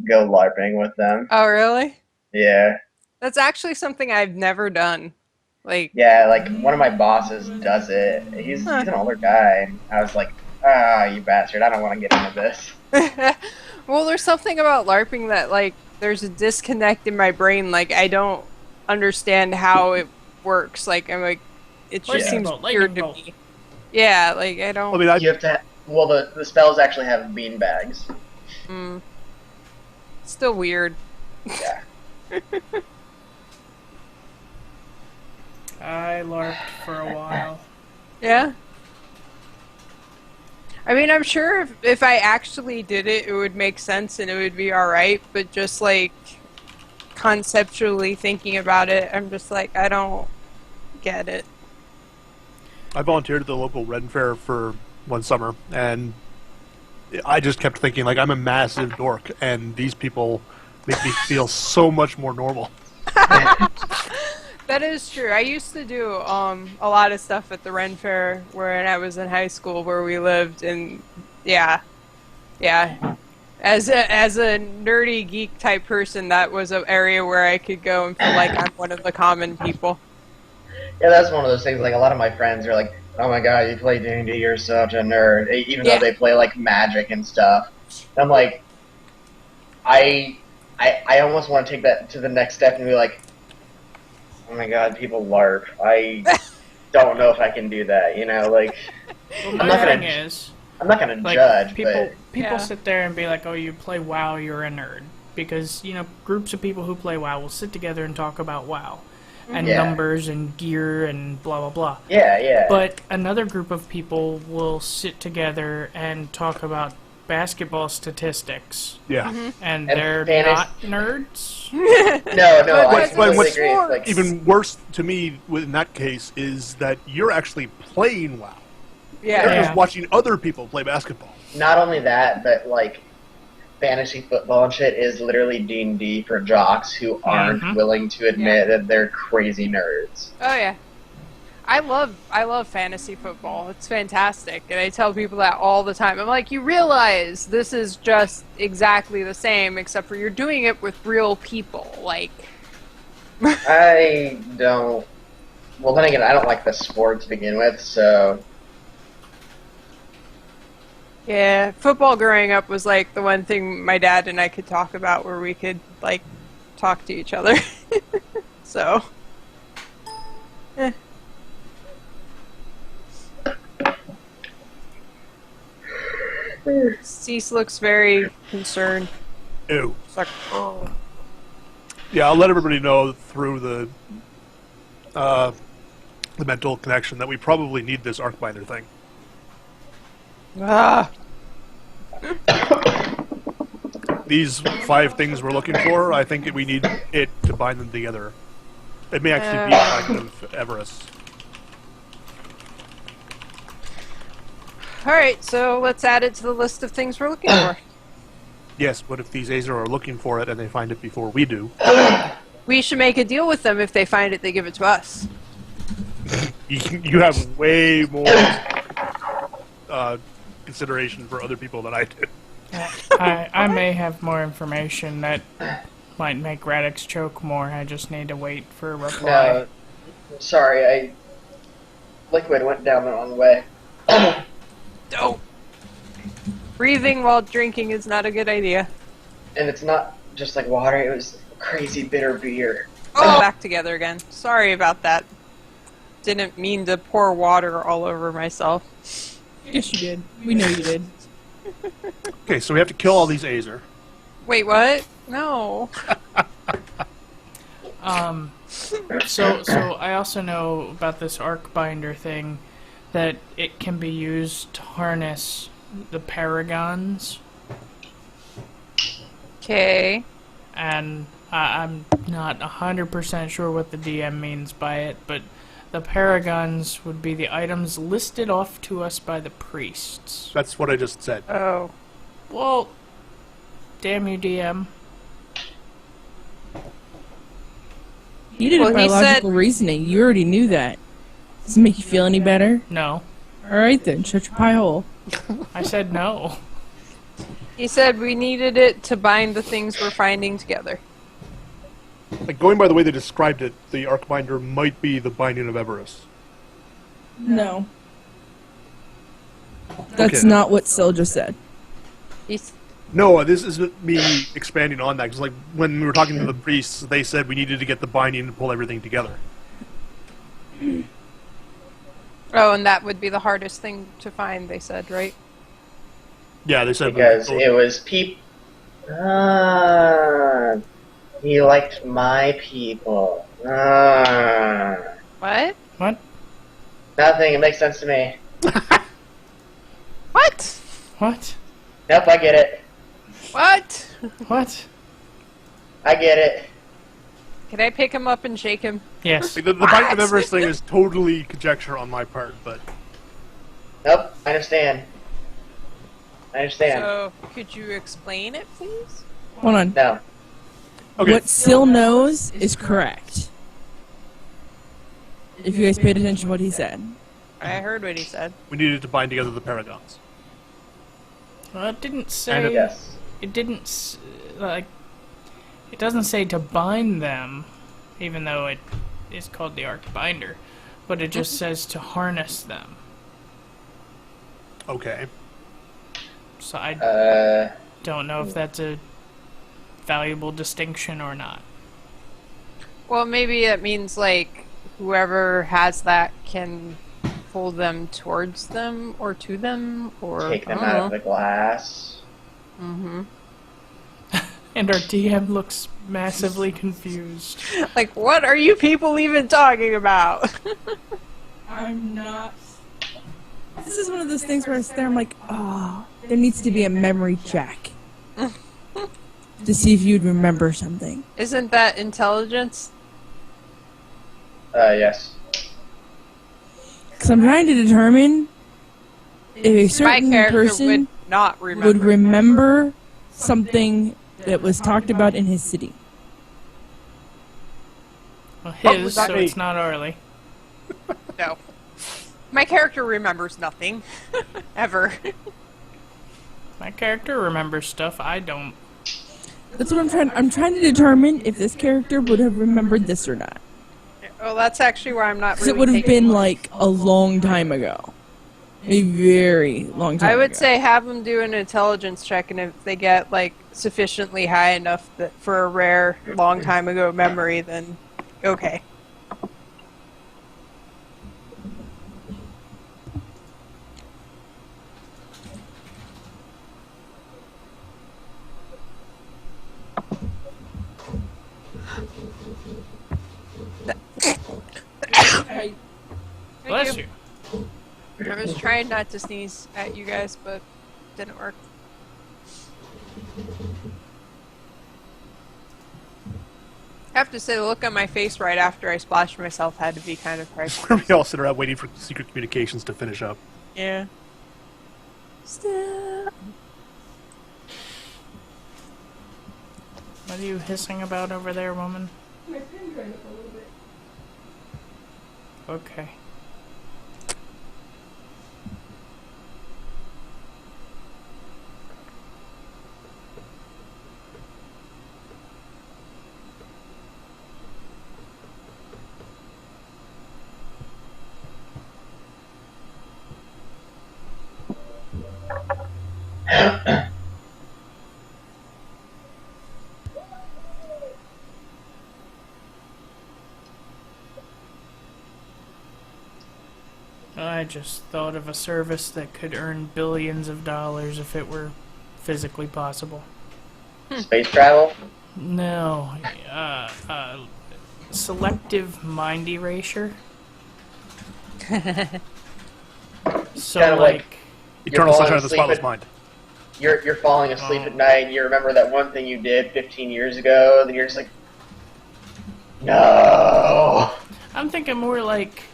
go LARPing with them. Oh, really? Yeah. That's actually something I've never done. Like, Yeah, like one of my bosses does it. He's an older guy. I was like, you bastard, I don't want to get into this. well, there's something about LARPing that, like, there's a disconnect in my brain. Like, I don't understand how it works. Like, I'm like, it just Lightning seems bolt, weird lightning to bolt. me. Yeah, like, I don't. I mean, You have to. Well, the spells actually have bean bags. Still weird. Yeah. I LARPed for a while. Yeah. I mean, I'm sure if I actually did it, it would make sense and it would be alright, but just like conceptually thinking about it, I'm just like, I don't get it. I volunteered at the local Ren Fair for one summer, and I just kept thinking, like, I'm a massive dork, and these people make me feel so much more normal. That is true. I used to do a lot of stuff at the Ren Fair when I was in high school where we lived, and yeah. As a nerdy geek type person, that was an area where I could go and feel like I'm one of the common people. Yeah, that's one of those things. Like a lot of my friends are like, "Oh my god, you play D&D, you're such a nerd," even though they play like Magic and stuff. And I'm like, I almost want to take that to the next step and be like, "Oh my god, people LARP. I don't know if I can do that." You know, like Well, I'm my not thing gonna- is, I'm not gonna like, judge, people but Yeah. sit there and be like, "Oh, you play WoW, you're a nerd," because groups of people who play WoW will sit together and talk about WoW and Yeah. numbers and gear and blah blah blah. yeah. But another group of people will sit together and talk about basketball statistics, Yeah. and And they're fantasy- not nerds. no, But I what's- completely what's agree. Like, Even worse to me in that case is that you're actually playing WoW. You're Yeah. just watching other people play basketball. not only that, but like fantasy football and shit is literally D&D for jocks who aren't Mhm. willing to admit that they're crazy nerds. Oh yeah. I love fantasy football. It's fantastic. And I tell people that all the time. I'm like, you realize this is just exactly the same except for you're doing it with real people. Like I don't. Well, then again, I don't like the sport to begin with, so yeah, football growing up was like the one thing my dad and I could talk about where we could like talk to each other. So eh. Cease looks very concerned. Ew. It's like, oh. Yeah, I'll let everybody know through the mental connection that we probably need this Arcbinder thing. Ah. These 5 things we're looking for, I think we need it to bind them together. It may actually be a kind of Everest. Alright, so let's add it to the list of things we're looking for. Yes, but if these Azer are looking for it and they find it before we do, We should make a deal with them. If they find it, they give it to us. you have way more consideration for other people than I do. I may have more information that might make Radix choke more. I just need to wait for a reply. no. Sorry, Liquid went down the wrong way. Don't. Breathing while drinking is not a good idea. And it's not just like water, it was crazy bitter beer. Oh, back together again. Sorry about that. Didn't mean to pour water all over myself. Yes, you did. We know you did. Okay, so we have to kill all these Azer. Wait, what? No. So I also know about this Arcbinder thing, that it can be used to harness the Paragons, Okay. and I'm not 100% sure what the DM means by it, but the Paragons would be the items listed off to us by the priests. That's what I just said. Oh. Well, damn you, DM. You did Well, it by he logical said- reasoning. You already knew that. Does it make you feel any better? No. Alright then, shut your pie hole. I said no. He said we needed it to bind the things we're finding together. Like, going by the way they described it, the Arcbinder might be the binding of Everus. No. That's Okay. not what Syl just said. He's, No, this isn't me expanding on that, because like, when we were talking to the priests, they said we needed to get the binding to pull everything together. oh, and that would be the hardest thing to find, they said, right? Yeah, they said... Because it was he liked my people. What? What? Nothing, it makes sense to me. What? What? Nope, I get it. What? What? I get it. Can I pick him up and shake him? Yes. Like, the binding of Everus thing is totally conjecture on my part, but... Nope, I understand. I understand. So, could you explain it, please? Hold on. No. Okay, What Syl knows is correct. If you guys paid attention to what he said. I heard what he said. we needed to bind together the Paragons. Well, it didn't And say. Yes. It didn't like. It doesn't say to bind them, even though it is called the Arcbinder, but it just says to harness them. Okay. So I Uh, don't know if that's a valuable distinction or not. Well, maybe it means, like, whoever has that can pull them towards them or to them or... take them I don't out of know. the glass. Mm-hmm. And our DM looks massively confused. Like, what are you people even talking about? I'm not. This is one of those things where I sit there, I'm like, oh, there needs to be a memory check. To see if you'd remember something. Isn't that intelligence? Yes. Because I'm trying to determine if a My certain character person would not remember. would remember something that was talked about in his city. Well, What his, would that so be? it's not Arlie. No. My character remembers nothing. Ever. My character remembers stuff I don't. That's what I'm trying to determine if this character would have remembered this or not. Well, that's actually why I'm not Because really it would have taking been one. like a long time ago. A very long time I ago. would say have them do an intelligence check, and if they get, like, sufficiently high enough that for a rare, long time ago memory, then okay. Bless you. you. I was trying not to sneeze at you guys, but didn't work. I have to say, the look on my face right after I splashed myself had to be kind of priceless. We all sit around waiting for secret communications to finish up. Yeah. Still. What are you hissing about over there, woman? Okay. I just thought of a service that could earn billions of dollars if it were physically possible. Space travel? No, selective mind erasure. So, Kinda like- Eternal falling Sunshine of the asleep Spotless at- Mind. You're falling asleep Oh. at night and you remember that one thing you did 15 years ago, then you're just like, no. I'm thinking more like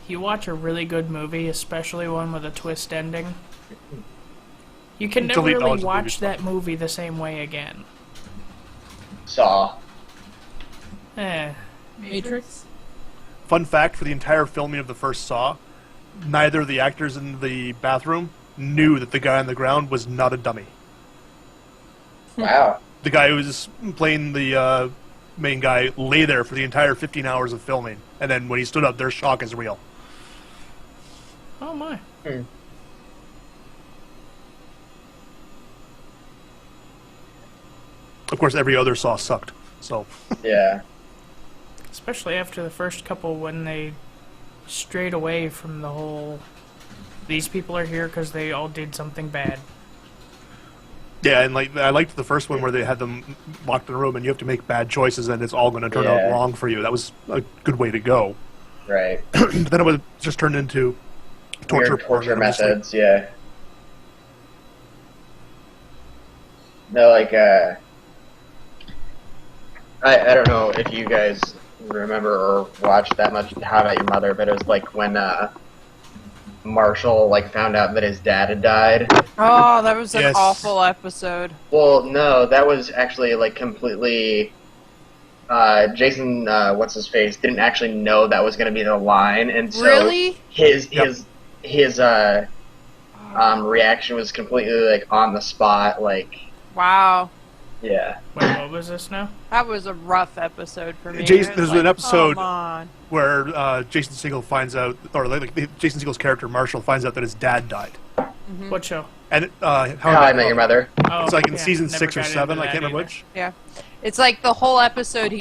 you watch a really good movie, especially one with a twist ending. You can never Delete really knowledge of the watch movie. that movie the same way again. Saw. Matrix? Fun fact, for the entire filming of the first Saw, neither of the actors in the bathroom knew that the guy on the ground was not a dummy. Wow. The guy who was playing the main guy lay there for the entire 15 hours of filming, and then when he stood up, their shock is real. Oh my. Of course, every other Saw sucked. So Yeah. Especially after the first couple when they strayed away from the whole these people are here because they all did something bad. yeah, and like I liked the first one where they had them locked in a room, and you have to make bad choices, and it's all going to turn out Yeah. wrong for you. That was a good way to go. Right. But then it was just turned into torture Weird porn, torture and I'm just like, methods, yeah. No, like, I don't know if you guys remember or watched that much How I Met Your Mother, but it was like when Marshall like found out that his dad had died. Oh, that was an Yes. awful episode. Well, no, that was actually like completely. Jason, what's his face, didn't actually know that was going to be the line, and so Really? his reaction was completely like on the spot, like Wow. yeah. Wait, what was this now? That was a rough episode for me. Jason- It was there's like, an episode- Come on. where Jason Segel finds out, or like Jason Segel's character Marshall finds out that his dad died, What show? and How I Met Your Mother. Oh, It's like in yeah, season never 6 or got into 7. I that can't remember either. which. Yeah. It's like the whole episode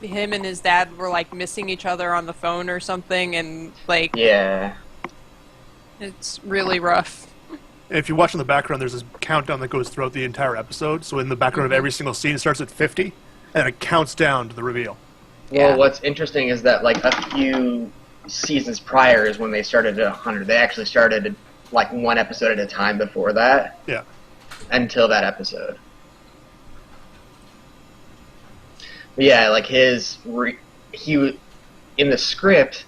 him and his dad were like missing each other on the phone or something, and like Yeah. it's really rough. If you watch in the background, there's this countdown that goes throughout the entire episode. So in the background of every single scene, it starts at 50, and it counts down to the reveal. Well, Yeah. what's interesting is that like a few seasons prior is when they started at 100. They actually started like one episode at a time before that, Yeah. until that episode. But yeah, like in the script,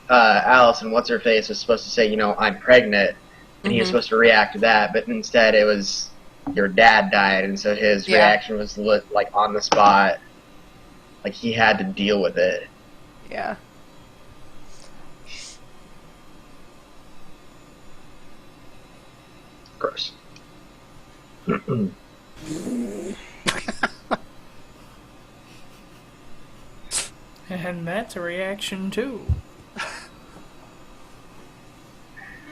Allison, what's her face, was supposed to say, you know, I'm pregnant, and he was supposed to react to that, but instead it was your dad died, and so his Yeah. reaction was like on the spot, like he had to deal with it. Yeah. Gross. And that's a reaction too.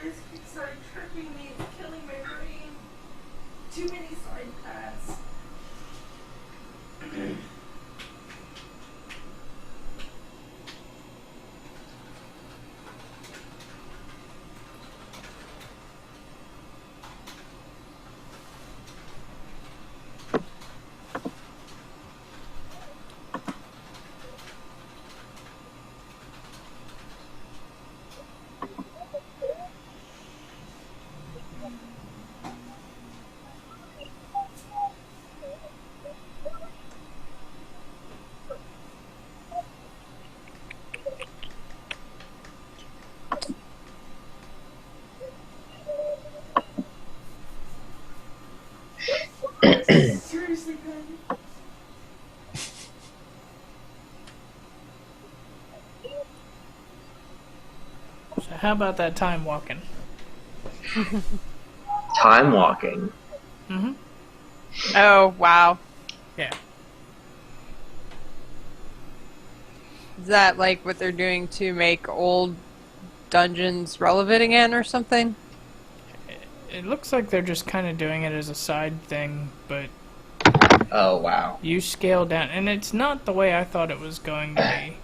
This keeps started tricking me. It's killing my brain. Too many side paths. Seriously, man. So how about that time walking? Time walking. Oh, wow. Yeah. Is that like what they're doing to make old dungeons relevant again or something? It looks like they're just kind of doing it as a side thing, but Oh wow. you scale down, and it's not the way I thought it was going to be.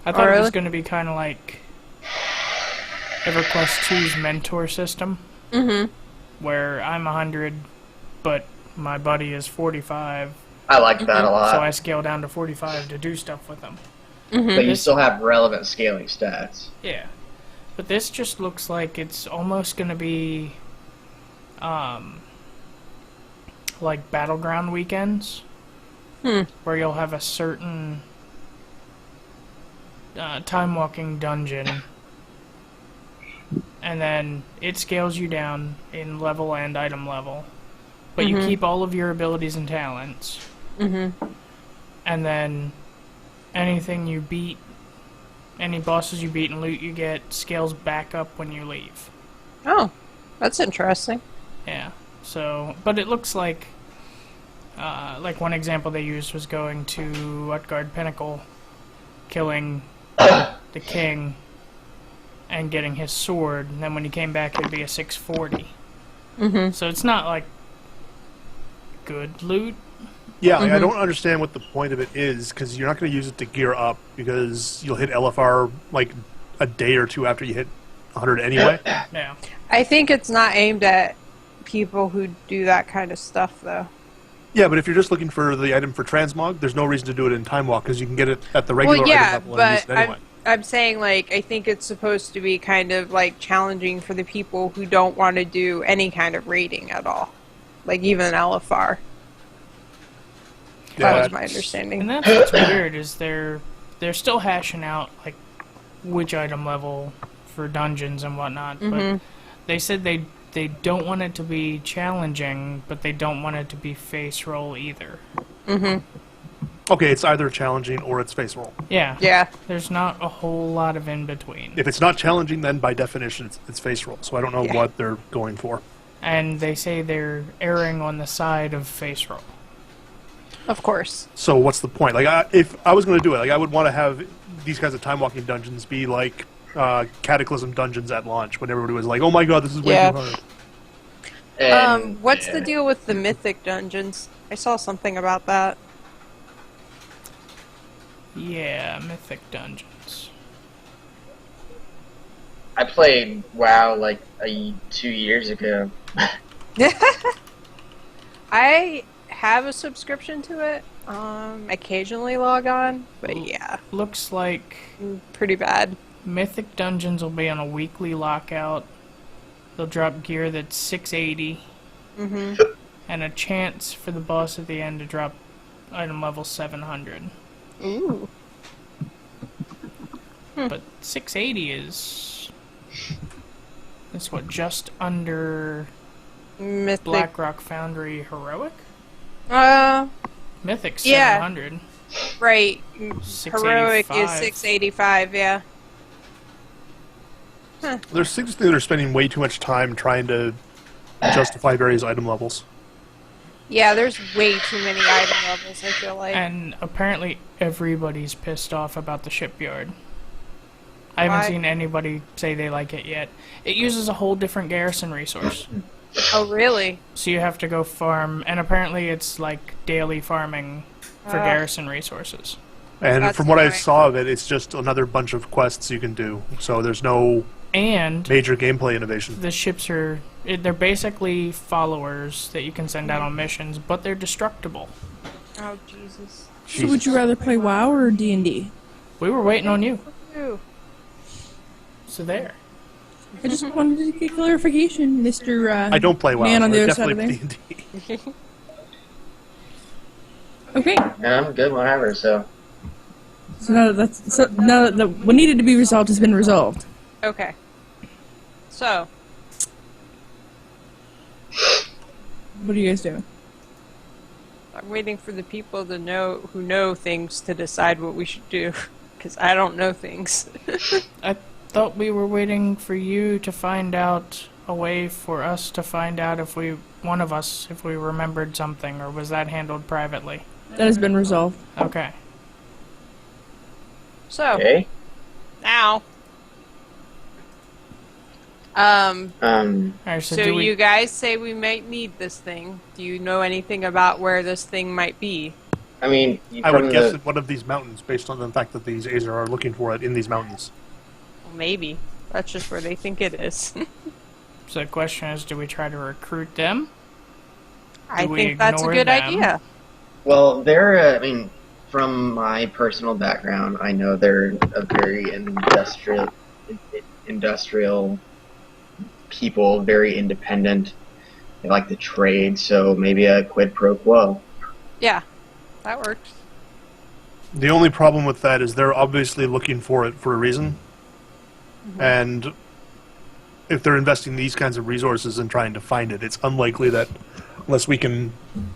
I thought it really? was going to be kind of like EverQuest 2's mentor system, where I'm 100, but my buddy is 45, I like that a so lot. I scale down to 45 to do stuff with them. But you still have relevant scaling stats. Yeah. But this just looks like it's almost going to be like Battleground weekends, where you'll have a certain time walking dungeon, and then it scales you down in level and item level, but you keep all of your abilities and talents, and then anything you beat, any bosses you beat and loot you get, scales back up when you leave. Oh, that's interesting. Yeah. So, but it looks like Like one example they used was going to Utgard Pinnacle, killing the king, and getting his sword, and then when he came back it'd be a 640. So it's not like good loot. Yeah, like, I don't understand what the point of it is, because you're not going to use it to gear up, because you'll hit LFR like a day or two after you hit 100 anyway. Yeah. I think it's not aimed at people who do that kind of stuff, though. Yeah, but if you're just looking for the item for transmog, there's no reason to do it in Time Walk, because you can get it at the regular Well, yeah, item level and use but it anyway. I'm saying, like, I think it's supposed to be kind of, like, challenging for the people who don't want to do any kind of raiding at all. Like, even LFR. That was my understanding. And that's what's weird, is they're still hashing out like which item level for dungeons and whatnot, but they said they don't want it to be challenging, but they don't want it to be face roll either. Okay, it's either challenging or it's face roll. Yeah. Yeah. There's not a whole lot of in between. If it's not challenging, then by definition it's face roll. So I don't know what they're going for. And they say they're erring on the side of face roll. Of course. So what's the point? Like, if I was going to do it, like I would want to have these kinds of time walking dungeons be like Cataclysm dungeons at launch, when everybody was like, "Oh my god, this is way too hard." And, What's the deal with the mythic dungeons? I saw something about that. Yeah, mythic dungeons. I played WoW like 2 years ago. I have a subscription to it. Occasionally log on, but yeah, Looks like pretty bad. mythic dungeons will be on a weekly lockout. They'll drop gear that's 680. And a chance for the boss at the end to drop item level 700. Ooh. But 680 is... That's what, just under Mythic. BlackRock Foundry Heroic? Mythic's Yeah. 700. Right. Heroic is 685. 685, yeah. There seems to be they're spending way too much time trying to justify various item levels. Yeah, there's way too many item levels, I feel like. And apparently everybody's pissed off about the shipyard. I haven't Why? seen anybody say they like it yet. It uses a whole different garrison resource. Oh, really? So you have to go farm, and apparently it's like daily farming for garrison resources. And That's from what I annoying. saw of it, it's just another bunch of quests you can do. So there's no And major gameplay innovation. the ships are, they're basically followers that you can send out on missions, but they're destructible. Oh, Jesus. So would you rather play WoW or D&D? We were waiting on you. Ooh. So there. I just wanted to get clarification, Mr. I don't play WoW. Man on so the I other side definitely of play D&D. Okay, Yeah, I'm good, whatever. So so now that what needed to be resolved has been resolved. Okay. So, What are you guys doing? I'm waiting for the people to know who know things to decide what we should do, because I don't know things. I thought we were waiting for you to find out a way for us to find out if we remembered something, or was that handled privately? That has been resolved. Okay. So, okay. now. Alright, so So do we... you guys say we might need this thing. Do you know anything about where this thing might be? I mean, I from would guess the, at one of these mountains, based on the fact that these Azer are looking for it in these mountains. Well, maybe. That's just where they think it is. So the question is, do we try to recruit them? I we think that's a ignore good them? idea. well, they're. I mean, from my personal background, I know they're a very industrial people, very independent. They like to trade, so maybe a quid pro quo. Yeah, that works. The only problem with that is they're obviously looking for it for a reason. And if they're investing these kinds of resources and trying to find it, it's unlikely that, unless we can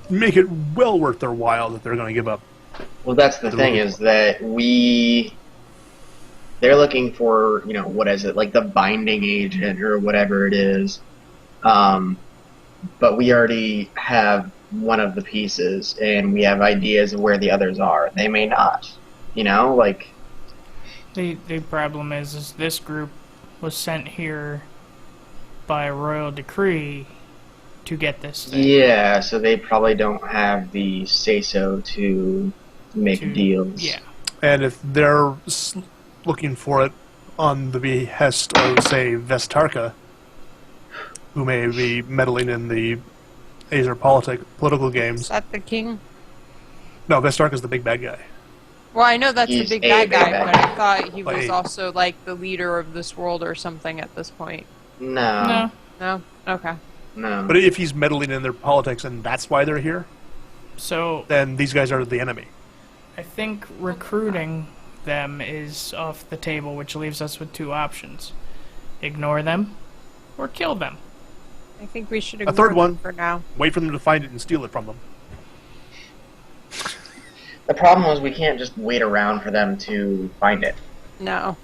make it well worth their while, that they're going to give up. Well, that's the thing, is that they're looking for, what is it, like the binding agent or whatever it is. But we already have one of the pieces, and we have ideas of where the others are. They may not. You know, like, The problem is this group was sent here by a royal decree to get this thing. yeah, so they probably don't have the say-so to make deals. Yeah. And if they're looking for it on the behest of, say, Vestarka, who may be meddling in the Azer political Is games. that the king? No, Vestarka's the big bad guy. Well, I know that's He's the big a bad big guy, bad but guy. I thought he was Wait. also like the leader of this world or something at this point. No. No. No? Okay. No. But if he's meddling in their politics and that's why they're here, So then these guys are the enemy. I think recruiting them is off the table, which leaves us with two options: ignore them, or kill them. I think we should A ignore third them one. for now. Wait for them to find it and steal it from them. The problem is we can't just wait around for them to find it. No.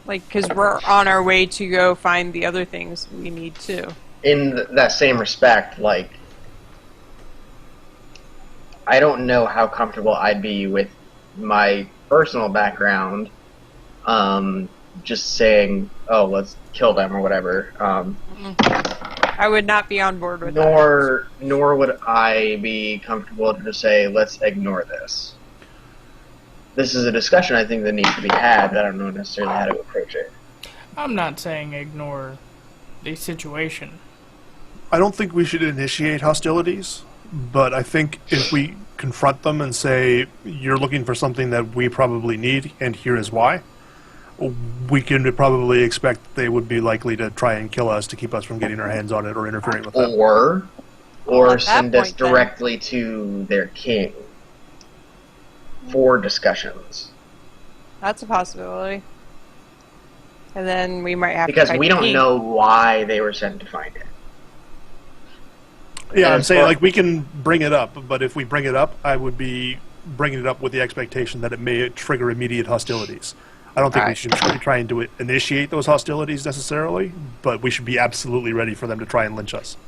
Like, because we're on our way to go find the other things we need to. In that same respect, like, I don't know how comfortable I'd be with my personal background, just saying, "Oh, let's kill them" or whatever. I would not be on board with that. Nor would I be comfortable to just say, "Let's ignore this." This is a discussion I think that needs to be had. But I don't know necessarily how to approach it. I'm not saying ignore the situation. I don't think we should initiate hostilities, but I think if we confront them and say, you're looking for something that we probably need, and here is why, we can probably expect they would be likely to try and kill us to keep us from getting our hands on it or interfering with them. Or Well, at that send us point, then. directly to their king for discussions. That's a possibility. And then we might have Because to fight we the don't king. know why they were sent to find it. Yeah, I'm And saying, for- like, we can bring it up, but if we bring it up, I would be bringing it up with the expectation that it may trigger immediate hostilities. I don't think we Alright. should be trying to initiate those hostilities necessarily, but we should be absolutely ready for them to try and lynch us.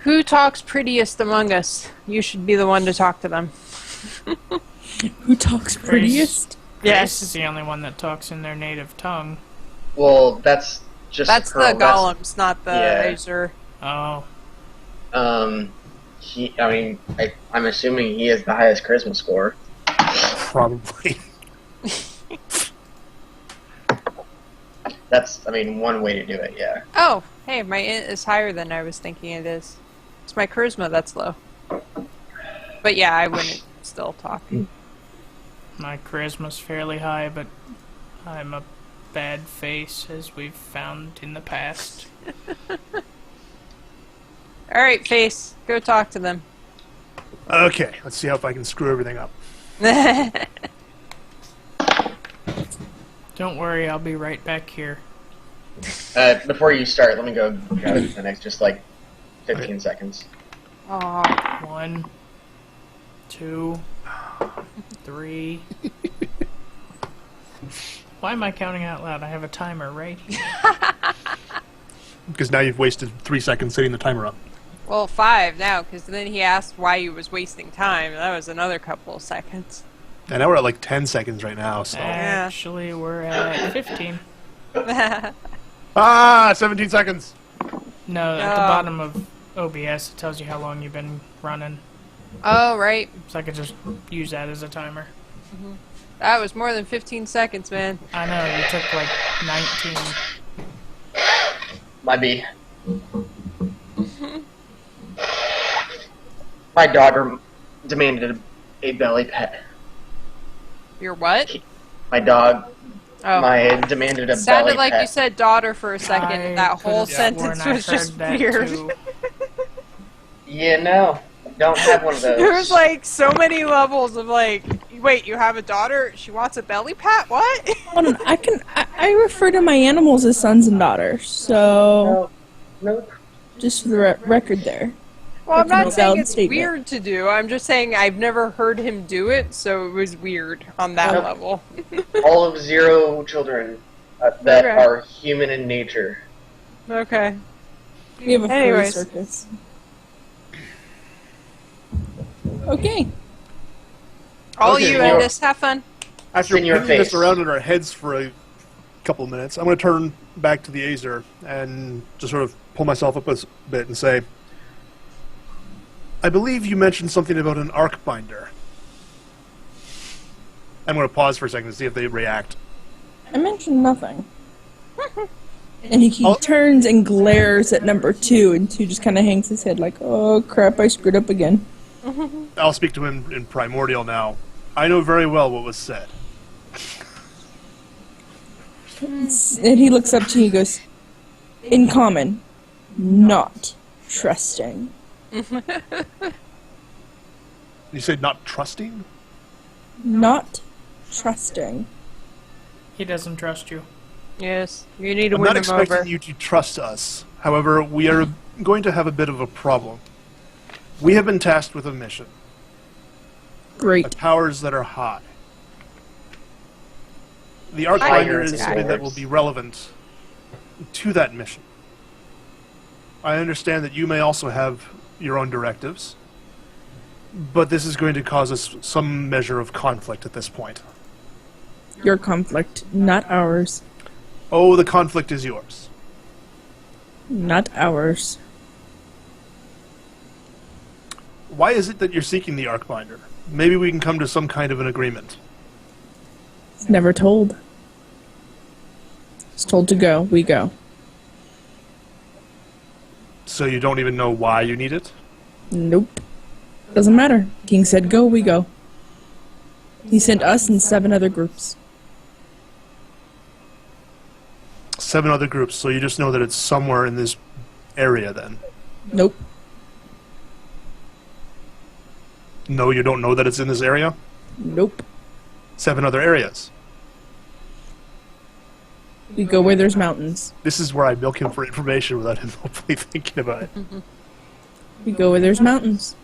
Who talks prettiest among us? You should be the one to talk to them. Who talks prettiest? Grace is the only one that talks in their native tongue. Well, that's just That's the Pearl. golems, not the Yeah. Azer. Oh, I'm assuming he has the highest charisma score. Probably. That's, one way to do it, yeah. Oh, hey, my int is higher than I was thinking it is. It's my charisma that's low. But yeah, I wouldn't still talk. my charisma's fairly high, but I'm a bad face, as we've found in the past. Alright, Face, go talk to them. Okay, let's see how if I can screw everything up. Don't worry, I'll be right back here. Before you start, let me go grab it for the next, 15 seconds. Aw. 1, 2, 3. Why am I counting out loud? I have a timer right here. Because now you've wasted 3 seconds setting the timer up. Well, 5 now, because then he asked why he was wasting time. That was another couple of seconds. And now we're at like 10 seconds right now, so... Actually, we're at 15. 17 seconds! No, at the bottom of OBS, it tells you how long you've been running. Oh, right. So I could just use that as a timer. That was more than 15 seconds, man. I know, you took like 19. Might be. My daughter demanded a belly pet. Your what? My dog Oh. demanded a belly Sounded like pet. you said daughter for a second, I and that whole could've sworn sentence I was heard just that weird. too. Yeah, no. Don't have one of those. There was like so many levels of like, wait, you have a daughter? She wants a belly pat? What? Hold on, I refer to my animals as sons and daughters, so Nope. just for the record there. Well, I'm That's a not saying valid it's statement. weird to do. I'm just saying I've never heard him do it, so it was weird on that Nope. level. All of 0 children that Okay. are human in nature. Okay. We have a furry Anyways. circus. Okay. All Okay, you well- and this have fun. After in your pinning this face. around in our heads for a couple of minutes, I'm going to turn back to the Azer and just sort of pull myself up a bit and say, I believe you mentioned something about an arc binder. I'm going to pause for a second to see if they react. I mentioned nothing. And he Oh. turns and glares at number 2, and 2 just kind of hangs his head like, oh crap, I screwed up again. I'll speak to him in Primordial now. I know very well what was said. And he looks up to you and goes, in common, not trusting. You said not trusting? Not trusting. He doesn't trust you. Yes, you need to I'm win not him over. expecting you to trust us. However, we are going to have a bit of a problem. We have been tasked with a mission. By Great. powers that are high. The Arcbinder Higher is something that will powers. be relevant to that mission. I understand that you may also have your own directives, but this is going to cause us some measure of conflict at this point. Your conflict, not ours. Oh, the conflict is yours. Not ours. Why is it that you're seeking the Arcbinder? Maybe we can come to some kind of an agreement. It's never told. It's told to go, we go. So you don't even know why you need it? Nope. Doesn't matter. King said go, we go. He sent us and 7 other groups. 7 other groups, so you just know that it's somewhere in this area then. Nope. No, you don't know that it's in this area? Nope. 7 other areas. We go where there's mountains. This is where I milk him for information without him hopefully thinking about it. We go where there's mountains.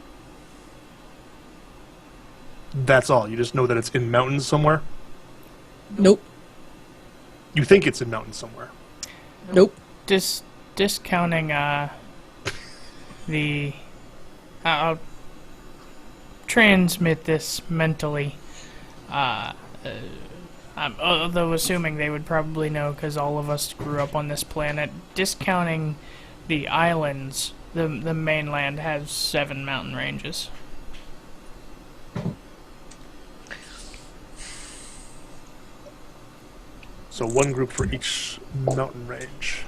That's all. You just know that it's in mountains somewhere? Nope. You think it's in mountains somewhere. Nope. Discounting the I'll transmit this mentally. Although assuming they would probably know because all of us grew up on this planet. Discounting the islands, the mainland has 7 mountain ranges. So 1 group for each mountain range.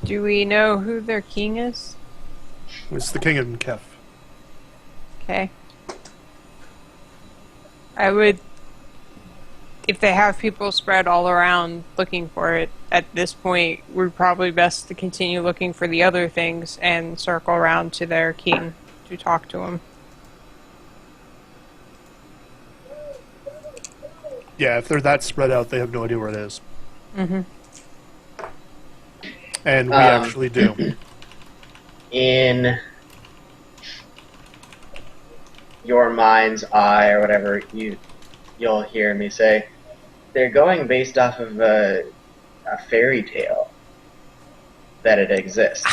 Do we know who their king is? It's the King of Kef. Okay. I would, if they have people spread all around looking for it, at this point, we're probably best to continue looking for the other things and circle around to their king to talk to him. Yeah, if they're that spread out, they have no idea where it is. Mm-hmm. And we actually do. In your mind's eye, or whatever you'll hear me say, they're going based off of a fairy tale that it exists.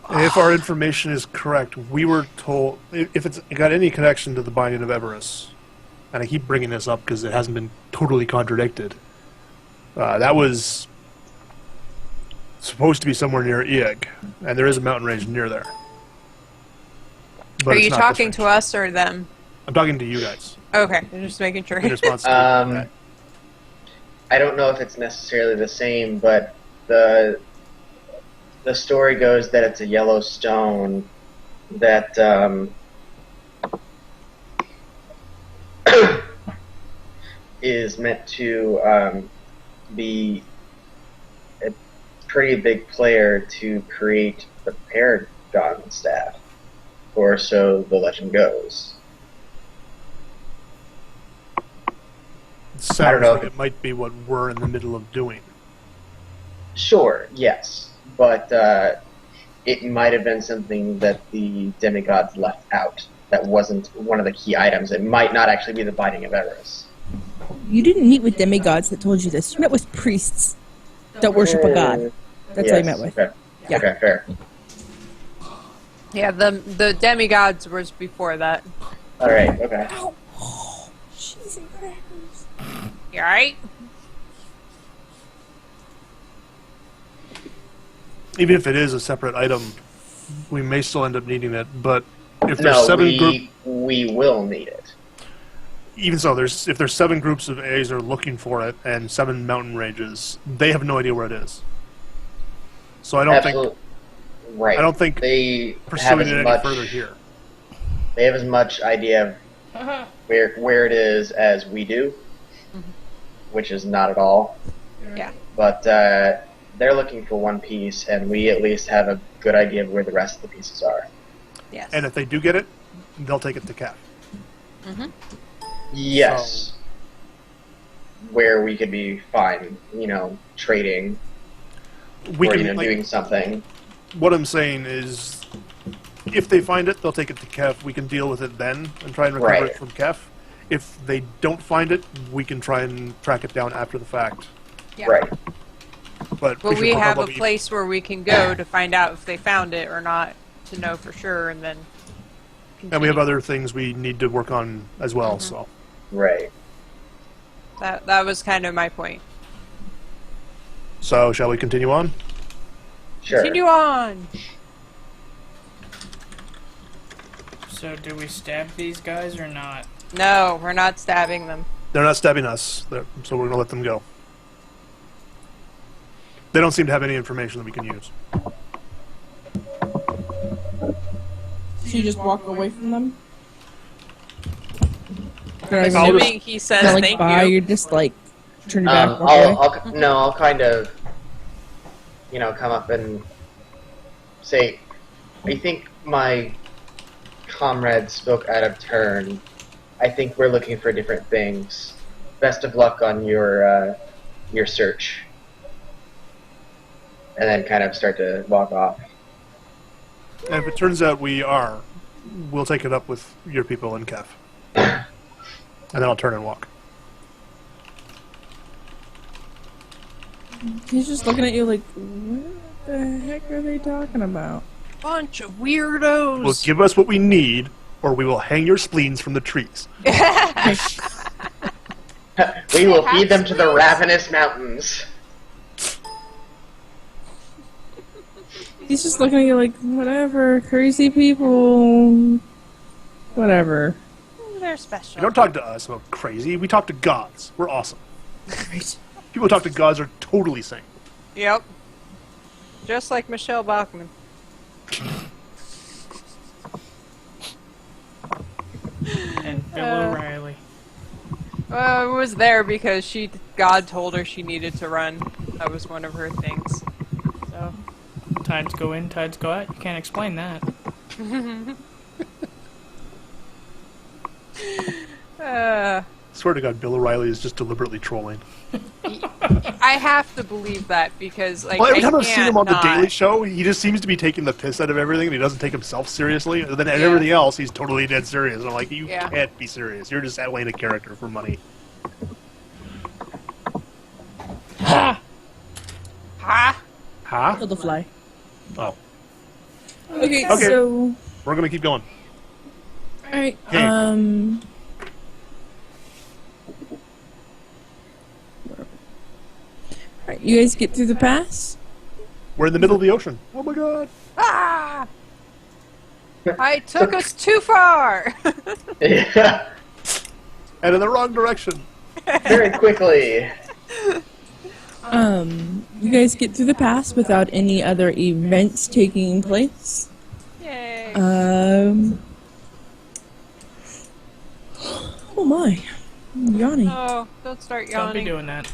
If our information is correct, we were told, if it's got any connection to the Binding of Everus, and I keep bringing this up because it hasn't been totally contradicted, that was supposed to be somewhere near Ieg, and there is a mountain range near there. But Are it's you not talking this to range. us or them? I'm talking to you guys. Okay, just making sure. In response to I don't know if it's necessarily the same, but the story goes that it's a yellow stone that is meant to be a pretty big player to create the Paragon staff, or so the legend goes. it sounds I don't know. like it might be what we're in the middle of doing. Sure, yes, but it might have been something that the demigods left out that wasn't one of the key items. It might not actually be the Binding of Everus. You didn't meet with demigods that told you this. You met with priests that worship a god. That's what I met with. Okay. Yeah. Okay, fair. Yeah, the demigods was before that. All right. Okay. Cheese and crackers. You alright? Even if it is a separate item, we may still end up needing it. But if there's No, seven we will need it. even so, if there's 7 groups of A's are looking for it and 7 mountain ranges, they have no idea where it is. So I don't think Right. I don't think they have pursuing as it any much. further here. They have as much idea of where it is as we do, which is not at all. Yeah. But they're looking for one piece, and we at least have a good idea of where the rest of the pieces are. Yes. And if they do get it, they'll take it to Cap. Yes. Where we could be fine, trading We or can, doing something. what I'm saying is, if they find it, they'll take it to Kef. We can deal with it then and try and recover Right. it from Kef. If they don't find it, we can try and track it down after the fact. Yeah. Right. But Well, should we have a probably- place where we can go to find out if they found it or not, to know for sure, and then. And we have continue. other things we need to work on as well. So Right. That was kind of my point. shall we continue on? Sure. Continue on. So do we stab these guys or not? No, we're not stabbing them. They're not stabbing us, so we're going to let them go. They don't seem to have any information that we can use. So you just walk away from them? Assuming he says Like, thank bye, you. you're just like, turn your back, walk away? I'll kind of, come up and say, I think my comrade spoke out of turn. I think we're looking for different things. Best of luck on your search. And then kind of start to walk off. And if it turns out we are, we'll take it up with your people in Kef. And then I'll turn and walk. He's just looking at you like, what the heck are they talking about? Bunch of weirdos. Well, give us what we need, or we will hang your spleens from the trees. We will have feed them to the spleens? ravenous mountains. He's just looking at you like, whatever, crazy people, whatever. They're special. You don't talk to us about crazy. We talk to gods. We're awesome. People who talk to gods are totally sane. Yep. Just like Michelle Bachman. And Bill O'Reilly. It was there because God told her she needed to run. That was one of her things. So. Tides go in, tides go out. You can't explain that. Swear to God, Bill O'Reilly is just deliberately trolling. I have to believe that because, like, Well, every I time I've seen him on can't The Daily not. Show, he just seems to be taking the piss out of everything, and he doesn't take himself seriously. And then Yeah. everything else, he's totally dead serious. And I'm like, you Yeah. can't be serious. You're just outlaying a character for money. Ha! Huh? Kill the fly. Oh, Okay, Okay. so, we're gonna keep going. alright, Hey. Alright, you guys get through the pass? We're in the middle of the ocean. Oh my God! Ah! I took us too far! Yeah. And in the wrong direction. Very quickly. You guys get through the pass without any other events taking place. Yay. Oh my. I'm yawning. Oh, don't start Don't be yawning. doing that.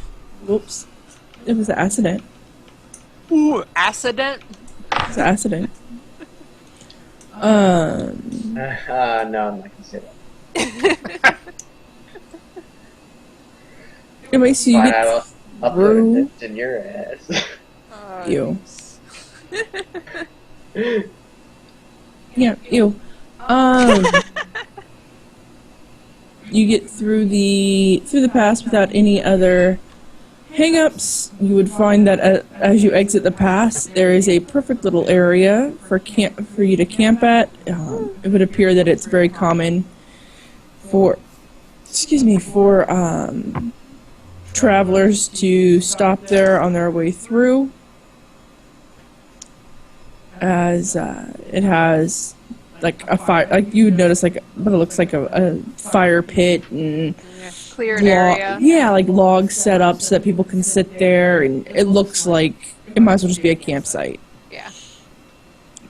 Whoops. It was an accident. Ooh, accident? It was an accident. No, I'm not gonna say that. Anyway, so you Fine, get I'll through. put it in your ass. You. Yeah, you. you get through the pass without any other hang-ups. You would find that as you exit the pass, there is a perfect little area for you to camp at. It would appear that it's very common for travelers to stop there on their way through, as it has like a fire, like you would notice, like what it looks like a fire pit and Cleared area. yeah, like logs set up so that people can sit there, and it looks like it might as well just be a campsite. Yeah.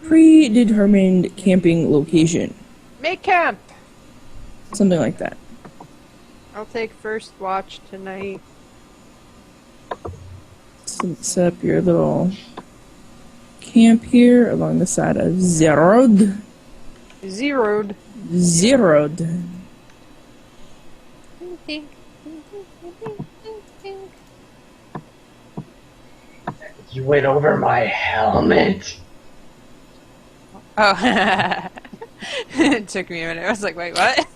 Predetermined camping location, Make camp. something like that. I'll take first watch tonight. So set up your little camp here along the side of Zerod. Zeroed. Zerod. You went over my helmet. Oh. It took me a minute. I was like, wait, what?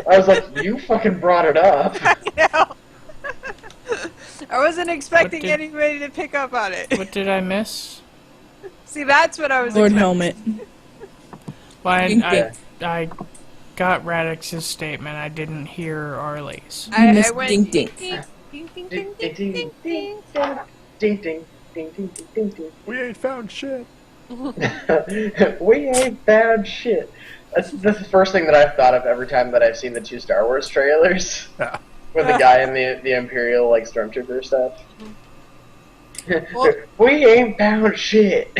I was like, you fucking brought it up. I know. I wasn't expecting did- anybody to pick up on it. What did I miss? See, that's what I was Lord expecting. Helmet. Well, Dink, I got Radix's statement. I didn't hear Arlie's. You I missed went Dink Dink. ding, ding, ding, Ding ding, ding ding, ding ding, ding ding ding ding ding ding ding. We ain't found shit. We ain't found shit. That's the first thing that I've thought of every time that I've seen the 2 Star Wars trailers. Yeah. With the guy in the Imperial, like, Stormtrooper stuff. Well- We ain't found shit.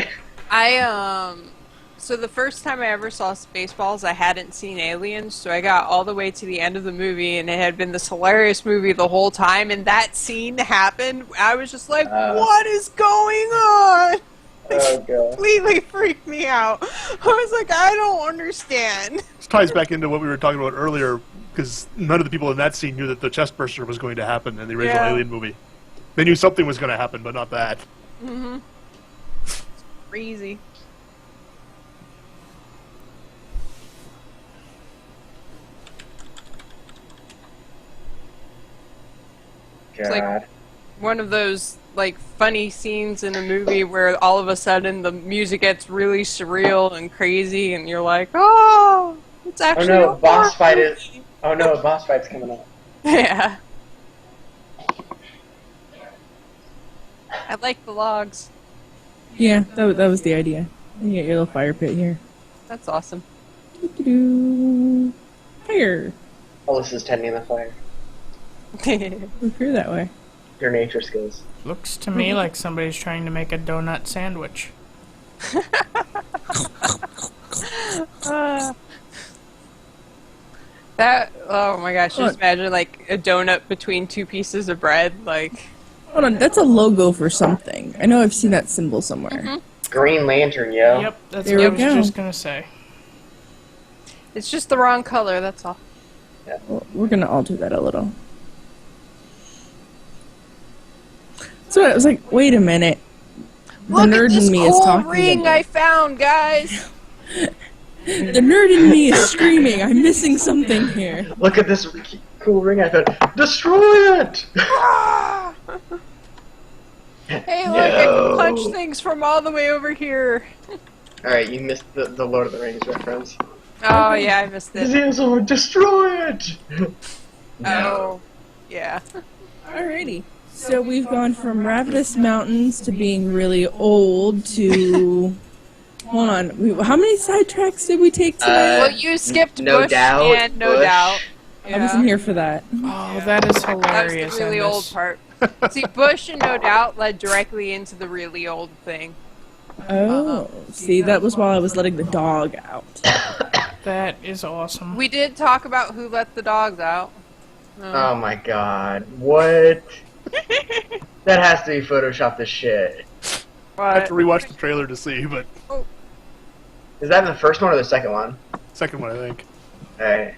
So the first time I ever saw Spaceballs, I hadn't seen Aliens, so I got all the way to the end of the movie, and it had been this hilarious movie the whole time, and that scene happened. I was just like, what is going on? Oh, God. Completely freaked me out. I was like, I don't understand. This ties back into what we were talking about earlier, because none of the people in that scene knew that the chest burster was going to happen in the original Yeah. Alien movie. They knew something was going to happen, but not that. Mm-hmm. Crazy. God. like- One of those like funny scenes in a movie where all of a sudden the music gets really surreal and crazy, and you're like, oh, it's Oh actually no, a boss horror fight is. movie." Oh no, boss fight's coming up. Yeah. I like the logs. Yeah, that was the idea. You got your little fire pit here. That's awesome. Doo-doo-doo. Fire. Alyssa's tending the fire. We're here that way. Your nature skills. Looks to me like somebody's trying to make a donut sandwich. That, oh my gosh, What? just imagine like a donut between 2 pieces of bread, like, Hold on, that's a logo for something. I know I've seen that symbol somewhere. Green Lantern, yo. Yep, that's There what I we was go. just gonna say. it's just the wrong color, that's all. Well, we're gonna alter that a little. So I was like, wait a minute. The Look nerd at this in me is cool talking. ring about I it. found, guys! The nerd in me is screaming. I'm missing something here. Look at this cool ring I found. Destroy it! Ah! Hey, look, I No. can punch things from all the way over here. Alright, you missed the Lord of the Rings reference. Oh, yeah, I missed it. Zazor, destroy it! Oh, yeah. Alrighty. So we've gone from ravenous mountains to being really old to. Hold on. How many sidetracks did we take today? Well, you skipped No Bush doubt, and No Bush. Doubt. I wasn't here for that. Oh, that is That was hilarious. the really Endis. old part. See, Bush and No Doubt led directly into the really old thing. Oh, see, that was while I was letting the dog out. That is awesome. We did talk about who let the dogs out. Oh my god. What? That has to be Photoshopped as shit. I have But to rewatch the trailer to see, but Is that in the first one or the second one? second one, I think. Alright.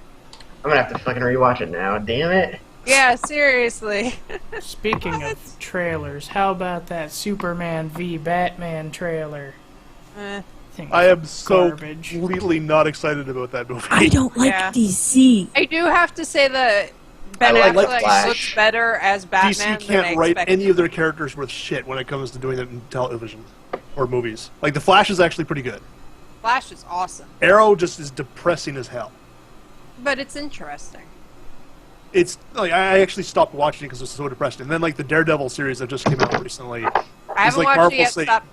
I'm gonna have to fucking rewatch it now. Damn it. yeah, seriously. Speaking of trailers, how about that Superman v Batman trailer? Eh. think I am so garbage. completely not excited about that movie. I don't like Yeah. DC. I do have to say that Ben I like Affleck Flash. looks better as Batman DC than I can't write expected. any of their characters worth shit when it comes to doing it in television or movies. Like, The Flash is actually pretty good. Flash is awesome, Arrow just is depressing as hell. but it's interesting. It's like I actually stopped watching it because it was so depressing. And then like the Daredevil series that just came out recently. I haven't like watched Marvel it yet. saying- Stop.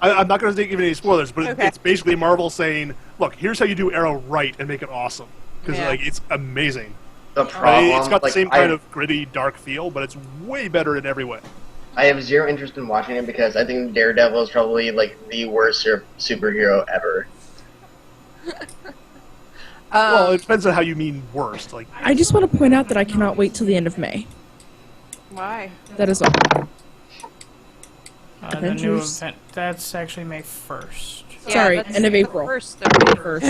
I'm not going to give any spoilers, but Okay. it's basically Marvel saying, "Look, here's how you do Arrow right and make it awesome." Because Yeah. like it's amazing. The Right? problem, It's got the like, same kind of gritty, dark feel, but it's way better in every way. I have zero interest in watching it because I think Daredevil is probably like the worst superhero ever. Well, it depends on how you mean worst. Like, I just want to point out that I cannot wait till the end of May. Why? That is all. The new Avengers. event. That's actually May 1st. Sorry, that's end of the April. first of First.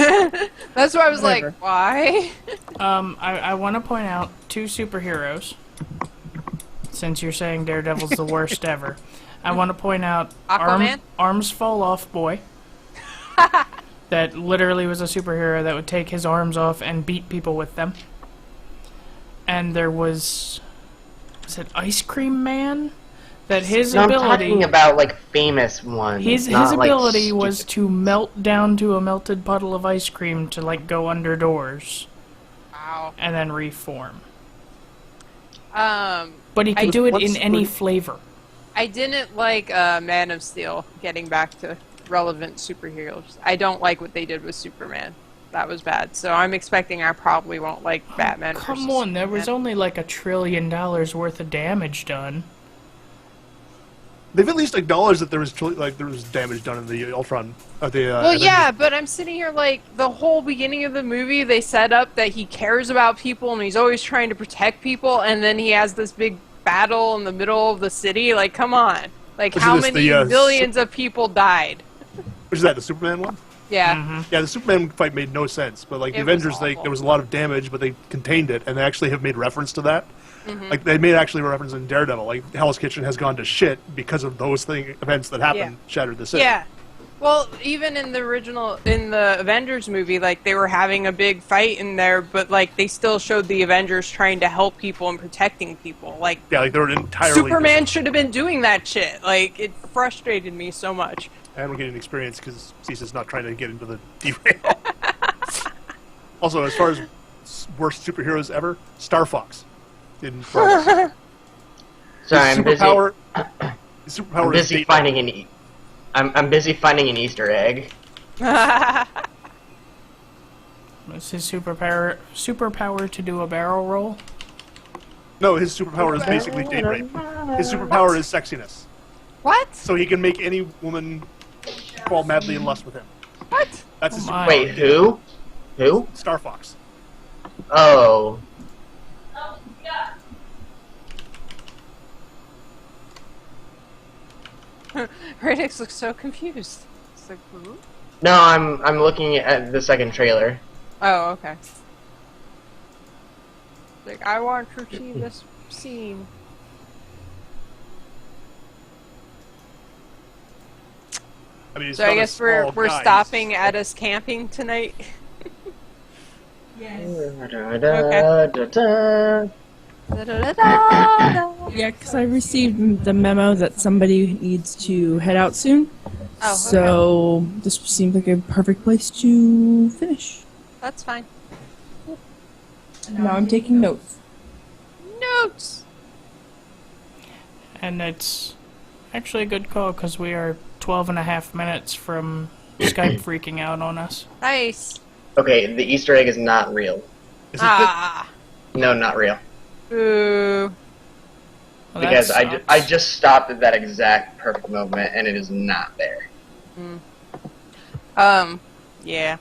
That's why I was Whatever. like, why? I want to point out two superheroes. Since you're saying Daredevil's the worst ever, I want to point out Aquaman? Arms Fall Off Boy. That literally was a superhero that would take his arms off and beat people with them. And there was it Ice Cream Man? That his No, I'm ability, talking about like famous ones. his not, like, ability was stupid- to melt down to a melted puddle of ice cream to like go under doors Wow. and then reform. Um, But he could do it what's in any the- flavor. I didn't like Man of Steel. Getting back to relevant superheroes, I don't like what they did with Superman. That was bad. So I'm expecting I probably won't like Batman. Come versus on, there was Superman. only like $1 trillion worth of damage done. they've at least acknowledged that there was damage done in the Ultron. Well, Avengers. yeah, but I'm sitting here like the whole beginning of the movie, they set up that he cares about people and he's always trying to protect people, and then he has this big battle in the middle of the city. Like, come on! Like, Which how is this, many the, millions of people died? Which is that the Superman one? Yeah, Yeah, the Superman fight made no sense, but like the It was Avengers, awful. there was a lot of damage, but they contained it, and they actually have made reference to that. Mm-hmm. Like they made actually a reference in Daredevil, like Hell's Kitchen has gone to shit because of those events that happened, shattered the city. yeah. Well, even in the Avengers movie, like they were having a big fight in there, but like they still showed the Avengers trying to help people and protecting people. Like Yeah, like they were entirely. Superman should have been doing that shit. Like it frustrated me so much. And we're getting experience because Cease's not trying to get into the derail. Also, as far as worst superheroes ever, Star Fox. In Marvel. Sorry, His I'm busy. superpower. His superpower I'm is busy date finding an. I'm busy finding an Easter egg. What's his superpower to do a barrel roll? No, his superpower is basically date rape. His superpower is sexiness. What? So he can make any woman fall madly in lust with him. What? That's his Oh my. superpower. Wait, who? Who? Star Fox. Oh, Radix looks so confused. It's like, hmm? no, I'm looking at the second trailer. Oh, okay. Like, I want to see this scene. I mean, it's So I not a guess we're small guy. stopping at us camping tonight. Da-da-da-da. Da-da-da-da-da. Yeah, because I received the memo that somebody needs to head out soon. Oh, okay. So this seemed like a perfect place to finish. That's fine. Now I'm taking notes. Notes. And it's actually a good call because we are 12 and a half minutes from Skype freaking out on us. Nice. Okay, the Easter egg is not real. Is it Ah. No, not real. Boo. Well, Because that sucks. I just stopped at that exact perfect moment, and it is not there. Yeah.